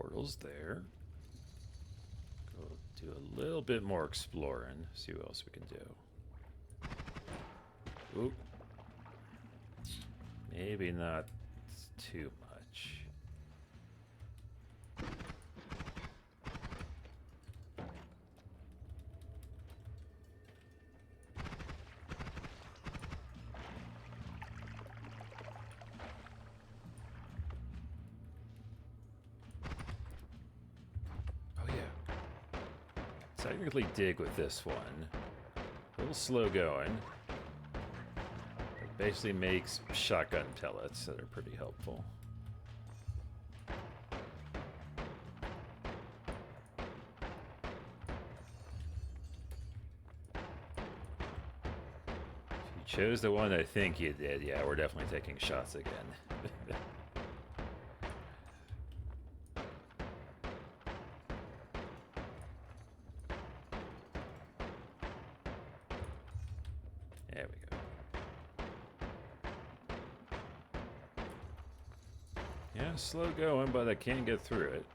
portals there. Go do a little bit more exploring. See what else we can do. Oop. Maybe not too much. Oh yeah. Technically dig with this one. A little slow going. Basically makes shotgun pellets that are pretty helpful. If you chose the one I think you did, yeah, we're definitely taking shots again. There we go. Yeah, slow going, but I can get through it.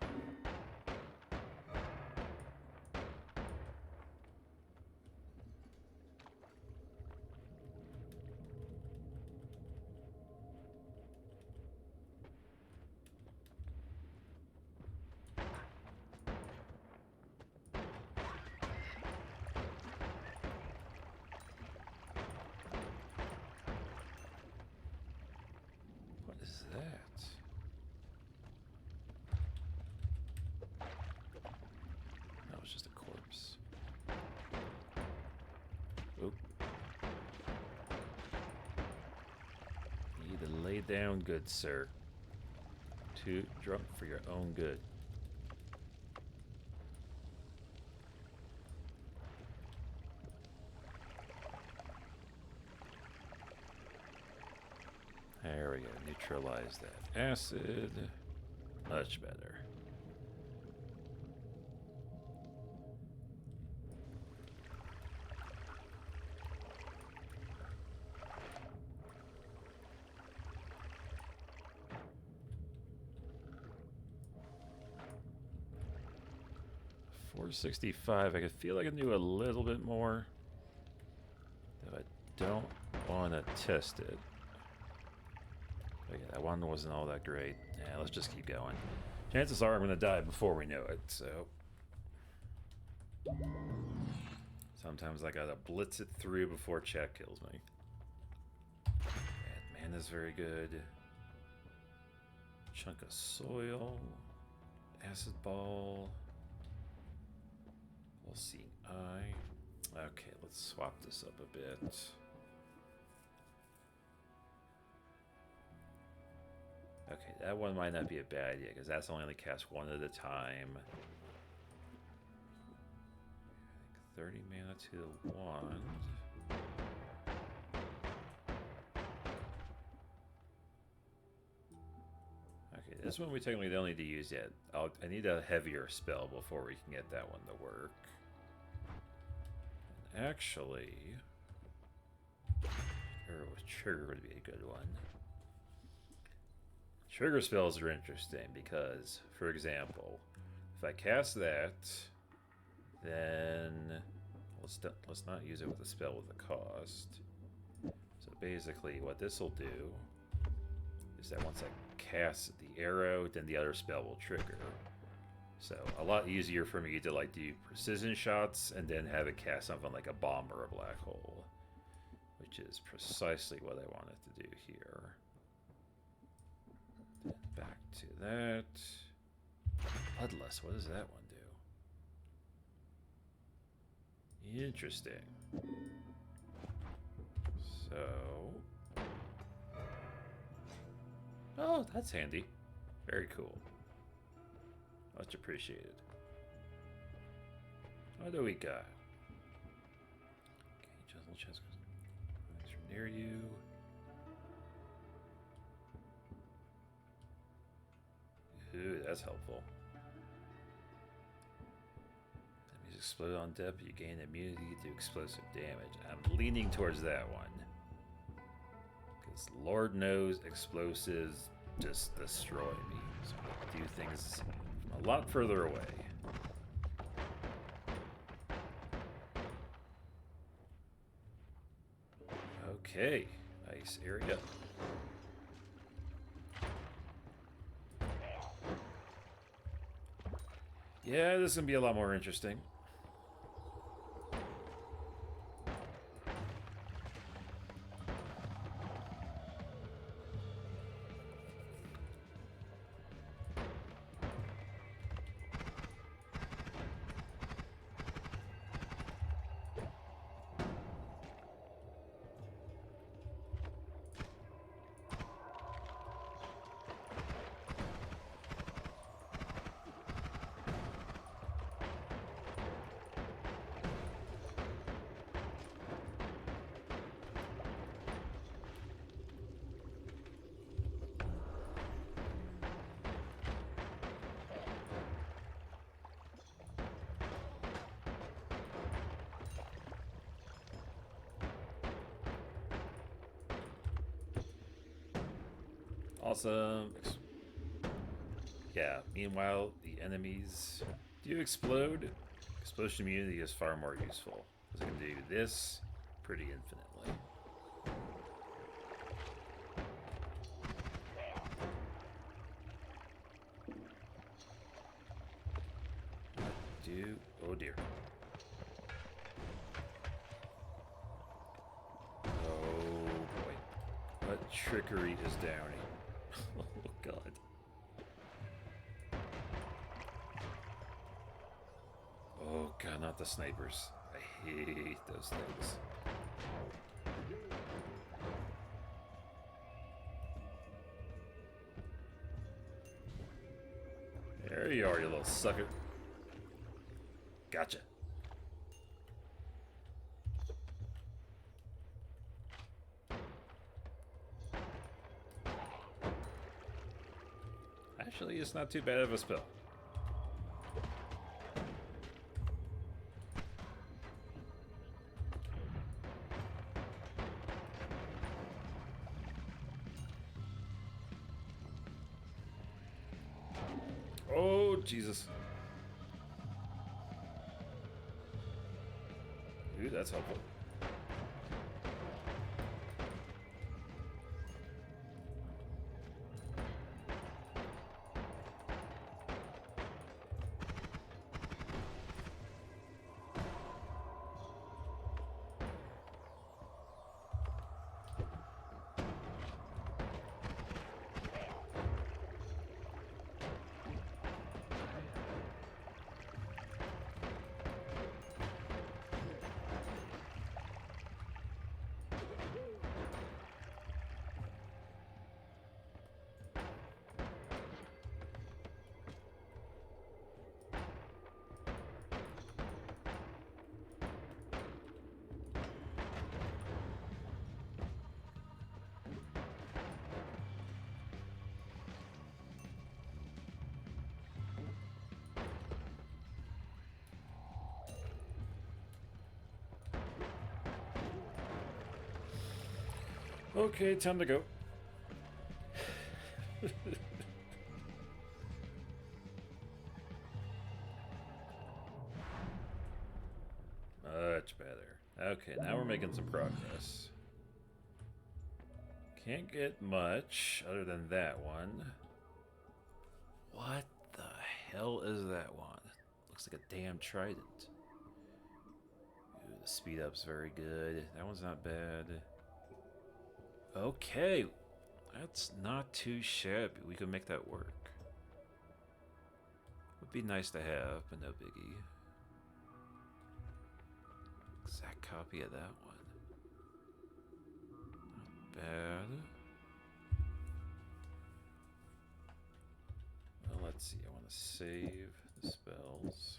What is that? That was just a corpse. Oop. You need to lay down, good sir. Too drunk for your own good. There we go. Neutralize that acid. Much better. .465. I could feel like I knew a little bit more. Though I don't want to test it. Okay, that one wasn't all that great. Yeah, let's just keep going. Chances are I'm going to die before we know it, so... Sometimes I gotta blitz it through before chat kills me. Bad mana's very good. Chunk of soil. Acid ball. All-seeing eye. Okay, let's swap this up a bit. Okay, that one might not be a bad idea, because that's only cast one at a time. 30 mana to the wand. Okay, this one we technically don't need to use yet. I need a heavier spell before we can get that one to work. And actually... Trigger would be a good one. Trigger spells are interesting because, for example, if I cast that, then let's not use it with a spell with a cost. So basically, what this will do is that once I cast the arrow, then the other spell will trigger. So a lot easier for me to like do precision shots and then have it cast something like a bomb or a black hole, which is precisely what I wanted to do here. Back to that. Bloodlust, what does that one do? Interesting. So... Oh, that's handy. Very cool. Much appreciated. What do we got? Okay, Jizzle chest from near you. Ooh, that's helpful. Enemies explode on death, but you gain immunity to explosive damage. I'm leaning towards that one. Because Lord knows explosives just destroy me. So I do things from a lot further away. Okay, nice area. Yeah, this is gonna be a lot more interesting. Awesome. Yeah, meanwhile, the enemies do explode. Explosion immunity is far more useful, because I can do this pretty infinitely. Oh dear. Oh boy. What trickery is Downy? Oh god. Oh god, not the snipers. I hate those things. There you are, you little sucker. Gotcha. Actually, it's not too bad of a spell. Oh, Jesus. Ooh, that's helpful. Okay, time to go. Much better. Okay, now we're making some progress. Can't get much other than that one. What the hell is that one? Looks like a damn trident. Ooh, the speed up's very good. That one's not bad. Okay, that's not too shabby. We can make that work. Would be nice to have, but no biggie. Exact copy of that one. Not bad. Well, let's see. I want to save the spells.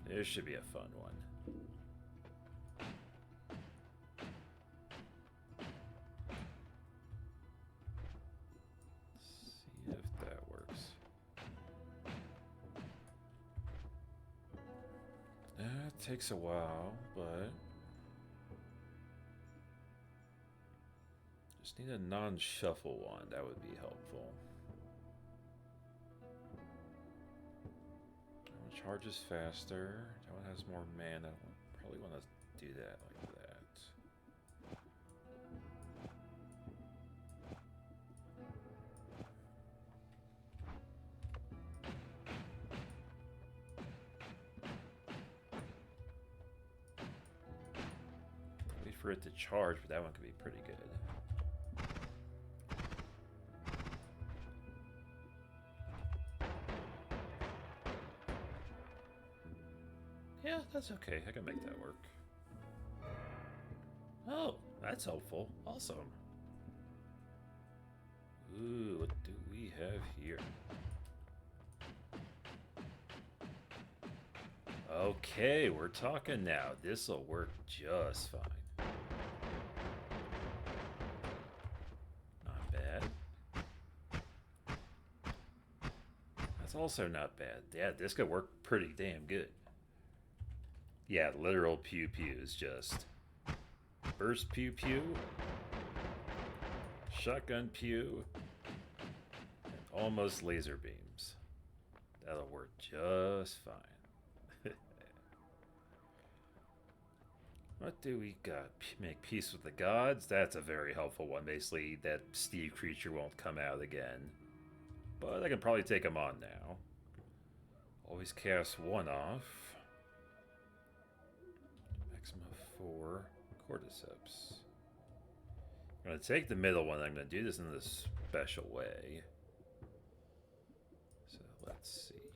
This should be a fun one. See if that works. It takes a while, but just Just need a non-shuffle one. That would be helpful. That one charges faster. That one has more mana. I probably want to do that like that. Wait for it to charge, but that one could be pretty good. Yeah, that's okay. I can make that work. Oh, that's helpful. Awesome. Ooh, what do we have here? Okay, we're talking now. This'll work just fine. Not bad. That's also not bad. Yeah, this could work pretty damn good. Yeah, literal pew pew is just burst pew pew, shotgun pew, and almost laser beams. That'll work just fine. What do we got? Make peace with the gods. That's a very helpful one. Basically, that Steve creature won't come out again. But I can probably take him on now. Always cast one off. Maximum of 4 cordyceps. I'm going to take the middle one. I'm going to do this in a special way. So let's see.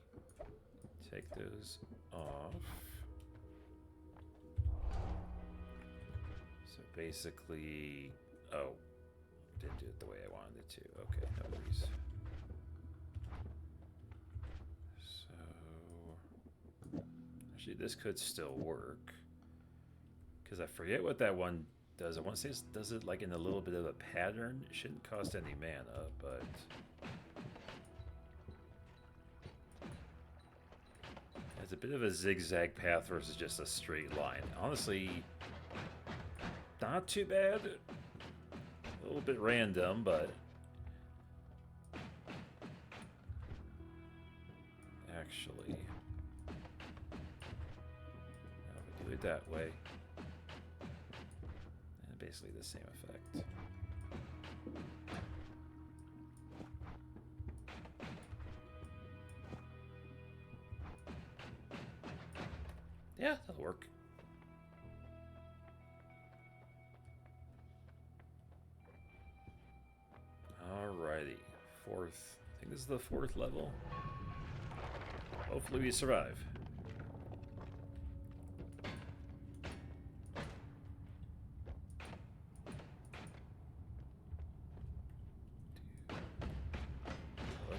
Take those off. So basically... Oh. Didn't do it the way I wanted it to. Okay, no worries. So... Actually, this could still work. Because I forget what that one does. I want to say it does it like in a little bit of a pattern. It shouldn't cost any mana, but... It's a bit of a zigzag path versus just a straight line. Honestly, not too bad. A little bit random, but... Actually... I'll do it that way. Basically the same effect. Yeah, that'll work. Alrighty. 4th. I think this is the 4th level. Hopefully we survive.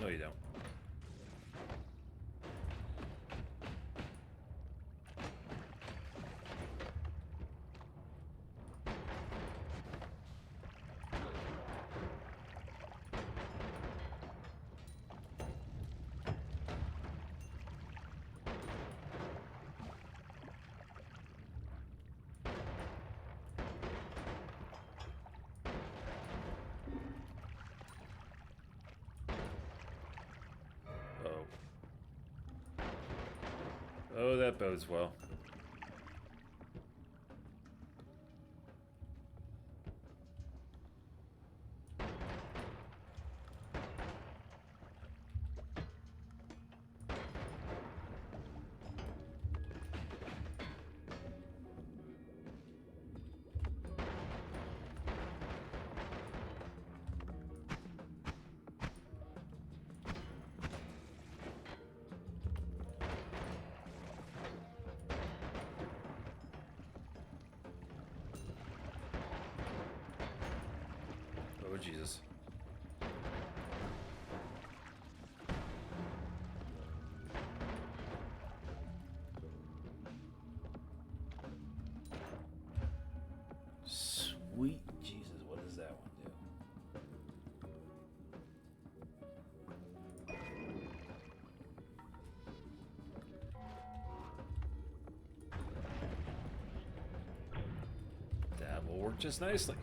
No, you don't. Oh, that bodes well. Oh, Jesus. Sweet Jesus, what does that one do? That will work just nicely.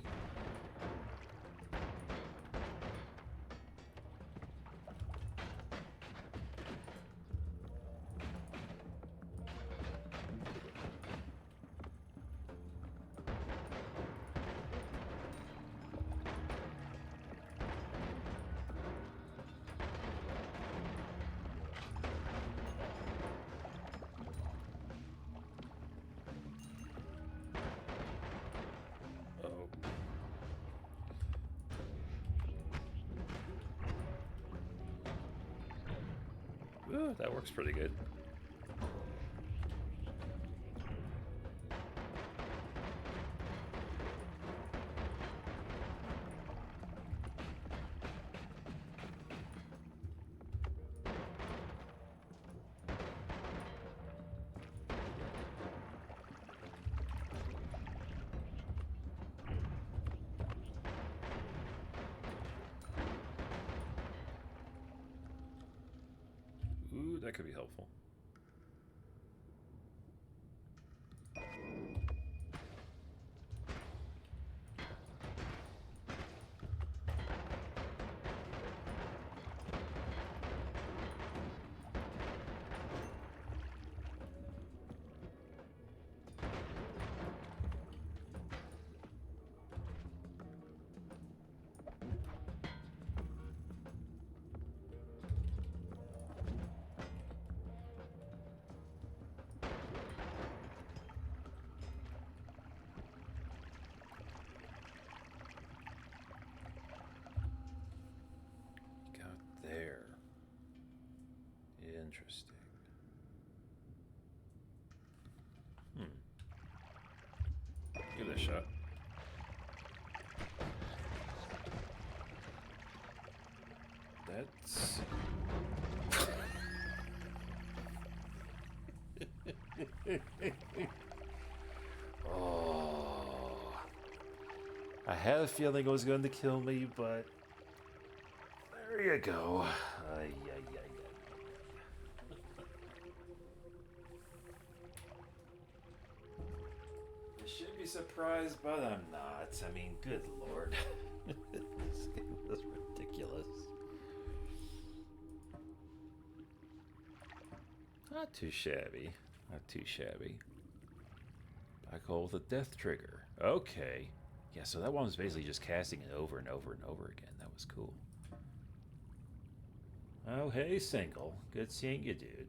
Ooh, that works pretty good. Ooh, that could be helpful. There. Interesting. Give it a shot. That's... Oh. I had a feeling it was going to kill me, but... There you go. Ay, ay, ay, ay. I should be surprised, but I'm not. I mean, good lord. This game is ridiculous. Not too shabby. Not too shabby. I call the death trigger. Okay. Yeah, so that one was basically just casting it over and over and over again. That was cool. Oh, hey, Single. Good seeing you, dude.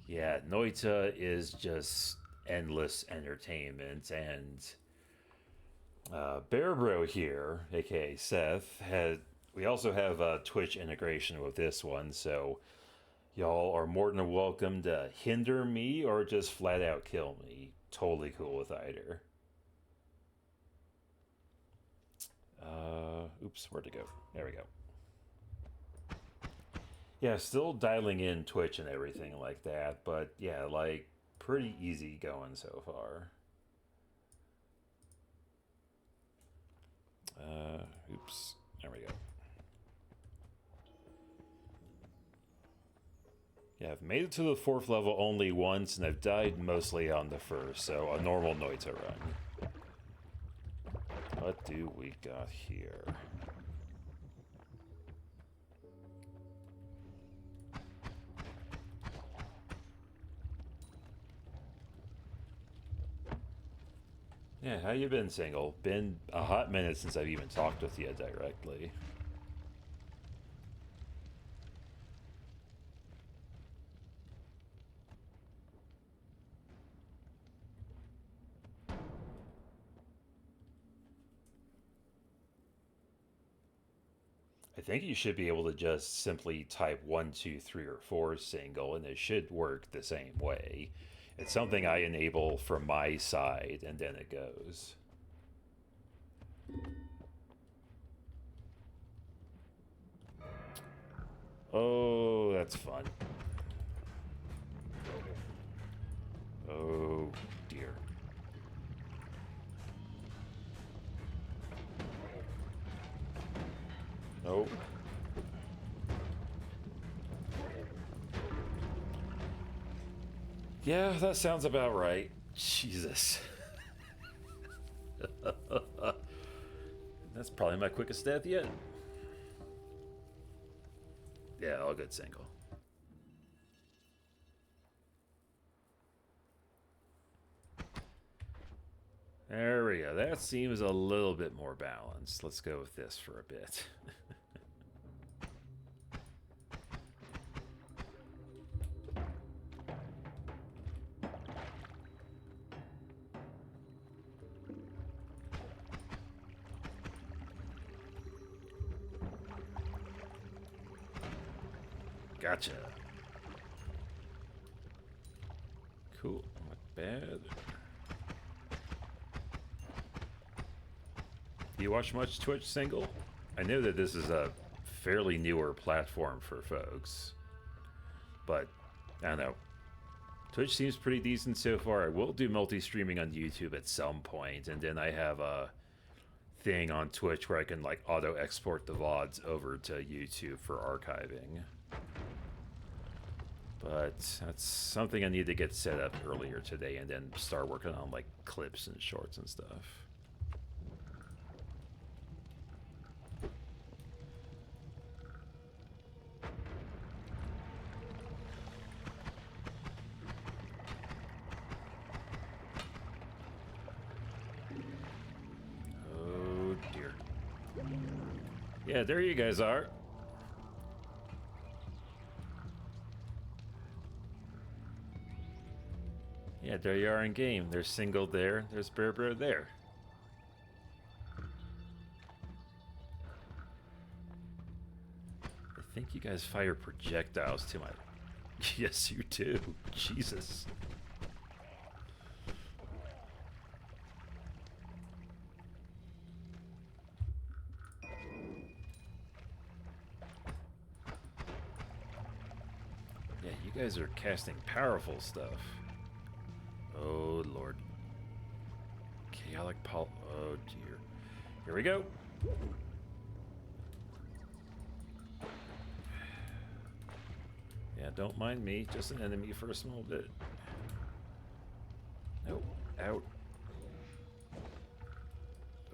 Yeah, Noita is just endless entertainment, and Bear Bro here, aka Seth, we also have a Twitch integration with this one, so y'all are more than welcome to hinder me or just flat out kill me. Totally cool with either. Oops, where'd it go? There we go. Yeah, still dialing in Twitch and everything like that, but yeah, like, pretty easy going so far. Oops, there we go. Yeah, I've made it to the 4th level only once, and I've died mostly on the 1st, so a normal Noita run. What do we got here? Yeah, how you been, Single? Been a hot minute since I've even talked with you directly. I think you should be able to just simply type 1, 2, 3, or 4 Single, and it should work the same way. It's something I enable from my side, and then it goes. Oh, that's fun. Oh, dear. Nope. Yeah, that sounds about right. Jesus. That's probably my quickest death yet. Yeah, all good, Single. There we go. That seems a little bit more balanced. Let's go with this for a bit. Gotcha. Cool. Not bad. Do you watch much Twitch, Single? I know that this is a fairly newer platform for folks, but I don't know. Twitch seems pretty decent so far. I will do multi-streaming on YouTube at some point, and then I have a thing on Twitch where I can like auto-export the VODs over to YouTube for archiving. But that's something I need to get set up earlier today and then start working on like clips and shorts and stuff. Oh dear. Yeah, there you guys are. Yeah, there you are in game. There's Single there. There's Bear Bro there. I think you guys fire projectiles to my... Yes, you do. Jesus. Yeah, you guys are casting powerful stuff. Oh, Lord. Chaotic Oh, dear. Here we go. Yeah, don't mind me. Just an enemy for a small bit. Nope. Out.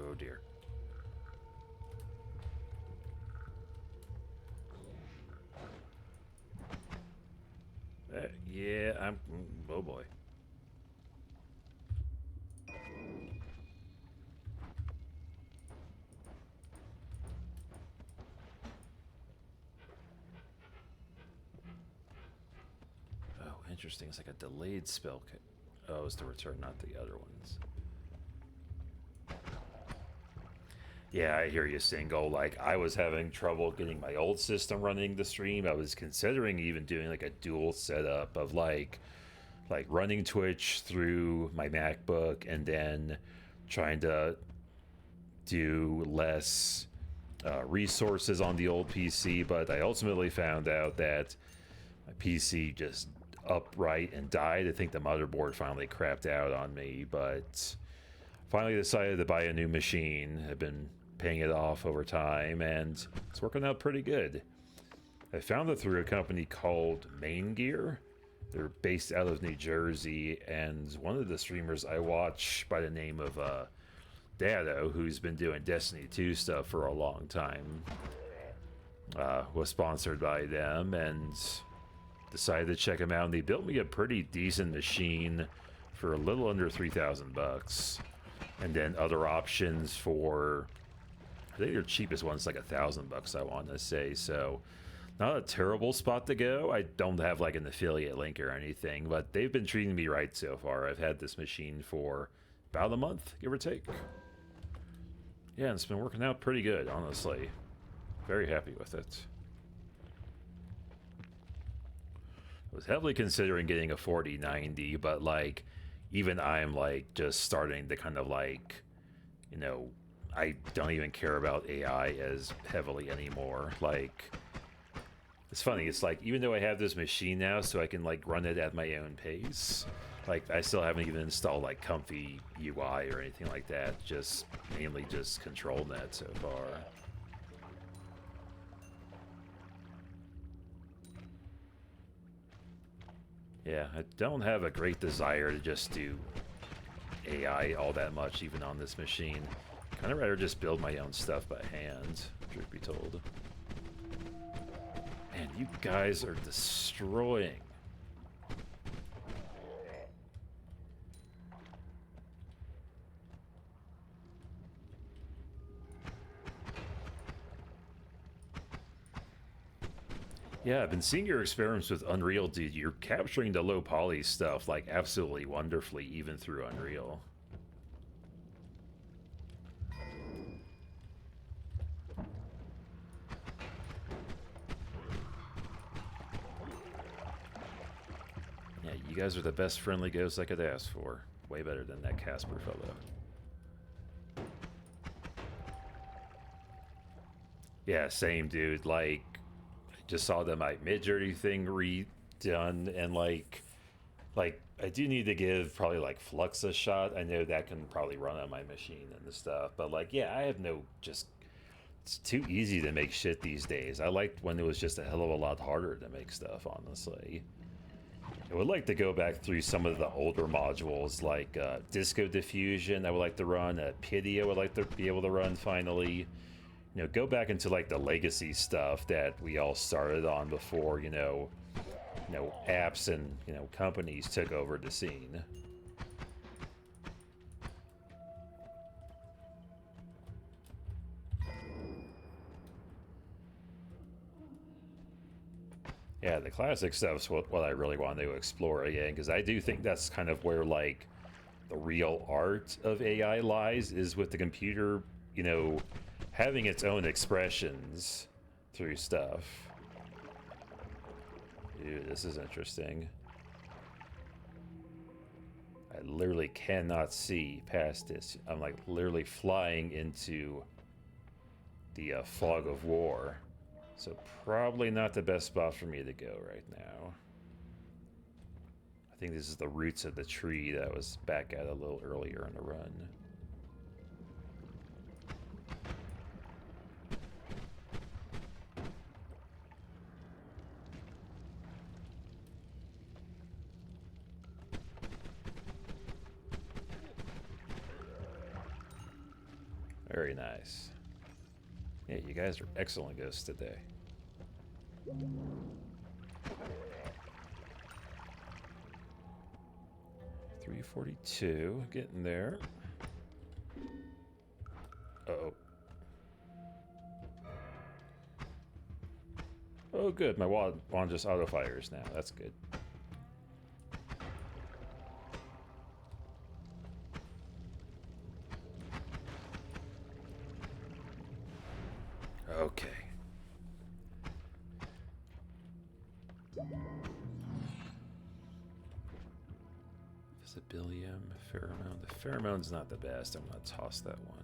Oh, dear. Yeah, I'm... Oh, boy. Interesting. It's like a delayed spell. Oh, it's to return, not the other ones. Yeah, I hear you, Single. Like, I was having trouble getting my old system running the stream. I was considering even doing like a dual setup of like running Twitch through my MacBook and then trying to do less resources on the old PC. But I ultimately found out that my PC just upright and died. I think the motherboard finally crapped out on me, but finally decided to buy a new machine. I've been paying it off over time and it's working out pretty good. I found it through a company called Main Gear. They're based out of New Jersey, and one of the streamers I watch by the name of Dado, who's been doing Destiny 2 stuff for a long time, was sponsored by them and decided to check them out, and they built me a pretty decent machine for a little under 3,000 bucks. And then other options for, I think their cheapest one's like 1,000 bucks, I want to say. So not a terrible spot to go. I don't have like an affiliate link or anything, but they've been treating me right so far. I've had this machine for about a month, give or take. Yeah, and it's been working out pretty good, honestly. Very happy with it. I was heavily considering getting a 4090, but like even I'm like just starting to kind of like, you know, I don't even care about AI as heavily anymore. Like, it's funny, it's like even though I have this machine now so I can like run it at my own pace, like I still haven't even installed like comfy UI or anything like that, just mainly just ControlNet so far. Yeah, I don't have a great desire to just do AI all that much, even on this machine. Kind of rather just build my own stuff by hand, truth be told. Man, you guys are destroying. Yeah, I've been seeing your experiments with Unreal, dude. You're capturing the low poly stuff like absolutely wonderfully, even through Unreal. you guys are the best friendly ghosts I could ask for. Way better than that Casper fellow. Yeah, same dude. Like, I just saw the my mid-journey thing redone, and like I do need to give probably like Flux a shot. I know that can probably run on my machine and stuff, but like, yeah, I have no just. It's too easy to make shit these days. I liked when it was just a hell of a lot harder to make stuff, honestly. I would like to go back through some of the older modules, like Disco Diffusion. I would like to run. Pity I would like to be able to run finally. You know, go back into like the legacy stuff that we all started on before, apps and, companies took over the scene. Yeah, the classic stuff's what I really want to explore again, because I do think that's kind of where, like, the real art of AI lies, is with the computer, having its own expressions through stuff. Dude, this is interesting. I literally cannot see past this. I'm, like, literally flying into the fog of war. So probably not the best spot for me to go right now. I think this is the roots of the tree that I was back at a little earlier in the run. Very nice. Yeah, you guys are excellent ghosts today. 342, getting there. Uh-oh. Oh, good. My wand just auto-fires now. That's good. Okay. Visibilium, pheromone. The pheromone's not the best. I'm gonna toss that one.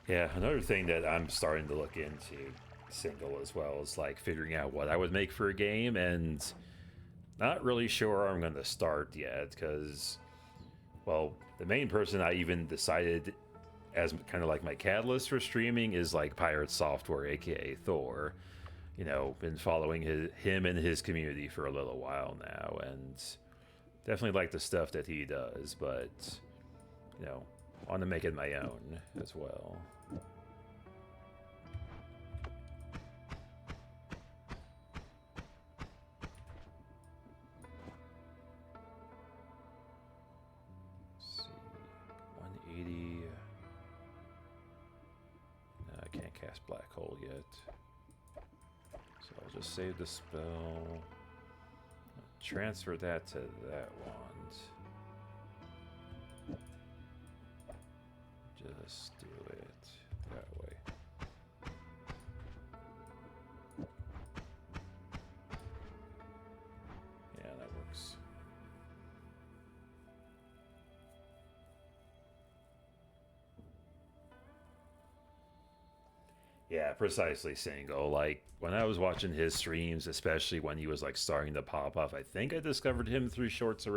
Yeah, another thing that I'm starting to look into single as well is like figuring out what I would make for a game, and not really sure I'm going to start yet because, well, the main person I even decided as kind of like my catalyst for streaming is like Pirate Software, aka Thor. Been following him and his community for a little while now, and definitely like the stuff that he does, but want to make it my own as well. Let's see, 180. No, I can't cast Black Hole yet, so I'll just save the spell. Transfer that to that wand. Just do it that way. Yeah, that works. Yeah, precisely, Single. Like, when I was watching his streams, especially when he was, like, starting to pop off, I think I discovered him through Shorts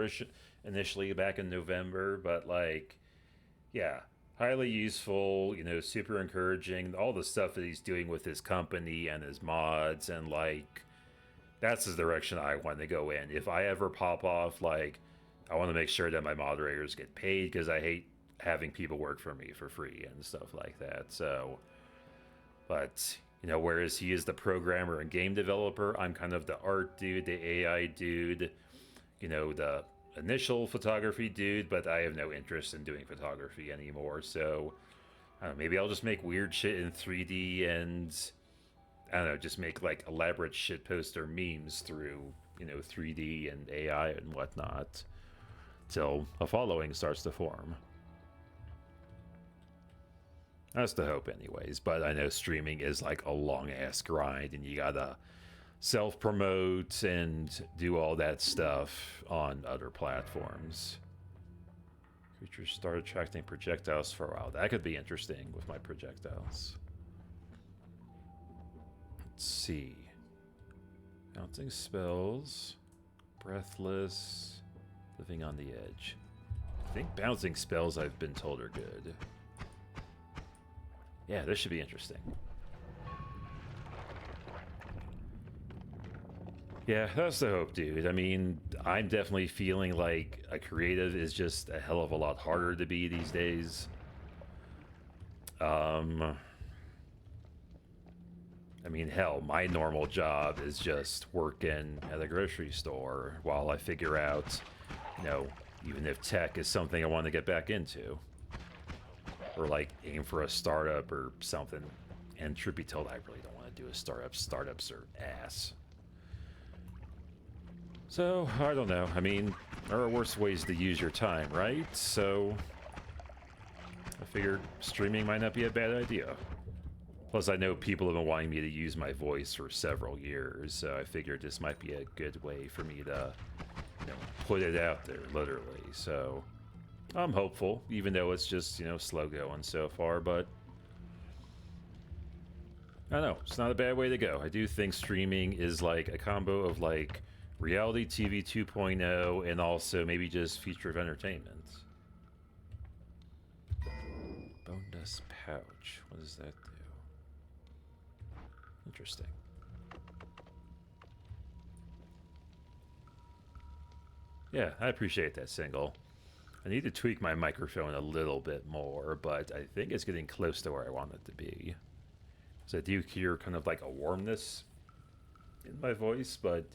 initially back in November, but, like, yeah, highly useful, super encouraging. All the stuff that he's doing with his company and his mods, and, like, that's the direction I want to go in. If I ever pop off, like, I want to make sure that my moderators get paid, because I hate having people work for me for free and stuff like that, so... But, whereas he is the programmer and game developer, I'm kind of the art dude, the AI dude, the initial photography dude, but I have no interest in doing photography anymore. So, I don't know, maybe I'll just make weird shit in 3D and, I don't know, just make like elaborate shit poster memes through, 3D and AI and whatnot. till a following starts to form. That's the hope anyways, but I know streaming is like a long-ass grind, and you gotta self-promote and do all that stuff on other platforms. Creatures start attracting projectiles for a while. That could be interesting with my projectiles. Let's see. Bouncing spells. Breathless. Living on the edge. I think bouncing spells, I've been told, are good. Yeah, this should be interesting. Yeah, that's the hope, dude. I mean, I'm definitely feeling like a creative is just a hell of a lot harder to be these days. I mean, hell, my normal job is just working at a grocery store while I figure out, you know, even if tech is something I want to get back into. Or like aim for a startup or something. And truth be told, I really don't want to do a startup. Startups are ass. So, I don't know. I mean, there are worse ways to use your time, right? So, I figured streaming might not be a bad idea. Plus, I know people have been wanting me to use my voice for several years, so I figured this might be a good way for me to, you know, put it out there, literally. So, I'm hopeful, even though it's just, you know, slow going so far, but I don't know. It's not a bad way to go. I do think streaming is like a combo of like reality TV 2.0 and also maybe just future of entertainment. Bone dust pouch. What does that do? Interesting. Yeah, I appreciate that, Single. I need to tweak my microphone a little bit more, but I think it's getting close to where I want it to be. So I do hear kind of like a warmness in my voice, but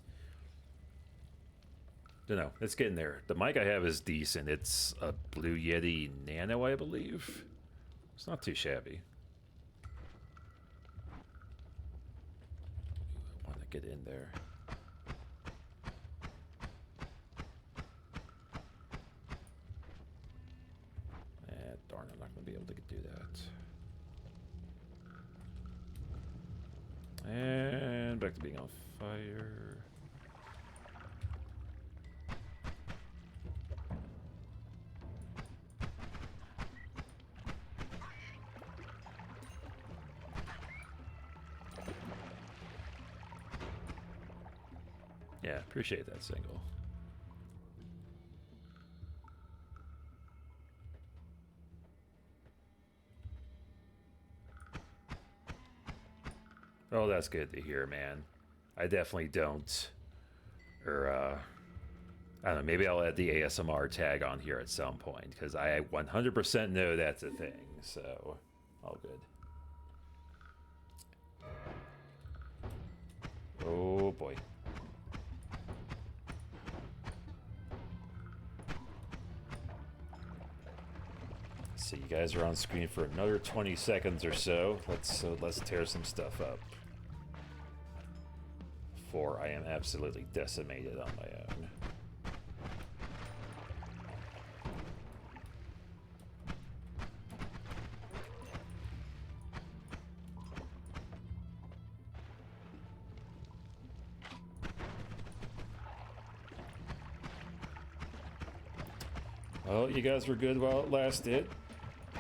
don't know. It's getting there. The mic I have is decent. It's a Blue Yeti Nano, I believe. It's not too shabby. I want to get in there. Darn, I'm not going to be able to do that. And back to being on fire. Yeah, appreciate that, Single. Oh, that's good to hear, man. I definitely don't. Or, I don't know, maybe I'll add the ASMR tag on here at some point, because I 100% know that's a thing, so all good. Oh, boy. So you guys are on screen for another 20 seconds or so. Let's tear some stuff up. For I am absolutely decimated on my own. Well, you guys were good while it lasted.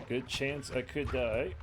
Good chance I could die.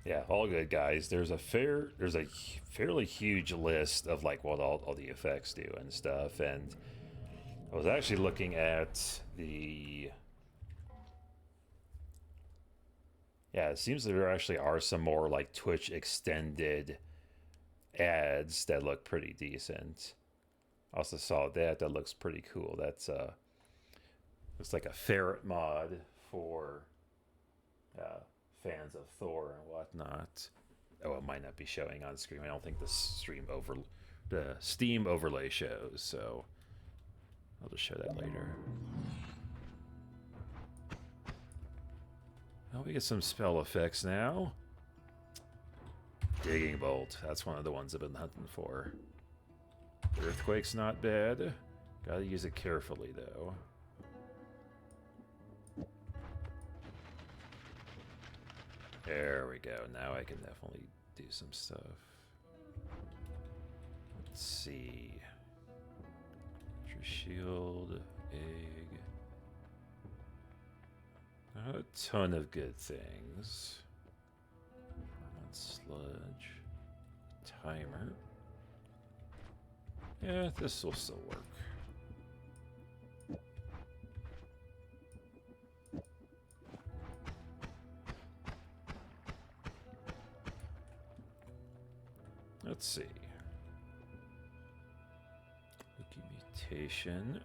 Yeah, all good, guys. There's a fairly huge list of like what all the effects do and stuff, and I was actually looking at the... Yeah, it seems there actually are some more like Twitch extended ads that look pretty decent. Also saw that looks pretty cool. That's looks like a ferret mod for fans of Thor and whatnot. Oh, it might not be showing on screen. I don't think the Steam overlay shows, so I'll just show that later. Oh, we get some spell effects now. Digging Bolt. That's one of the ones I've been hunting for. Earthquake's not bad. Gotta use it carefully, though. There we go. Now I can definitely do some stuff. Let's see. Shield, egg. Not a ton of good things. Sludge. Timer. Yeah, this will still work. Let's see. Wiki mutation.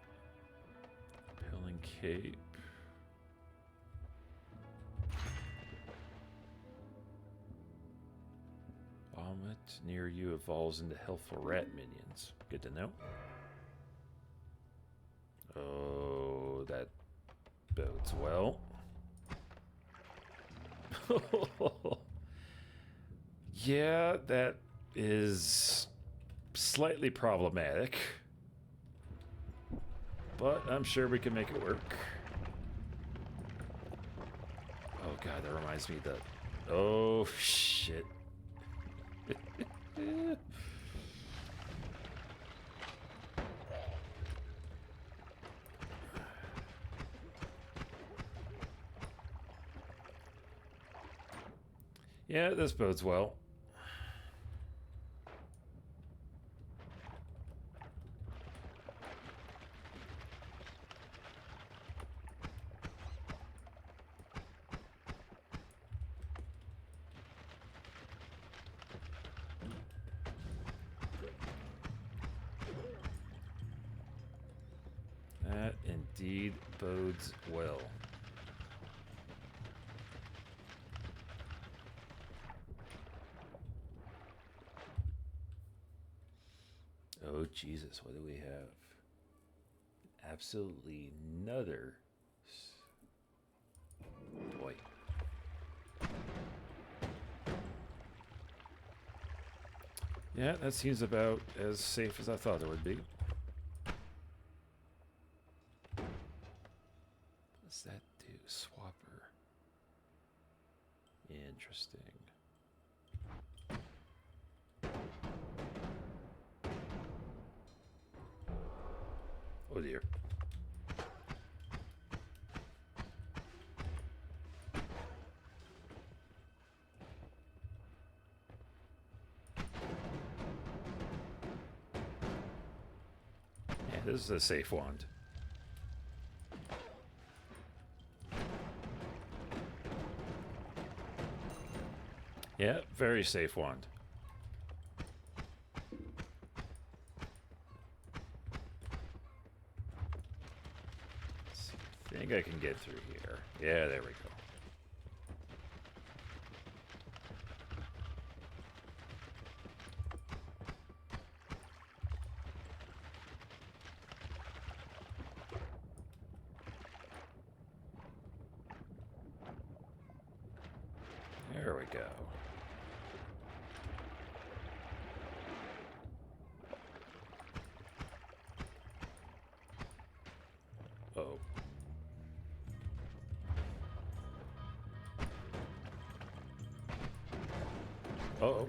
Repelling cape. Vomit near you evolves into helpful rat minions. Good to know. Oh, that bodes well. Yeah, that is slightly problematic, but I'm sure we can make it work. Oh god, that reminds me that... Oh shit. Yeah, this bodes well. That indeed bodes well. Oh, Jesus, what do we have? Absolutely another. Boy. Yeah, that seems about as safe as I thought it would be. What does that do? Swapper. Interesting. Oh dear. Yeah, this is a safe wand. Yeah, very safe wand. I think I can get through here. Yeah, there we go. There we go. Oh. Uh-oh.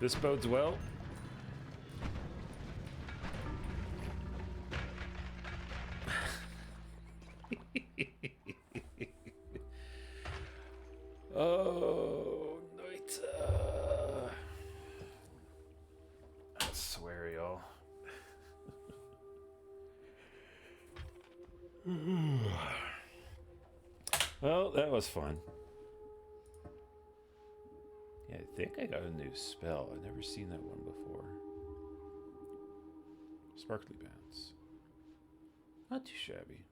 This bodes well. Oh, Noita. I swear, y'all. Well, that was fun. Yeah, I think I got a new spell. I've never seen that one before. Sparkly Bounce. Not too shabby.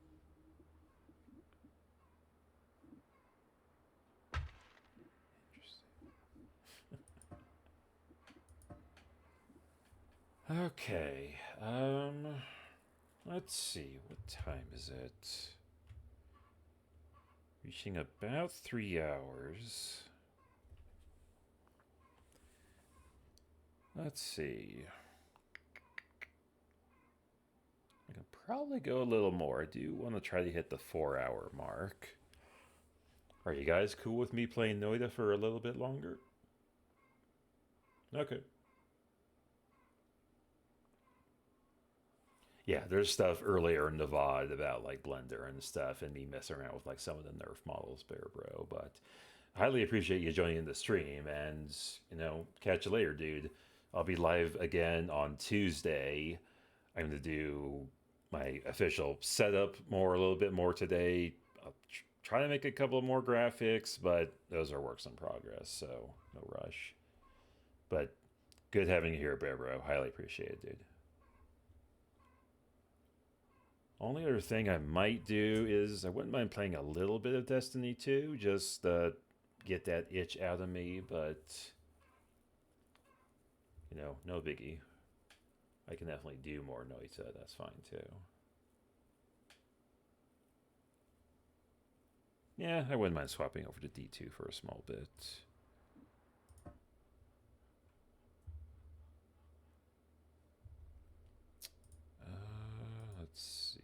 Interesting. Okay. Let's see. What time is it? Reaching about 3 hours. Let's see. I can probably go a little more. I do want to try to hit the 4-hour mark. Are you guys cool with me playing Noita for a little bit longer? Okay. Yeah, there's stuff earlier in the VOD about like Blender and stuff and me messing around with like some of the Nerf models, Bear Bro, but I highly appreciate you joining the stream and, you know, catch you later, dude. I'll be live again on Tuesday. I'm going to do my official setup a little bit more today. I'll try to make a couple more graphics, but those are works in progress, so no rush. But good having you here, Bear Bro. Highly appreciate it, dude. Only other thing I might do is I wouldn't mind playing a little bit of Destiny 2, just get that itch out of me, but, you know, no biggie. I can definitely do more Noita, that's fine too. Yeah, I wouldn't mind swapping over to D2 for a small bit. Let's see.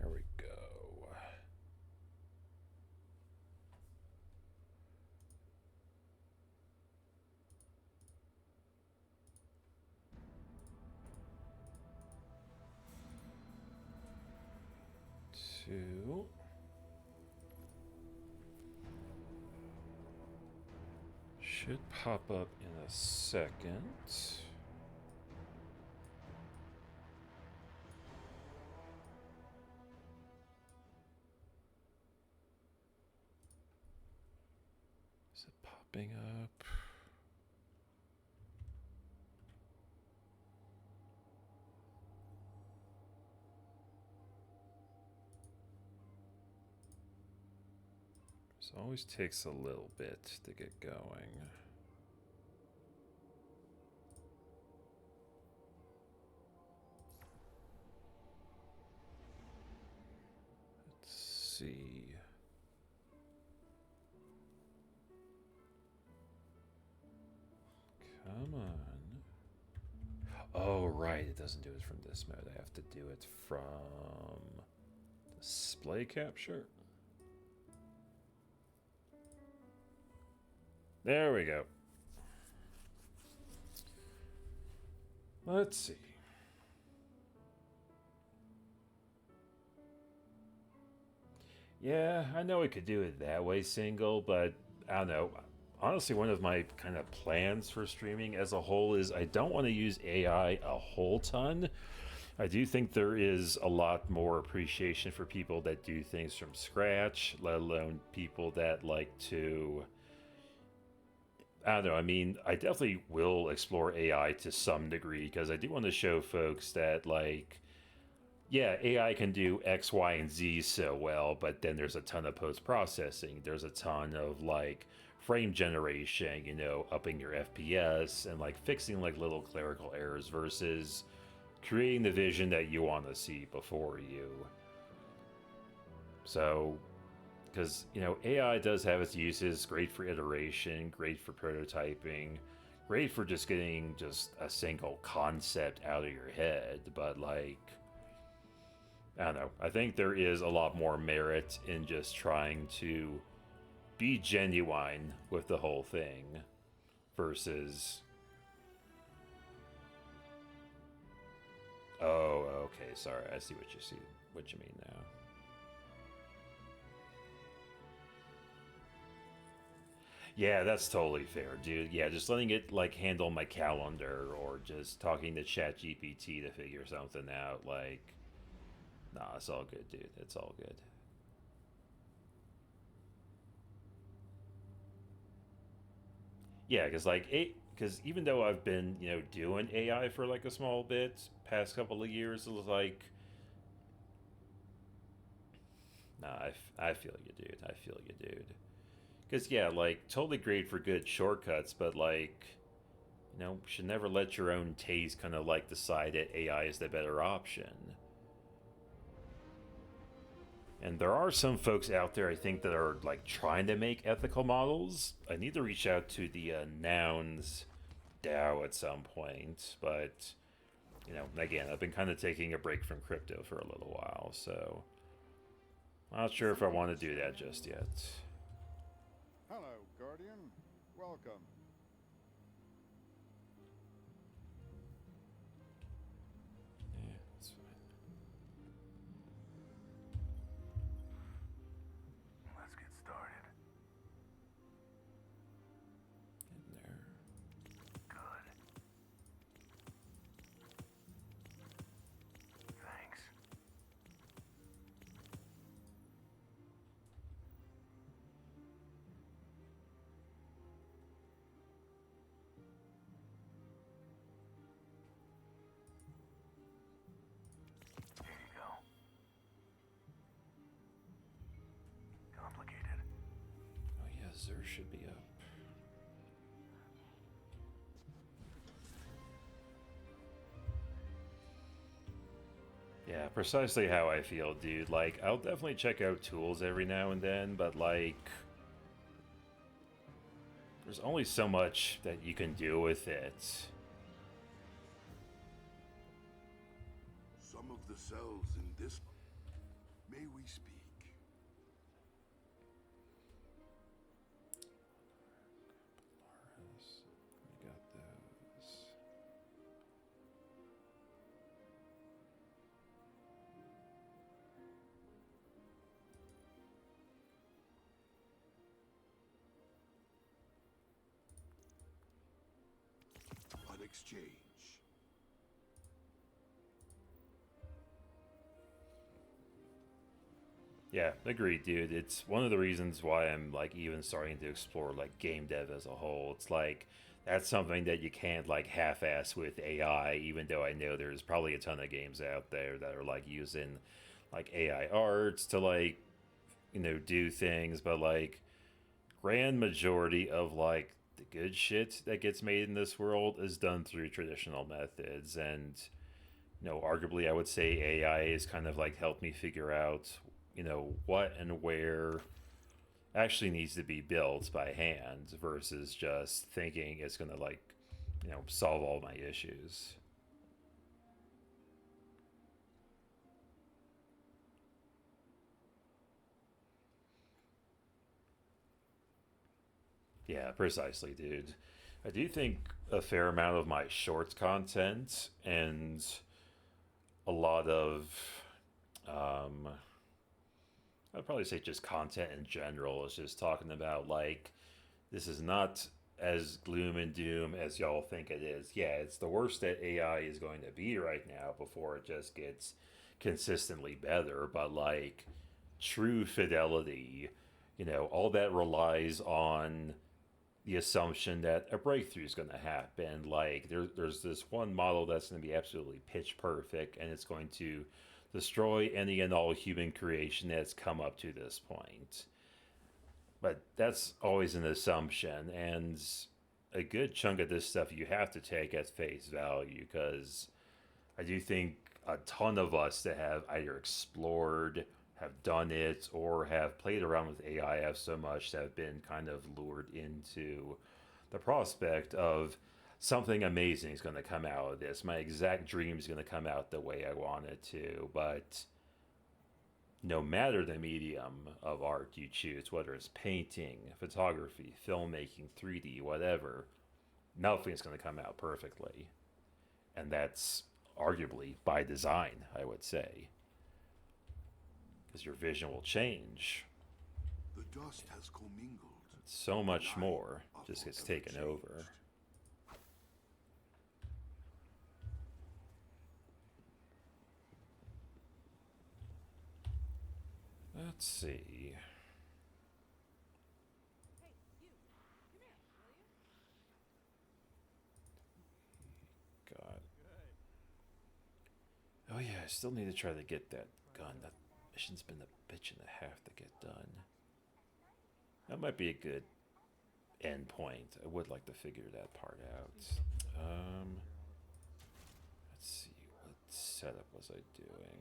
There we go. Two. Should pop up in a second. Is it popping up? This always takes a little bit to get going. Let's see. Come on. Oh, right. It doesn't do it from this mode. I have to do it from display capture. There we go. Let's see. Yeah, I know we could do it that way single, but I don't know. Honestly, one of my kind of plans for streaming as a whole is I don't want to use AI a whole ton. I do think there is a lot more appreciation for people that do things from scratch, let alone people that like to... I don't know. I mean, I definitely will explore AI to some degree because I do want to show folks that, like, yeah, AI can do X, Y, and Z so well, but then there's a ton of post-processing. There's a ton of, like, frame generation, you know, upping your FPS and, like, fixing, like, little clerical errors versus creating the vision that you want to see before you. So, because AI does have its uses. Great for iteration, great for prototyping, great for just getting just a single concept out of your head. But like, I don't know. I think there is a lot more merit in just trying to be genuine with the whole thing versus. Oh, okay. Sorry, I see what you mean now. Yeah, that's totally fair, dude. Yeah, just letting it like handle my calendar or just talking to ChatGPT to figure something out. Like, nah, it's all good, dude. It's all good. Yeah, because even though I've been doing AI for like a small bit past couple of years, it was like, nah, I feel you, dude. I feel you, dude. Because yeah, like totally great for good shortcuts, but like should never let your own taste kind of like decide that AI is the better option. And there are some folks out there, I think, that are like trying to make ethical models. I need to reach out to the Nouns DAO at some point, but again, I've been kind of taking a break from crypto for a little while, so I'm not sure if I want to do that just yet. Hello, Guardian. Welcome. Yeah, that's fine. Let's get started. In there. Good. Thanks. Here you go. Complicated. Oh yeah, Zer should be up. Yeah, precisely how I feel, dude. Like, I'll definitely check out tools every now and then, but like, there's only so much that you can do with it. Some of the cells in this. May we speak? I got those. An exchange. Yeah, agreed, dude. It's one of the reasons why I'm like even starting to explore like game dev as a whole. It's like that's something that you can't like half-ass with AI, even though I know there's probably a ton of games out there that are like using like AI arts to like do things, but like grand majority of like the good shit that gets made in this world is done through traditional methods. And arguably I would say AI is kind of like helped me figure out what and where actually needs to be built by hand versus just thinking it's going to like solve all my issues. Yeah, precisely, dude. I do think a fair amount of my shorts content and a lot of um, I'd probably say just content in general is just talking about like this is not as gloom and doom as y'all think it is. Yeah, it's the worst that AI is going to be right now before it just gets consistently better, but like true fidelity, all that relies on the assumption that a breakthrough is going to happen. Like there's this one model that's going to be absolutely pitch perfect, and it's going to destroy any and all human creation that's come up to this point. But that's always an assumption, and a good chunk of this stuff you have to take at face value because I do think a ton of us that have either explored, have done it or have played around with AIF so much that have been kind of lured into the prospect of something amazing is going to come out of this. My exact dream is going to come out the way I want it to, but no matter the medium of art you choose, whether it's painting, photography, filmmaking, 3D, whatever, nothing's going to come out perfectly. And that's arguably by design, I would say. Because your vision will change. The dust has commingled. So much more just gets taken over. Let's see. God. Oh yeah, I still need to try to get that gun. That mission's been a bitch and a half to get done. That might be a good end point. I would like to figure that part out. Let's see, what setup was I doing?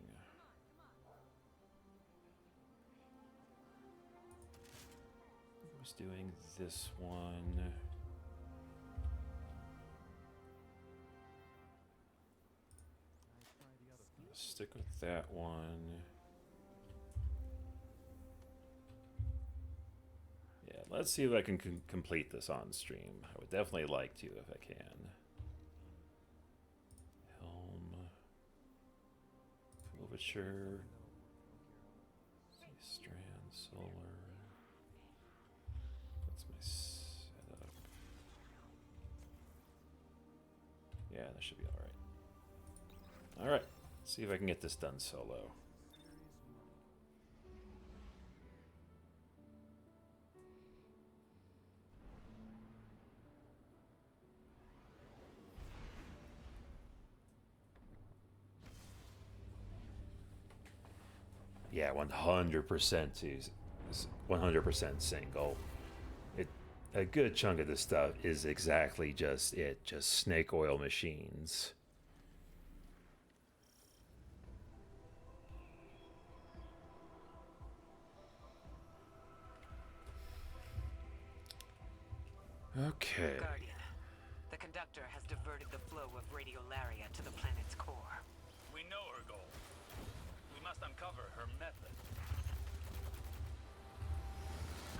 I was doing this one. Stick with that one. Yeah, let's see if I can complete this on stream. I would definitely like to if I can. Helm. Overture. Strand, solar. That's my setup. Yeah, that should be alright. Alright. See if I can get this done solo. Yeah, 100% to 100% single. A good chunk of this stuff is exactly just it, just snake oil machines. Okay. Guardian, the conductor has diverted the flow of radiolaria to the planet's core. We know her goal. We must uncover her method.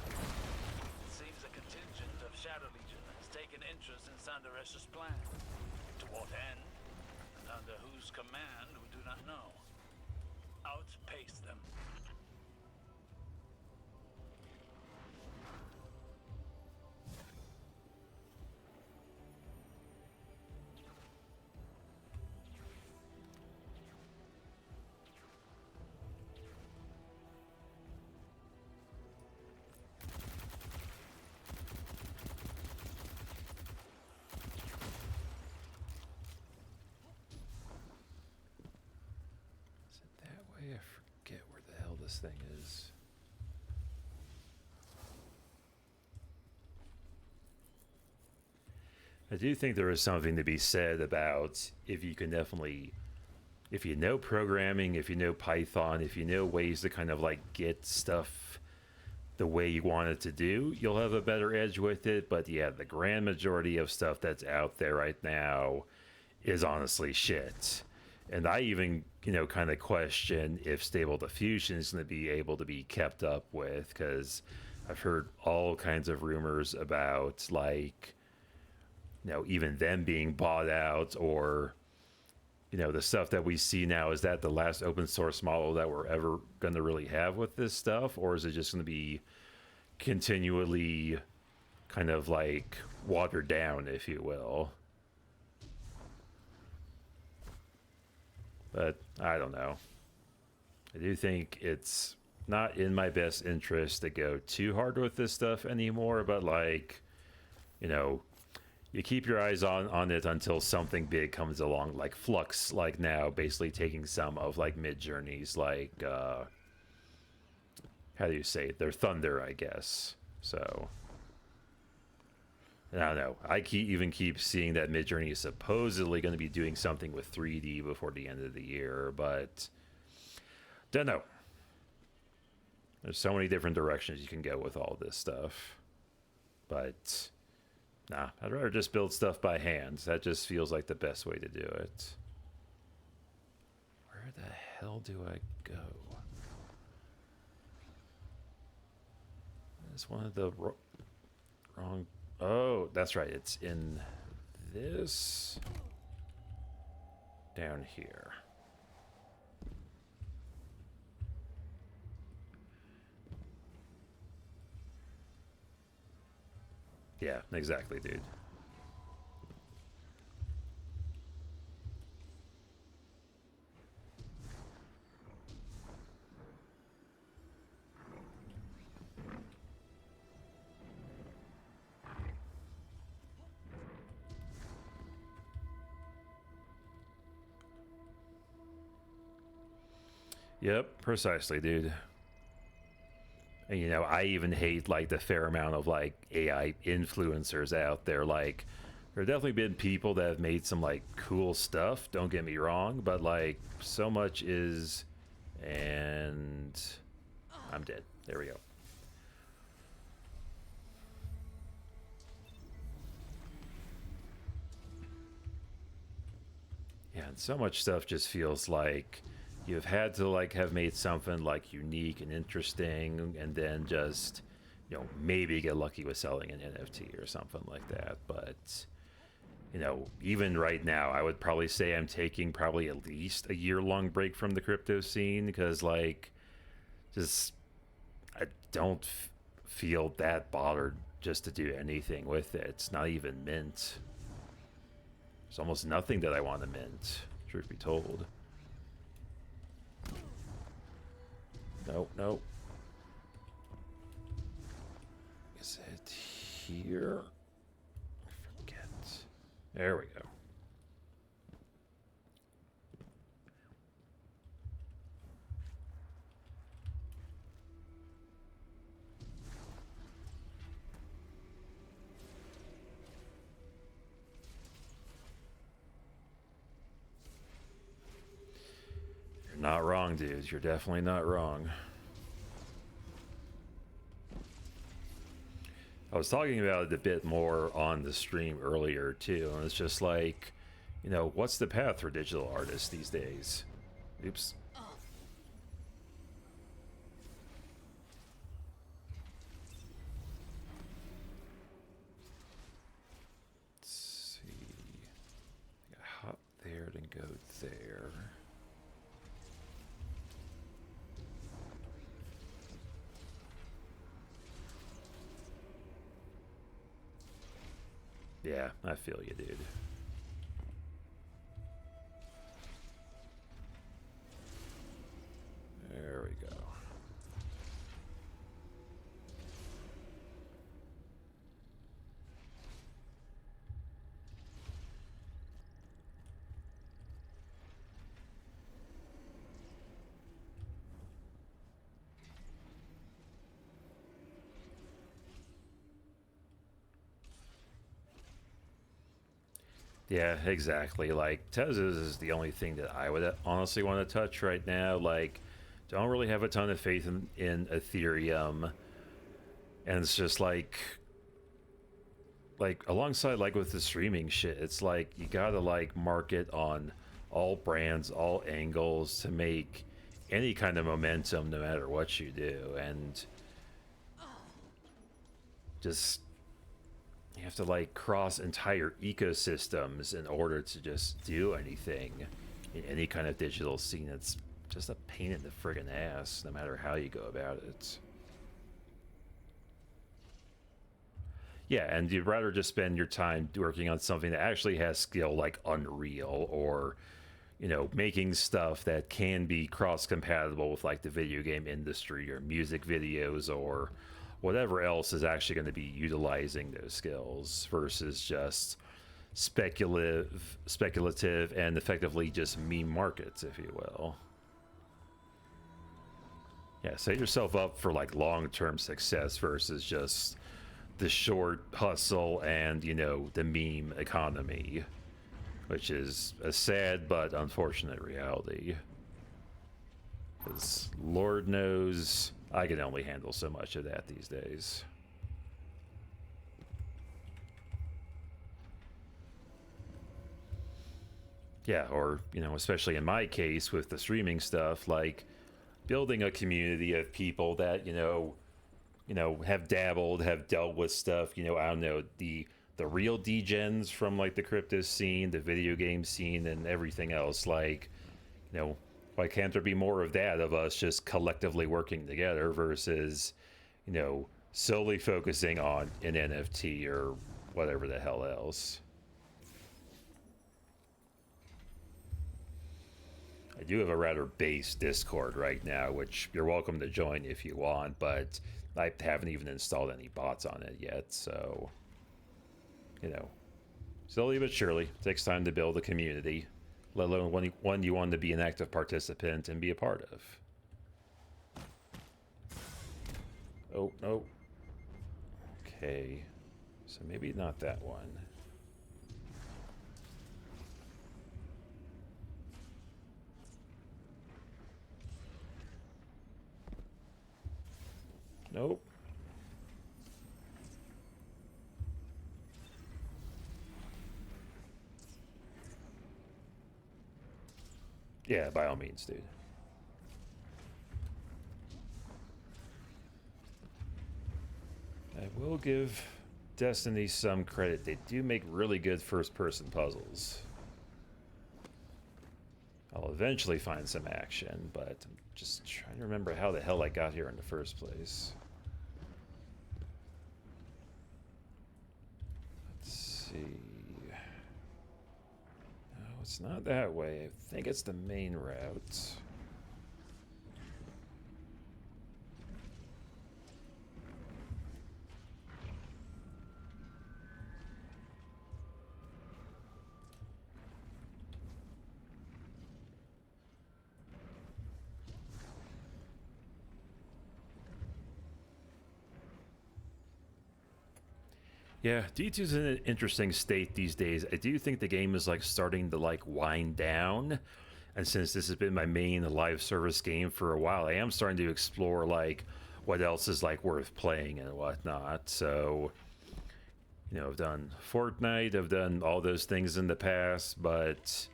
It seems a contingent of Shadow Legion has taken interest in Sandaresh's plan. To what end, and under whose command, we do not know. Outpace them. I forget where the hell this thing is. I do think there is something to be said about if you can definitely, if you know programming, if you know Python, if you know ways to kind of like get stuff the way you want it to do, you'll have a better edge with it. But yeah, the grand majority of stuff that's out there right now is honestly shit. And I even, kind of question if Stable Diffusion is going to be able to be kept up with, because I've heard all kinds of rumors about, like, even them being bought out, or, the stuff that we see now. Is that the last open source model that we're ever going to really have with this stuff? Or is it just going to be continually kind of like watered down, if you will? But I don't know. I do think it's not in my best interest to go too hard with this stuff anymore, but like, you keep your eyes on it until something big comes along, like Flux, like now, basically taking some of like Mid-Journey's, like, how do you say it? Their thunder, I guess. So, I don't know. I even keep seeing that Mid-Journey is supposedly going to be doing something with 3D before the end of the year, but don't know. There's so many different directions you can go with all this stuff. But, nah, I'd rather just build stuff by hand. That just feels like the best way to do it. Where the hell do I go? It's one of the wrong... Oh, that's right. It's in this... down here. Yeah, exactly, dude. Yep, precisely, dude. And, you know, I even hate, like, the fair amount of, like, AI influencers out there. Like, there have definitely been people that have made some, like, cool stuff, don't get me wrong, but, like, so much is... And... I'm dead. There we go. Yeah, and so much stuff just feels like you've had to, like, have made something, like, unique and interesting, and then just, you know, maybe get lucky with selling an NFT or something like that. But, you know, even right now, I would probably say I'm taking probably at least a year-long break from the crypto scene, because, like, just, I don't feel that bothered just to do anything with it. It's not even mint. There's almost nothing that I want to mint, truth be told. No, no. Is it here? I forget. There we go. You're not wrong, dudes. You're definitely not wrong. I was talking about it a bit more on the stream earlier, too, and it's just like, you know, what's the path for digital artists these days? Oops. Let's see. I gotta hop there, then go there. Yeah, I feel you, dude. There we go. Yeah, exactly. Like, Tezos is the only thing that I would honestly want to touch right now. Like, don't really have a ton of faith in Ethereum. And it's just like alongside, like, with the streaming shit, it's like you gotta, like, market on all brands, all angles to make any kind of momentum no matter what you do. And just... you have to, like, cross entire ecosystems in order to just do anything in any kind of digital scene. It's just a pain in the friggin' ass, no matter how you go about it. Yeah, and you'd rather just spend your time working on something that actually has skill, like Unreal, or, you know, making stuff that can be cross-compatible with, like, the video game industry or music videos or whatever else is actually going to be utilizing those skills, versus just speculative and effectively just meme markets, if you will. Yeah, set yourself up for, like, long-term success versus just the short hustle and, you know, the meme economy, which is a sad but unfortunate reality. Because Lord knows I can only handle so much of that these days. Yeah, or, you know, especially in my case with the streaming stuff, like building a community of people that, have dabbled, have dealt with stuff, I don't know, the real degens from like the crypto scene, the video game scene, and everything else. Like, why can't there be more of that, of us just collectively working together versus, solely focusing on an NFT or whatever the hell else? I do have a rather base Discord right now, which you're welcome to join if you want, but I haven't even installed any bots on it yet, so, slowly but surely, it takes time to build a community, let alone one you want to be an active participant and be a part of. Oh, no. Okay, so maybe not that one. Nope. Yeah, by all means, dude. I will give Destiny some credit. They do make really good first-person puzzles. I'll eventually find some action, but I'm just trying to remember how the hell I got here in the first place. Let's see. No, it's not that way. I think it's the main route. Yeah, D2's in an interesting state these days. I do think the game is like starting to like wind down. And since this has been my main live service game for a while, I am starting to explore like what else is like worth playing and whatnot. So, I've done Fortnite, I've done all those things in the past, but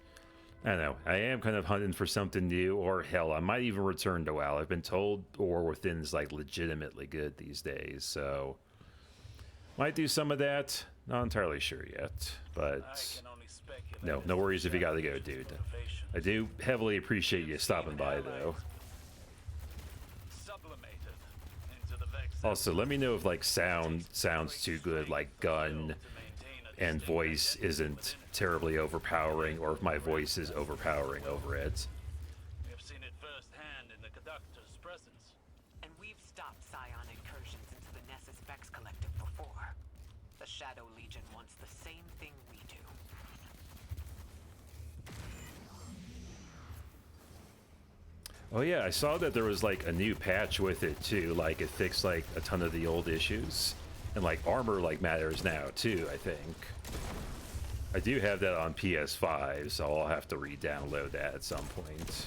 I don't know. I am kind of hunting for something new, or hell, I might even return to WoW. I've been told War Within is like legitimately good these days, so might do some of that. Not entirely sure yet, but no worries if you gotta go, dude. I do heavily appreciate you stopping by, though. Also, let me know if like sounds too good, like gun and voice isn't terribly overpowering, or if my voice is overpowering over it. We have seen it firsthand in the conductor's presence. And we've stopped Scion incursions into the Nessus Vex Collective before. The Shadow Legion wants the same thing we do. Oh yeah, I saw that there was like a new patch with it too. Like it fixed like a ton of the old issues, and like armor like matters now too, I think. I do have that on PS5, so I'll have to re-download that at some point.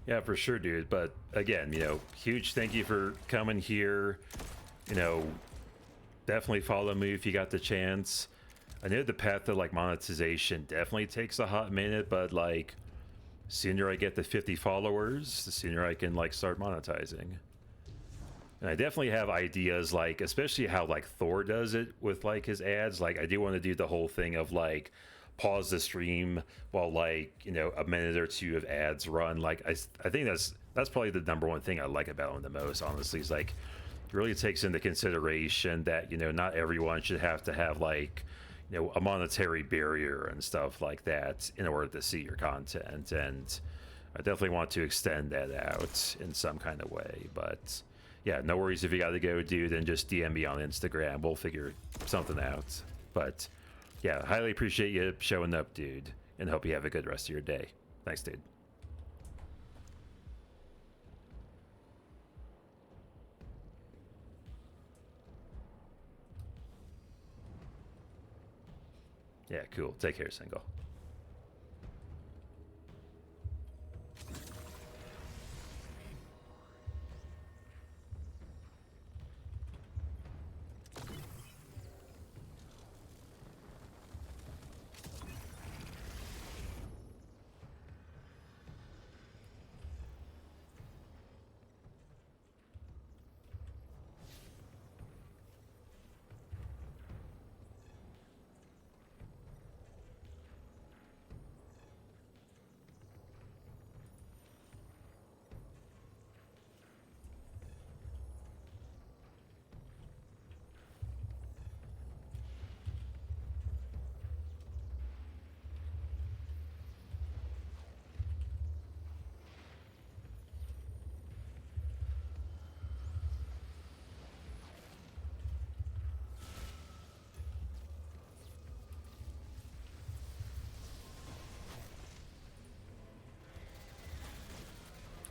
Yeah, for sure, dude. But again, huge thank you for coming here. Definitely follow me if you got the chance. I know the path to like monetization definitely takes a hot minute, but like sooner I get to 50 followers, the sooner I can like start monetizing. And I definitely have ideas, like especially how like Thor does it with like his ads. Like I do want to do the whole thing of like pause the stream while like, you know, a minute or two of ads run. Like I think that's probably the number one thing I like about him the most, honestly, is like it really takes into consideration that, you know, not everyone should have to have like, you know, a monetary barrier and stuff like that in order to see your content. And I definitely want to extend that out in some kind of way. But yeah, no worries if you got to go, dude, and just DM me on Instagram. We'll figure something out. But yeah, highly appreciate you showing up, dude, and hope you have a good rest of your day. Thanks, dude. Yeah, cool. Take care, Single.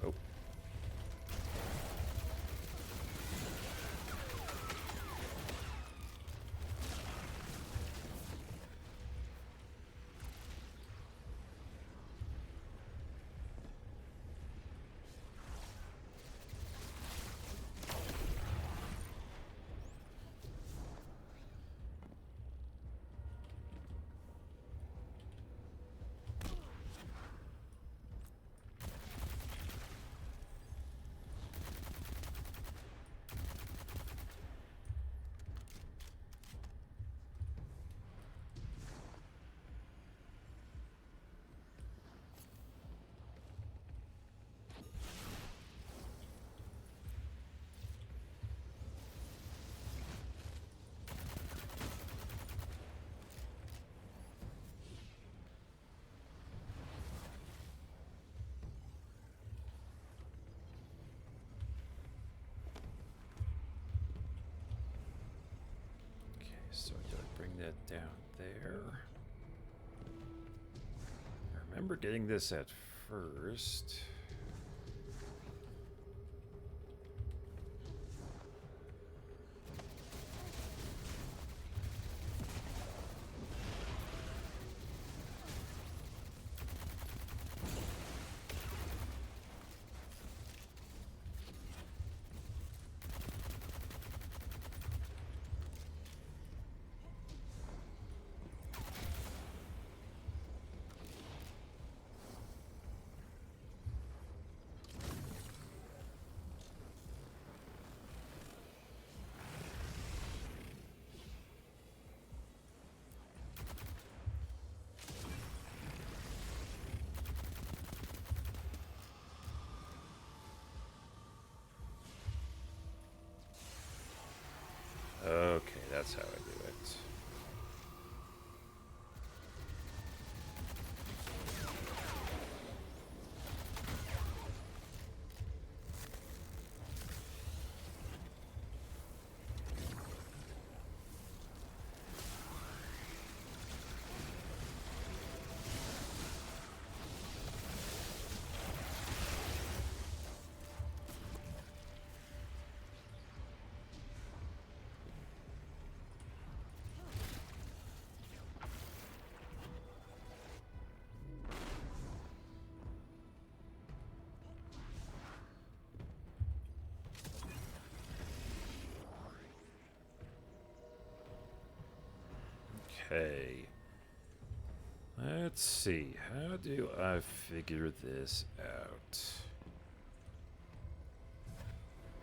Oh. So do I bring that down there? I remember getting this at first. Okay, that's how I do it. Okay. Let's see. How do I figure this out?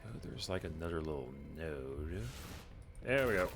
Oh, there's like another little node. There we go.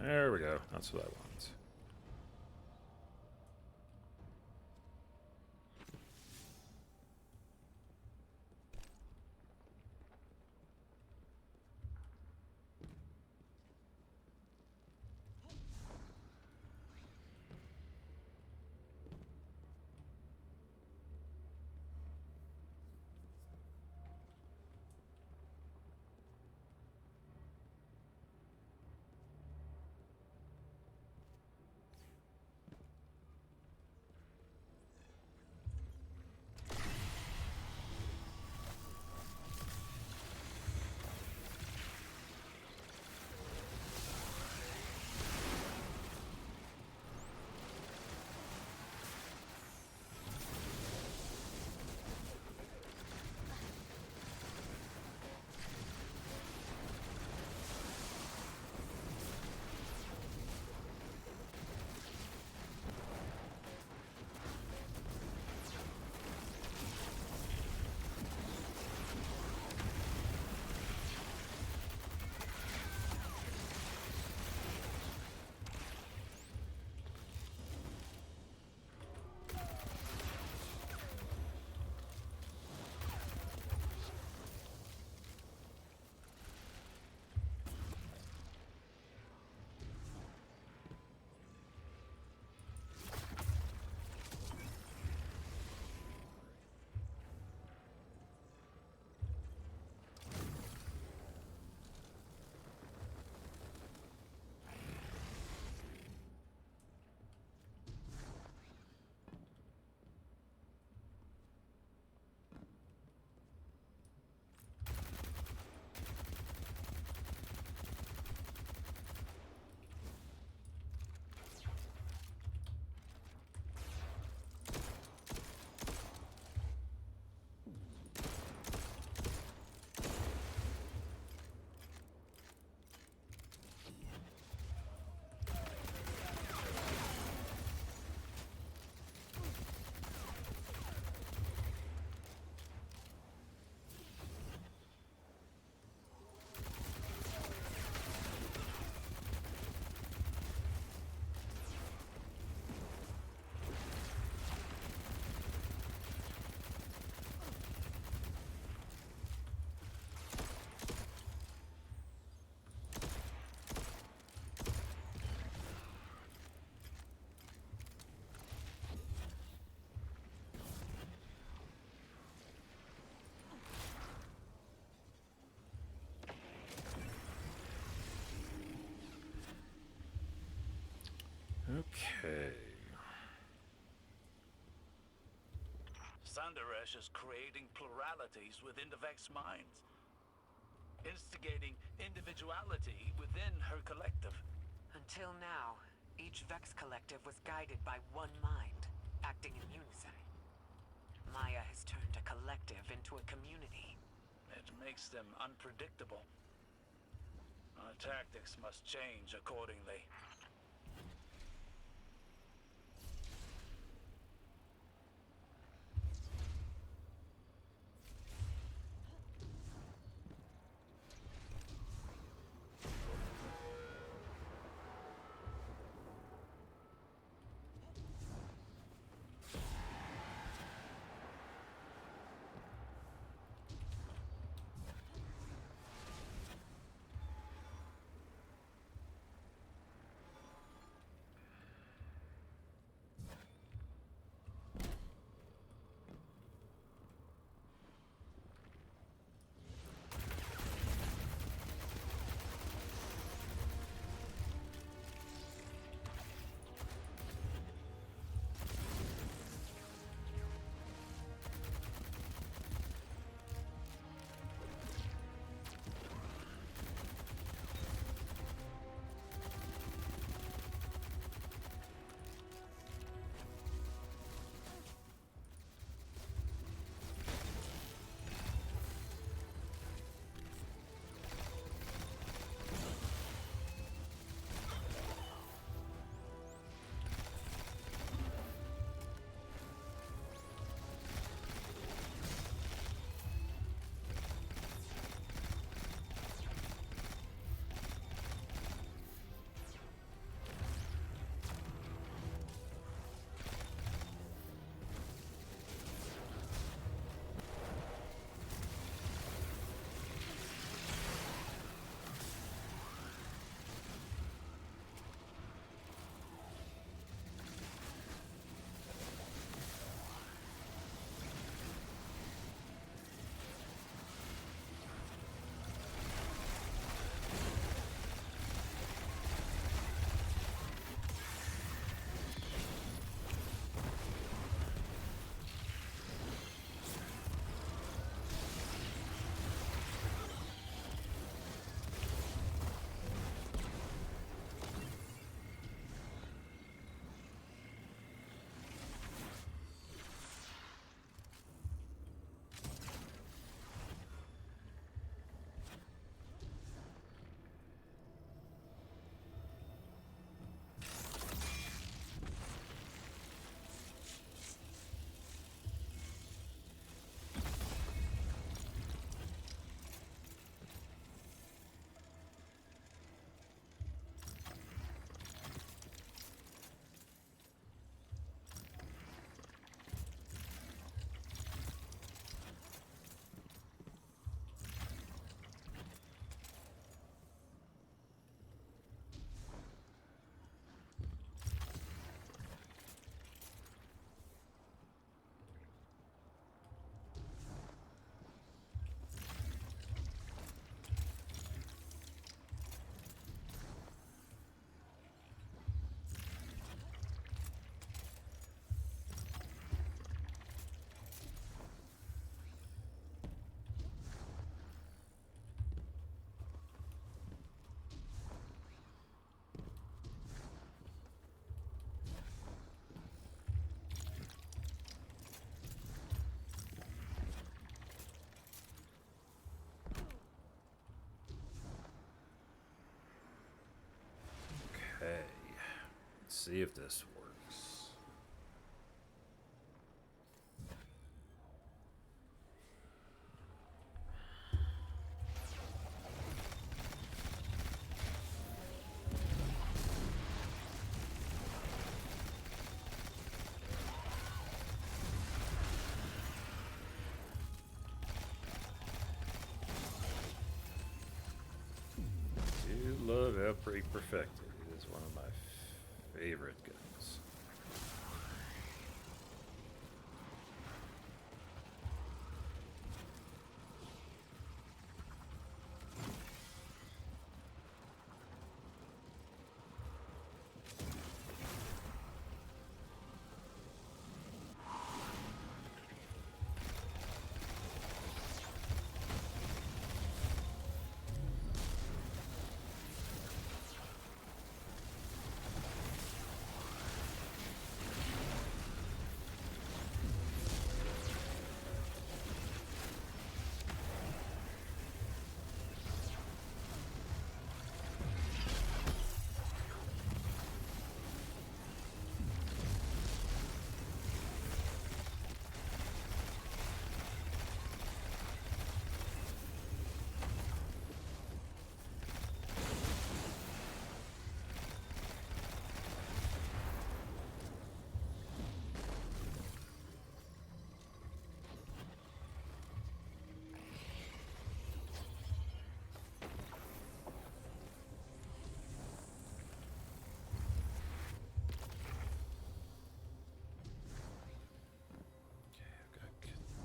There we go. That's what I want. Okay. Sandaresh is creating pluralities within the Vex minds, instigating individuality within her collective. Until now, each Vex collective was guided by one mind, acting in unison. Maya has turned a collective into a community. It makes them unpredictable. Our tactics must change accordingly. see if this works. I love how pretty perfected. It is one of my favorite guns.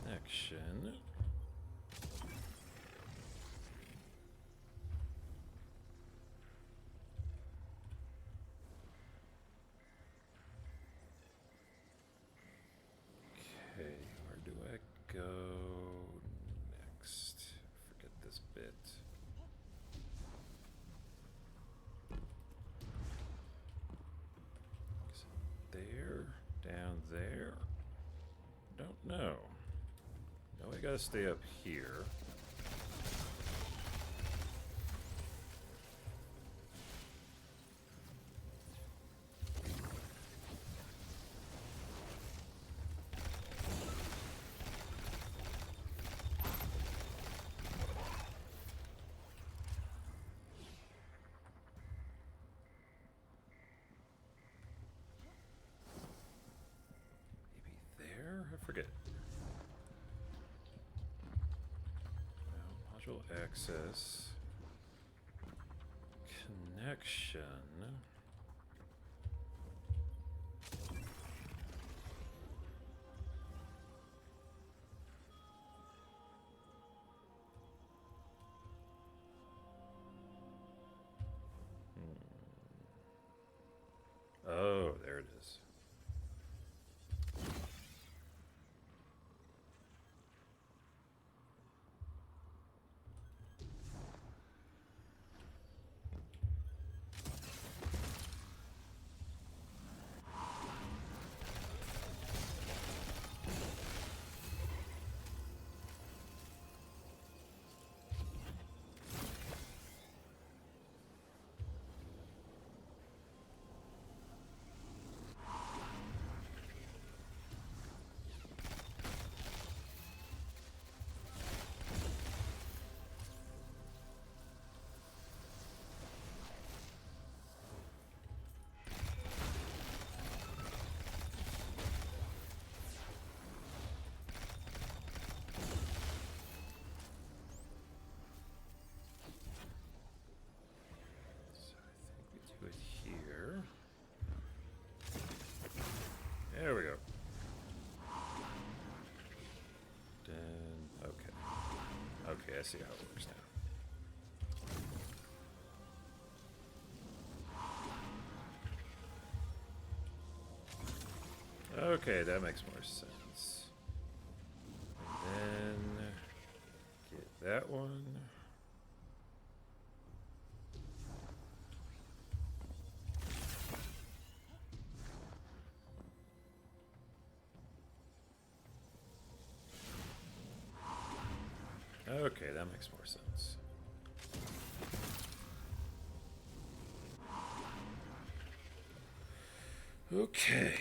Connection. Okay, where do I go next? Forget this bit. Is it there? Down there? Don't know. Now we gotta stay up here. Maybe there? I forget. Module access. Connection. Oh, there it is. There we go. Then, okay. Okay, I see how it works now. Okay, that makes more sense. And then get that one. Okay, that makes more sense. Okay.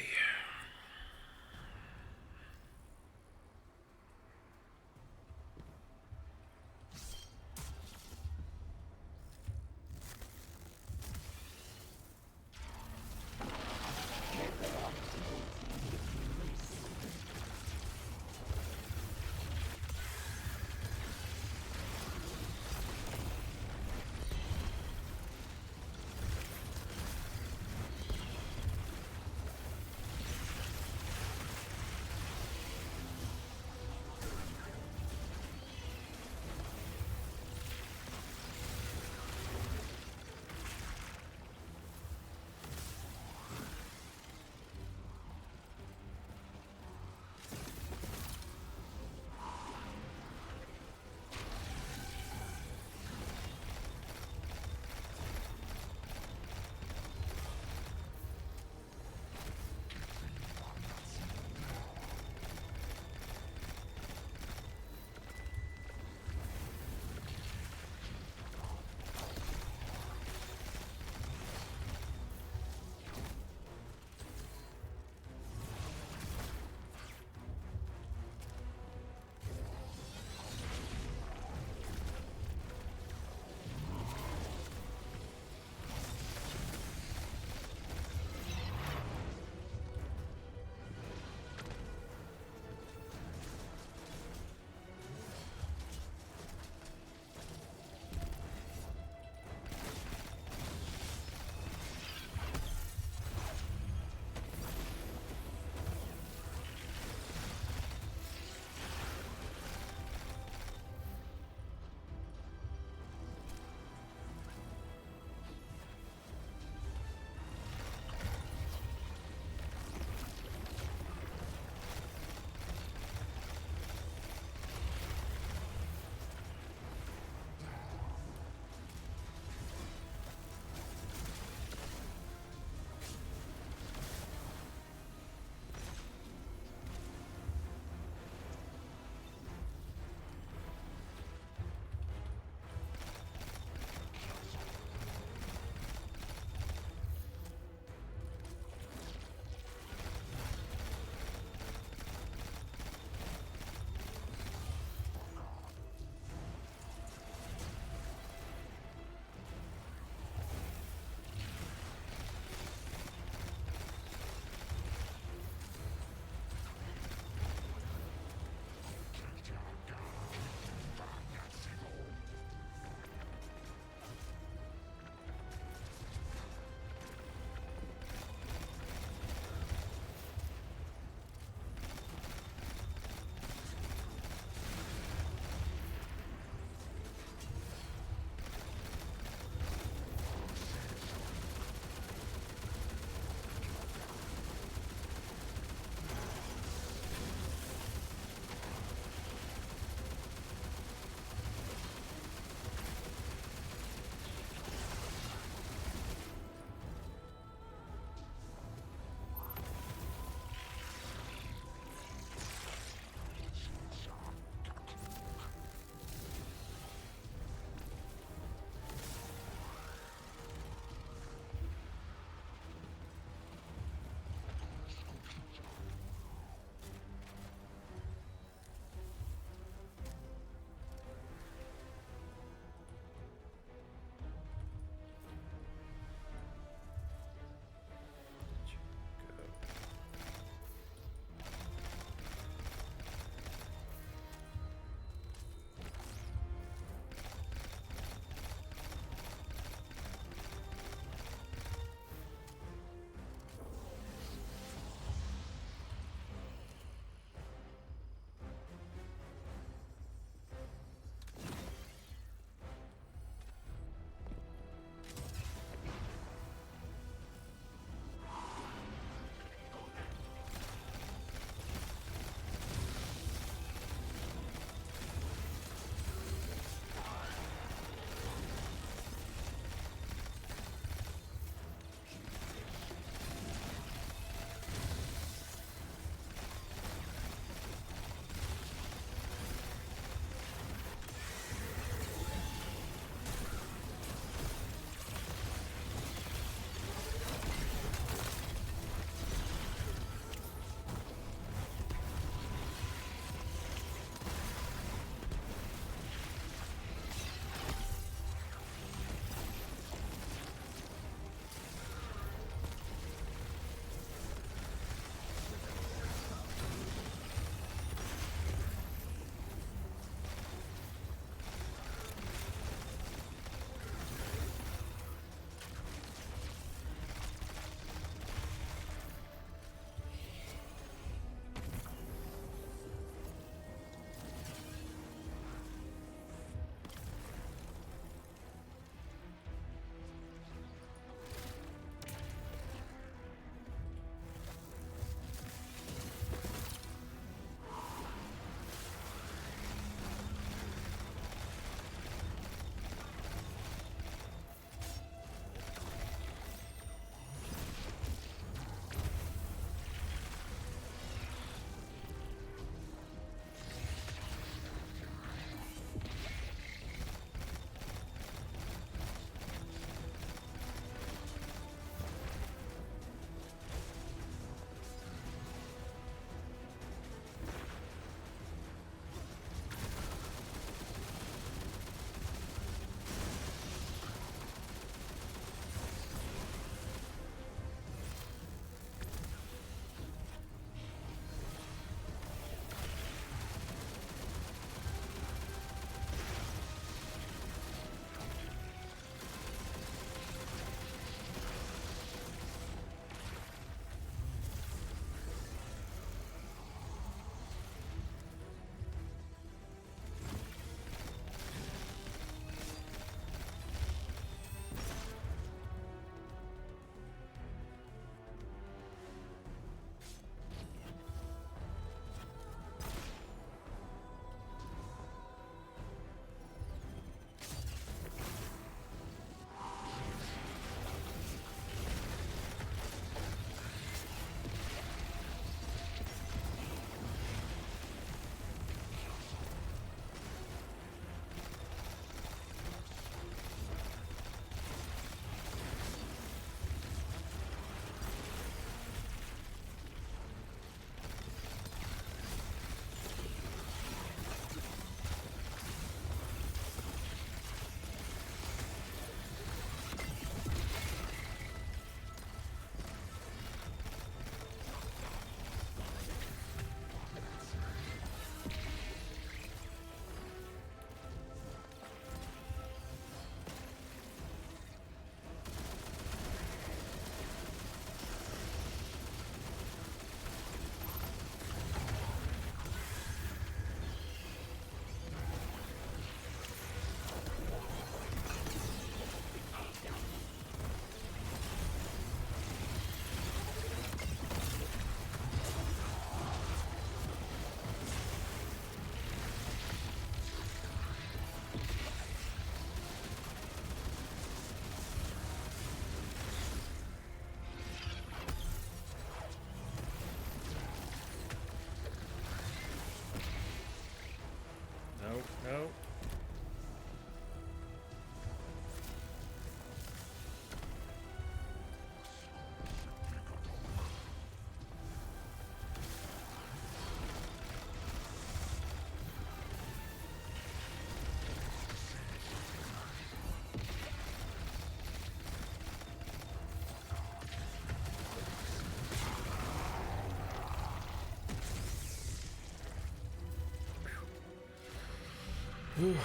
Okay.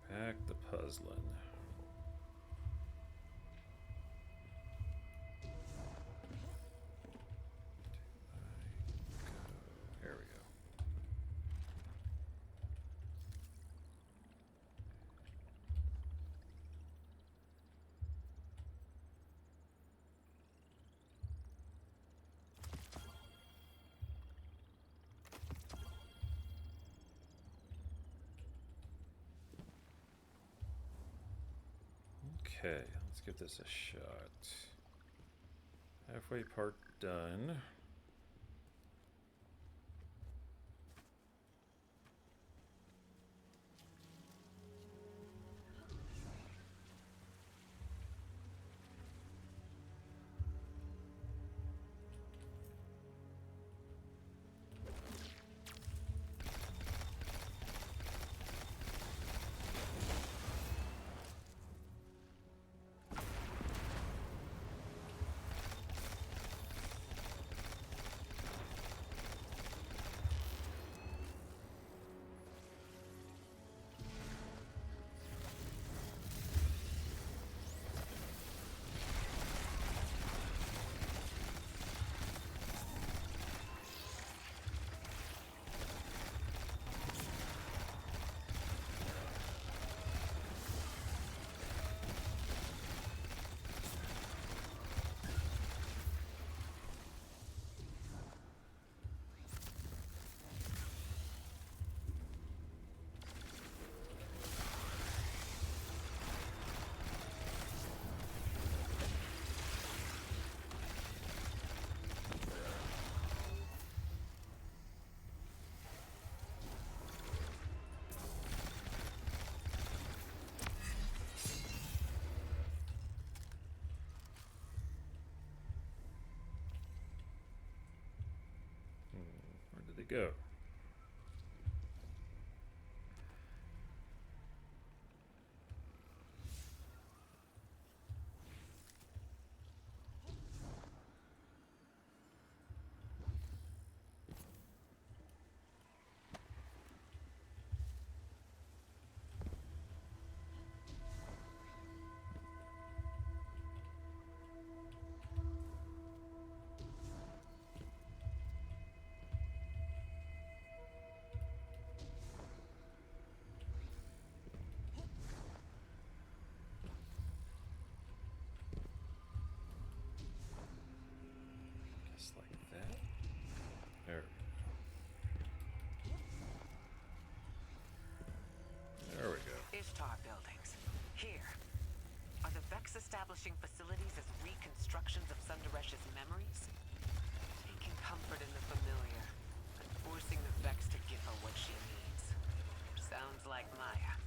Back the puzzling. There we go. Okay, let's give this a shot. Halfway part done. Where did they go? Just like that. There we go. There we go. Ishtar buildings. Here. Are the Vex establishing facilities as reconstructions of Sundaresh's memories? Taking comfort in the familiar, and forcing the Vex to give her what she needs. Sounds like Maya.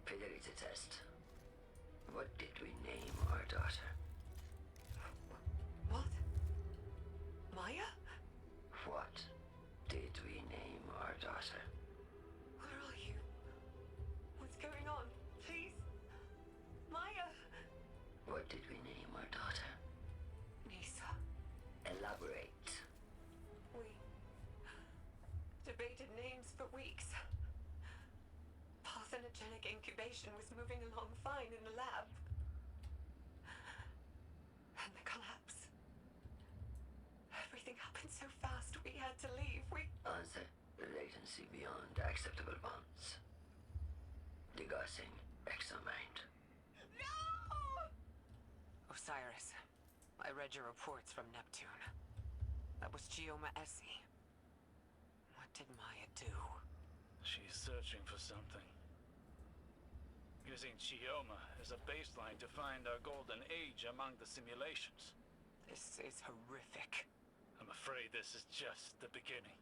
Fidelity test. What did we name our daughter? What? Maya? What did we name our daughter? Where are you? What's going on? Please? Maya! What did we name our daughter? Nisa. Elaborate. We debated names for weeks. Parthenogenic incubation was moving along fine in the lab. And the collapse. Everything happened so fast, we had to leave. Answer. Latency beyond acceptable bounds. Degassing exomind. No! Osiris, I read your reports from Neptune. That was Gioma Essie. What did Maya do? She's searching for something. Using Chioma as a baseline to find our golden age among the simulations. This is horrific. I'm afraid this is just the beginning.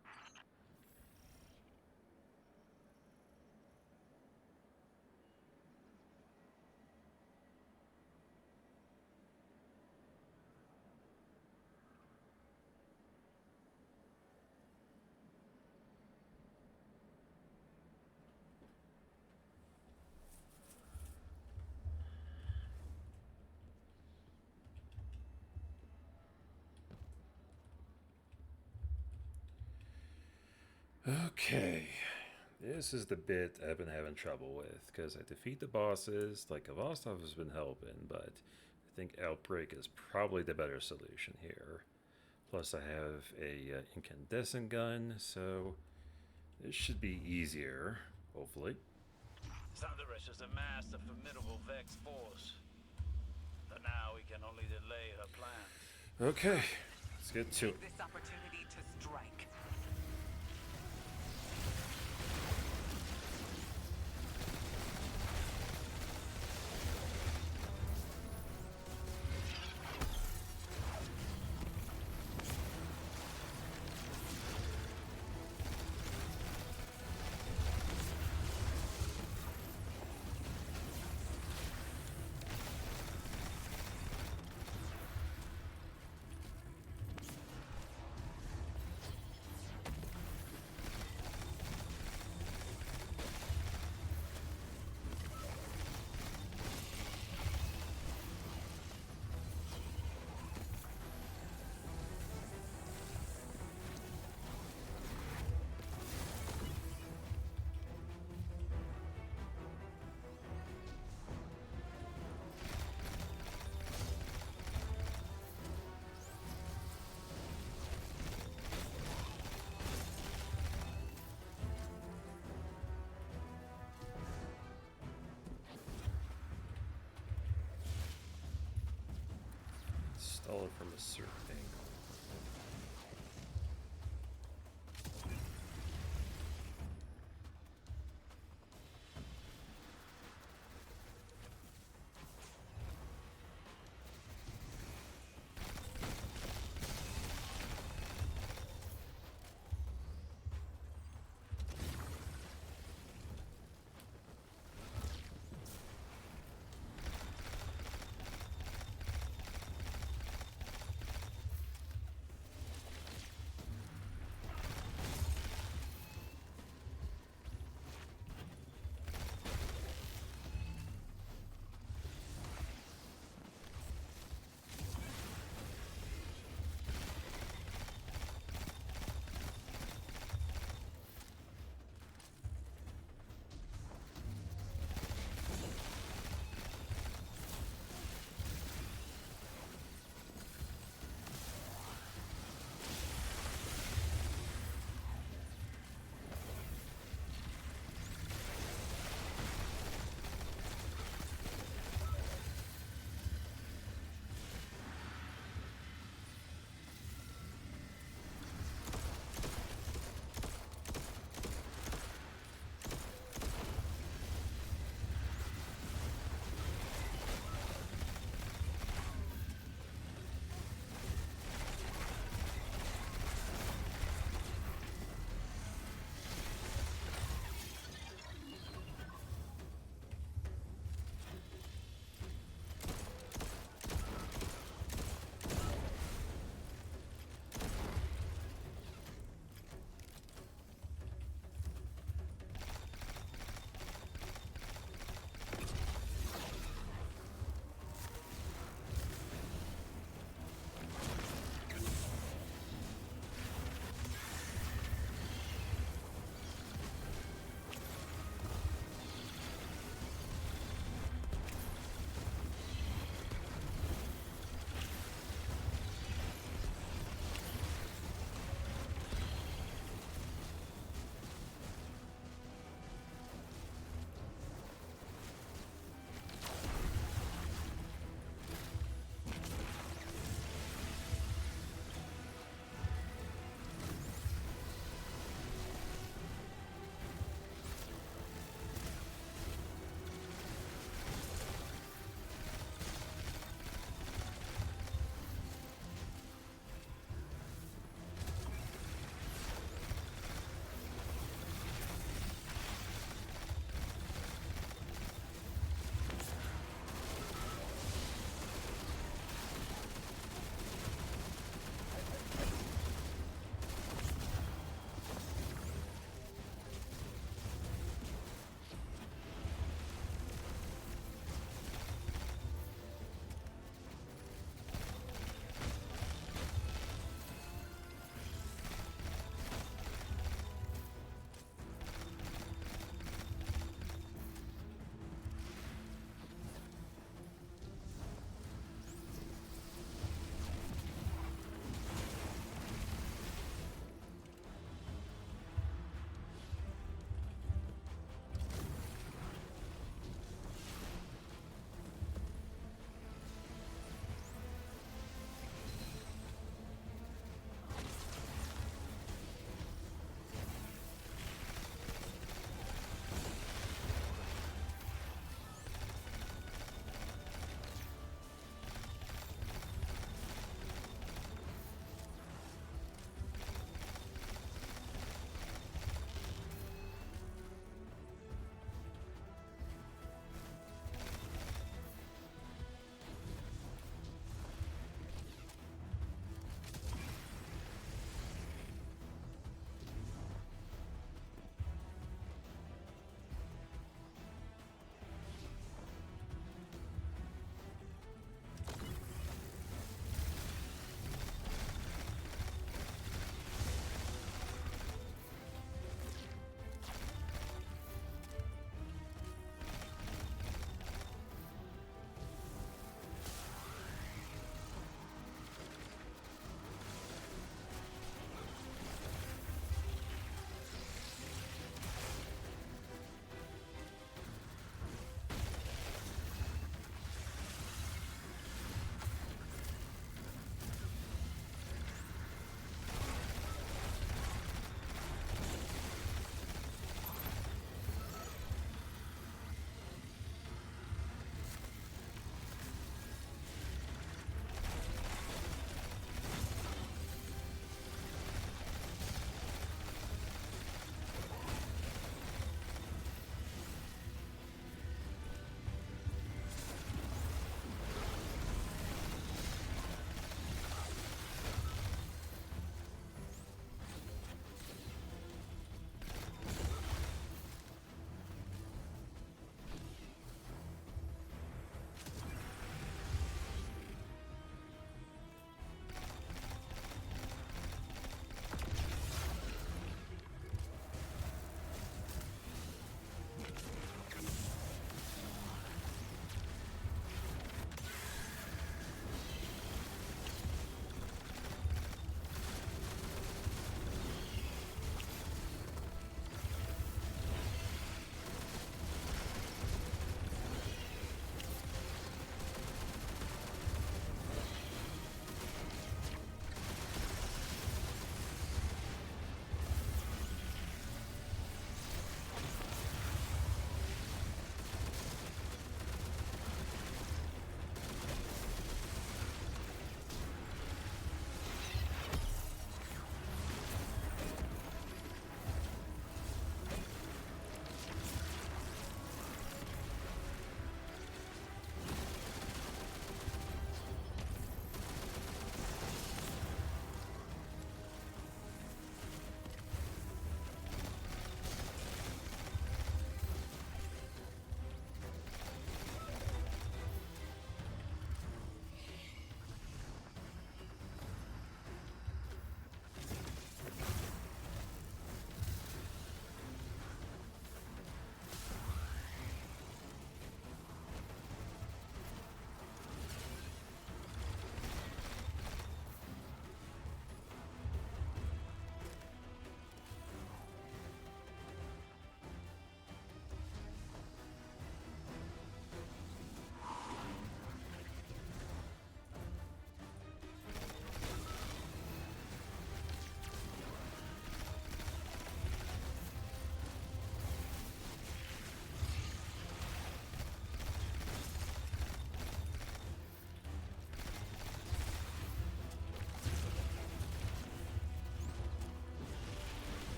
Okay, this is the bit I've been having trouble with, because I defeat the bosses, like Avostov has been helping, but I think Outbreak is probably the better solution here. Plus I have a incandescent gun, so this should be easier, hopefully. Sandaresh has amassed a formidable Vex force. But now we can only delay her plans. Okay, let's get to it. This opportunity to strike. Install it from a certain angle.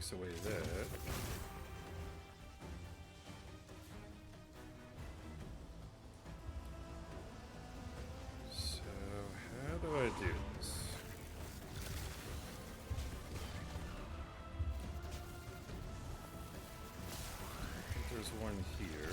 takes away that. So, how do I do this? I think there's one here.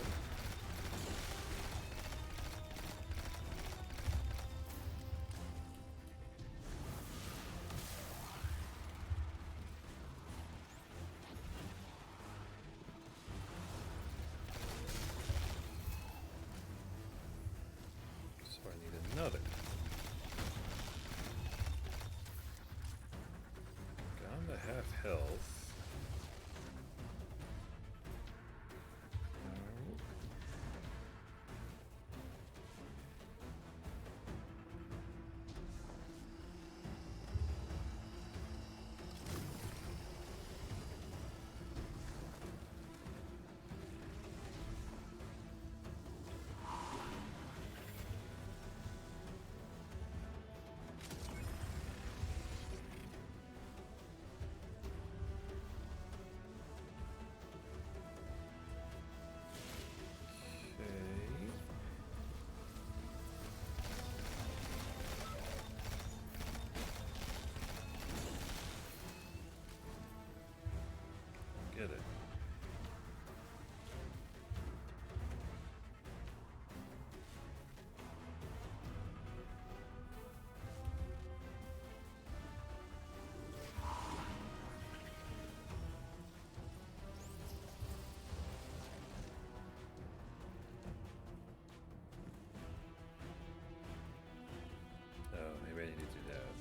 So I need another. Down to half health. No. Okay. Get it. Oh, maybe I need to do that.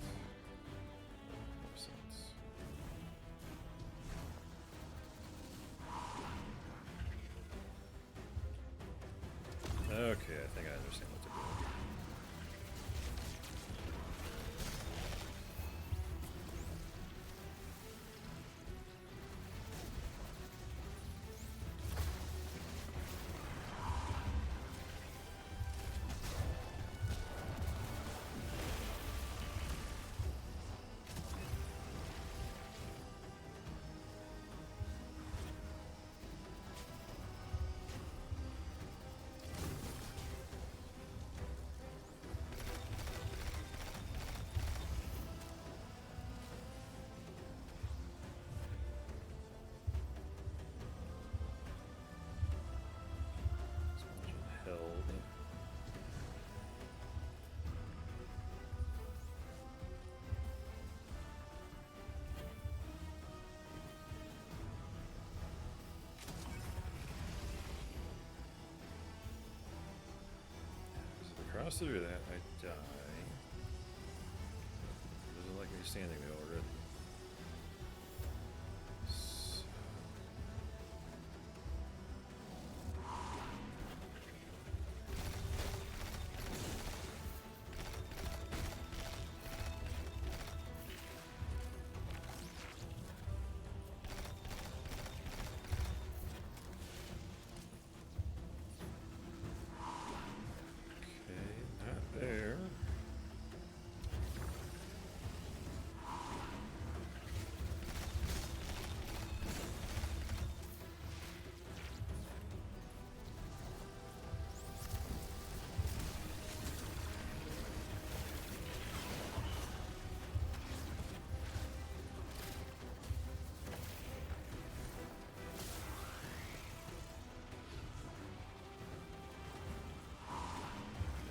More sense. Okay, I think I understand what to do. Explosion held. Because if I cross through that, I die. Doesn't like me standing there already. So, okay, not there.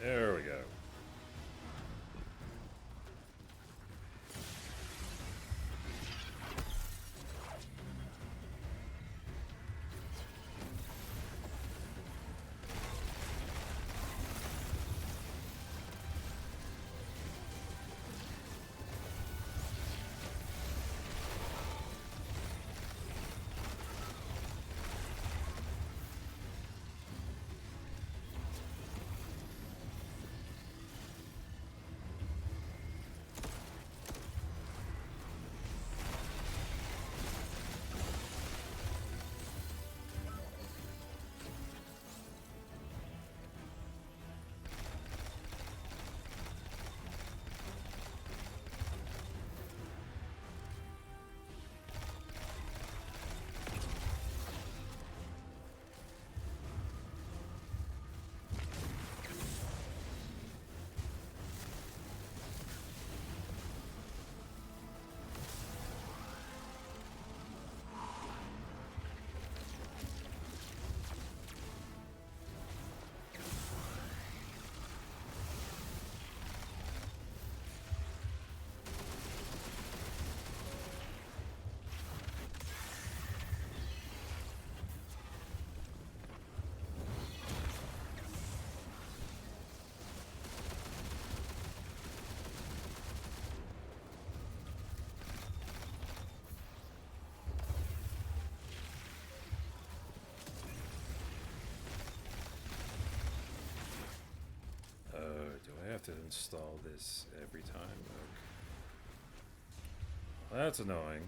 There we go. to install this every time. Okay. That's annoying.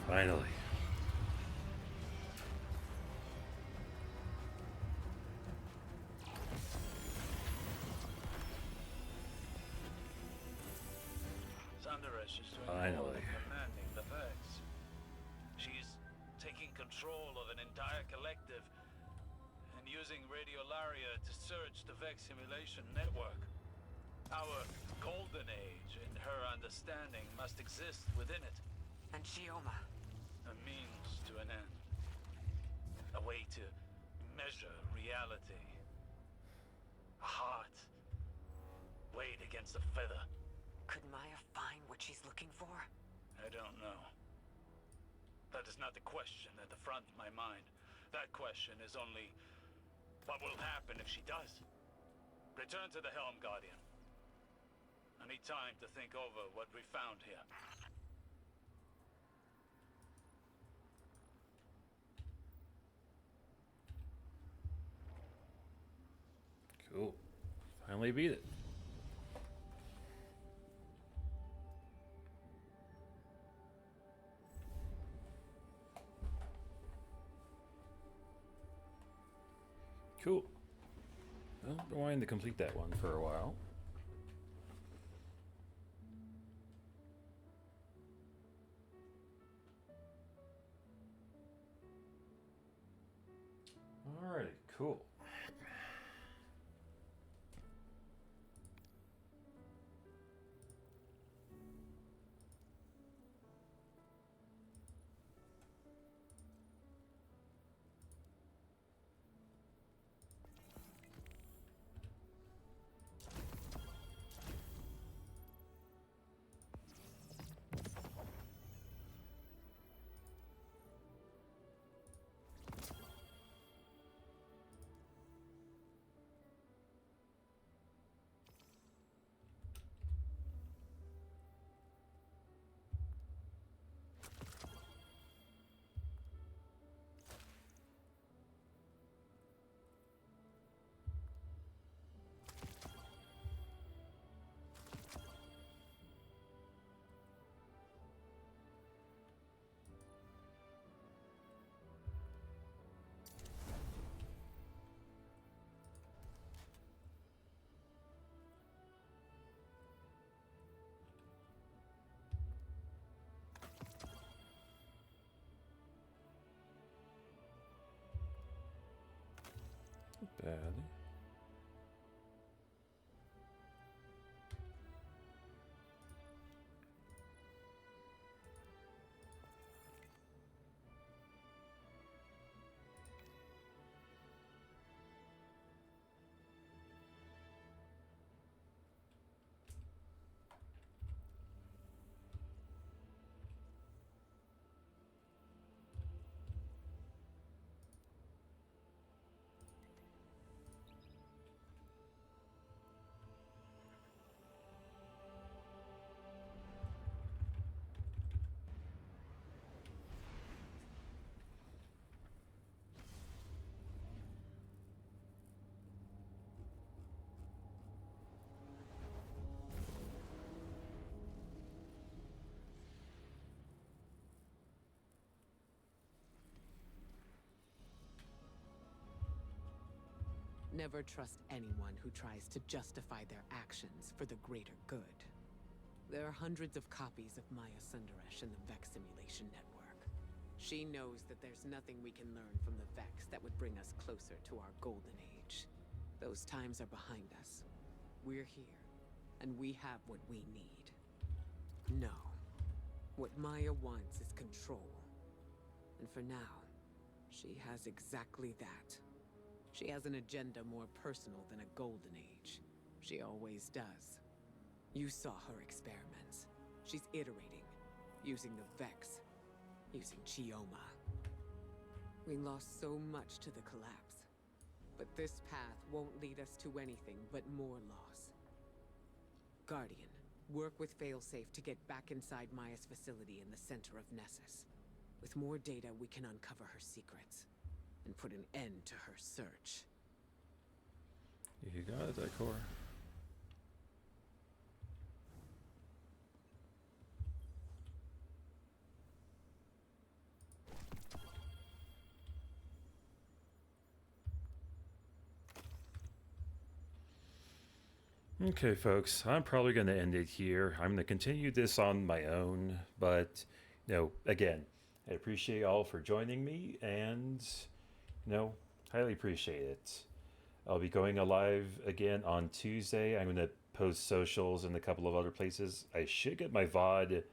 Finally. Sunderesh is doing Finally. all of commanding the Vex. She's taking control of an entire collective and using radiolaria to search the Vex simulation network. Our golden age, in her understanding, must exist within it. And Shioma. A means to an end. A way to measure reality. A heart weighed against a feather. Could Maya find what she's looking for? I don't know. That is not the question at the front of my mind. That question is only, what will happen if she does? Return to the helm, Guardian. I need time to think over what we found here. Cool. Finally beat it. Cool. Well, been wanting to complete that one for a while. Alrighty, cool. Bad. Never trust anyone who tries to justify their actions for the greater good. There are hundreds of copies of Maya Sundaresh in the Vex simulation network. She knows that there's nothing we can learn from the Vex that would bring us closer to our golden age. Those times are behind us. We're here, and we have what we need. No. What Maya wants is control. And for now, she has exactly that. She has an agenda more personal than a golden age. She always does. You saw her experiments. She's iterating, using the Vex, using Chioma. We lost so much to the collapse, but this path won't lead us to anything but more loss. Guardian, work with Failsafe to get back inside Maya's facility in the center of Nessus. With more data, we can uncover her secrets and put an end to her search. You got it, Decor. Okay, folks, I'm probably going to end it here. I'm going to continue this on my own, but, again, I appreciate y'all for joining me, and, highly appreciate it. I'll be going live again on Tuesday. I'm going to post socials in a couple of other places. I should get my VOD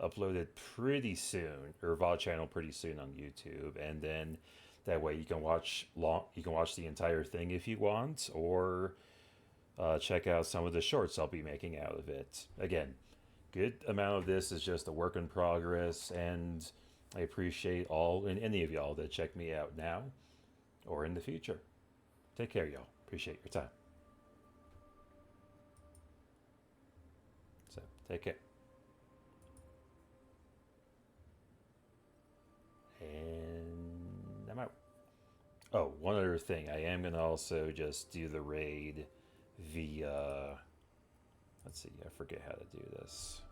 uploaded pretty soon, or VOD channel pretty soon on YouTube, and then that way you can watch the entire thing if you want, or check out some of the shorts I'll be making out of it. Again, good amount of this is just a work in progress, and I appreciate all and any of y'all that check me out now or in the future. Take care, y'all. Appreciate your time. So, take care. And I'm out. Oh, one other thing. I am going to also just do the raid via... Let's see. I forget how to do this.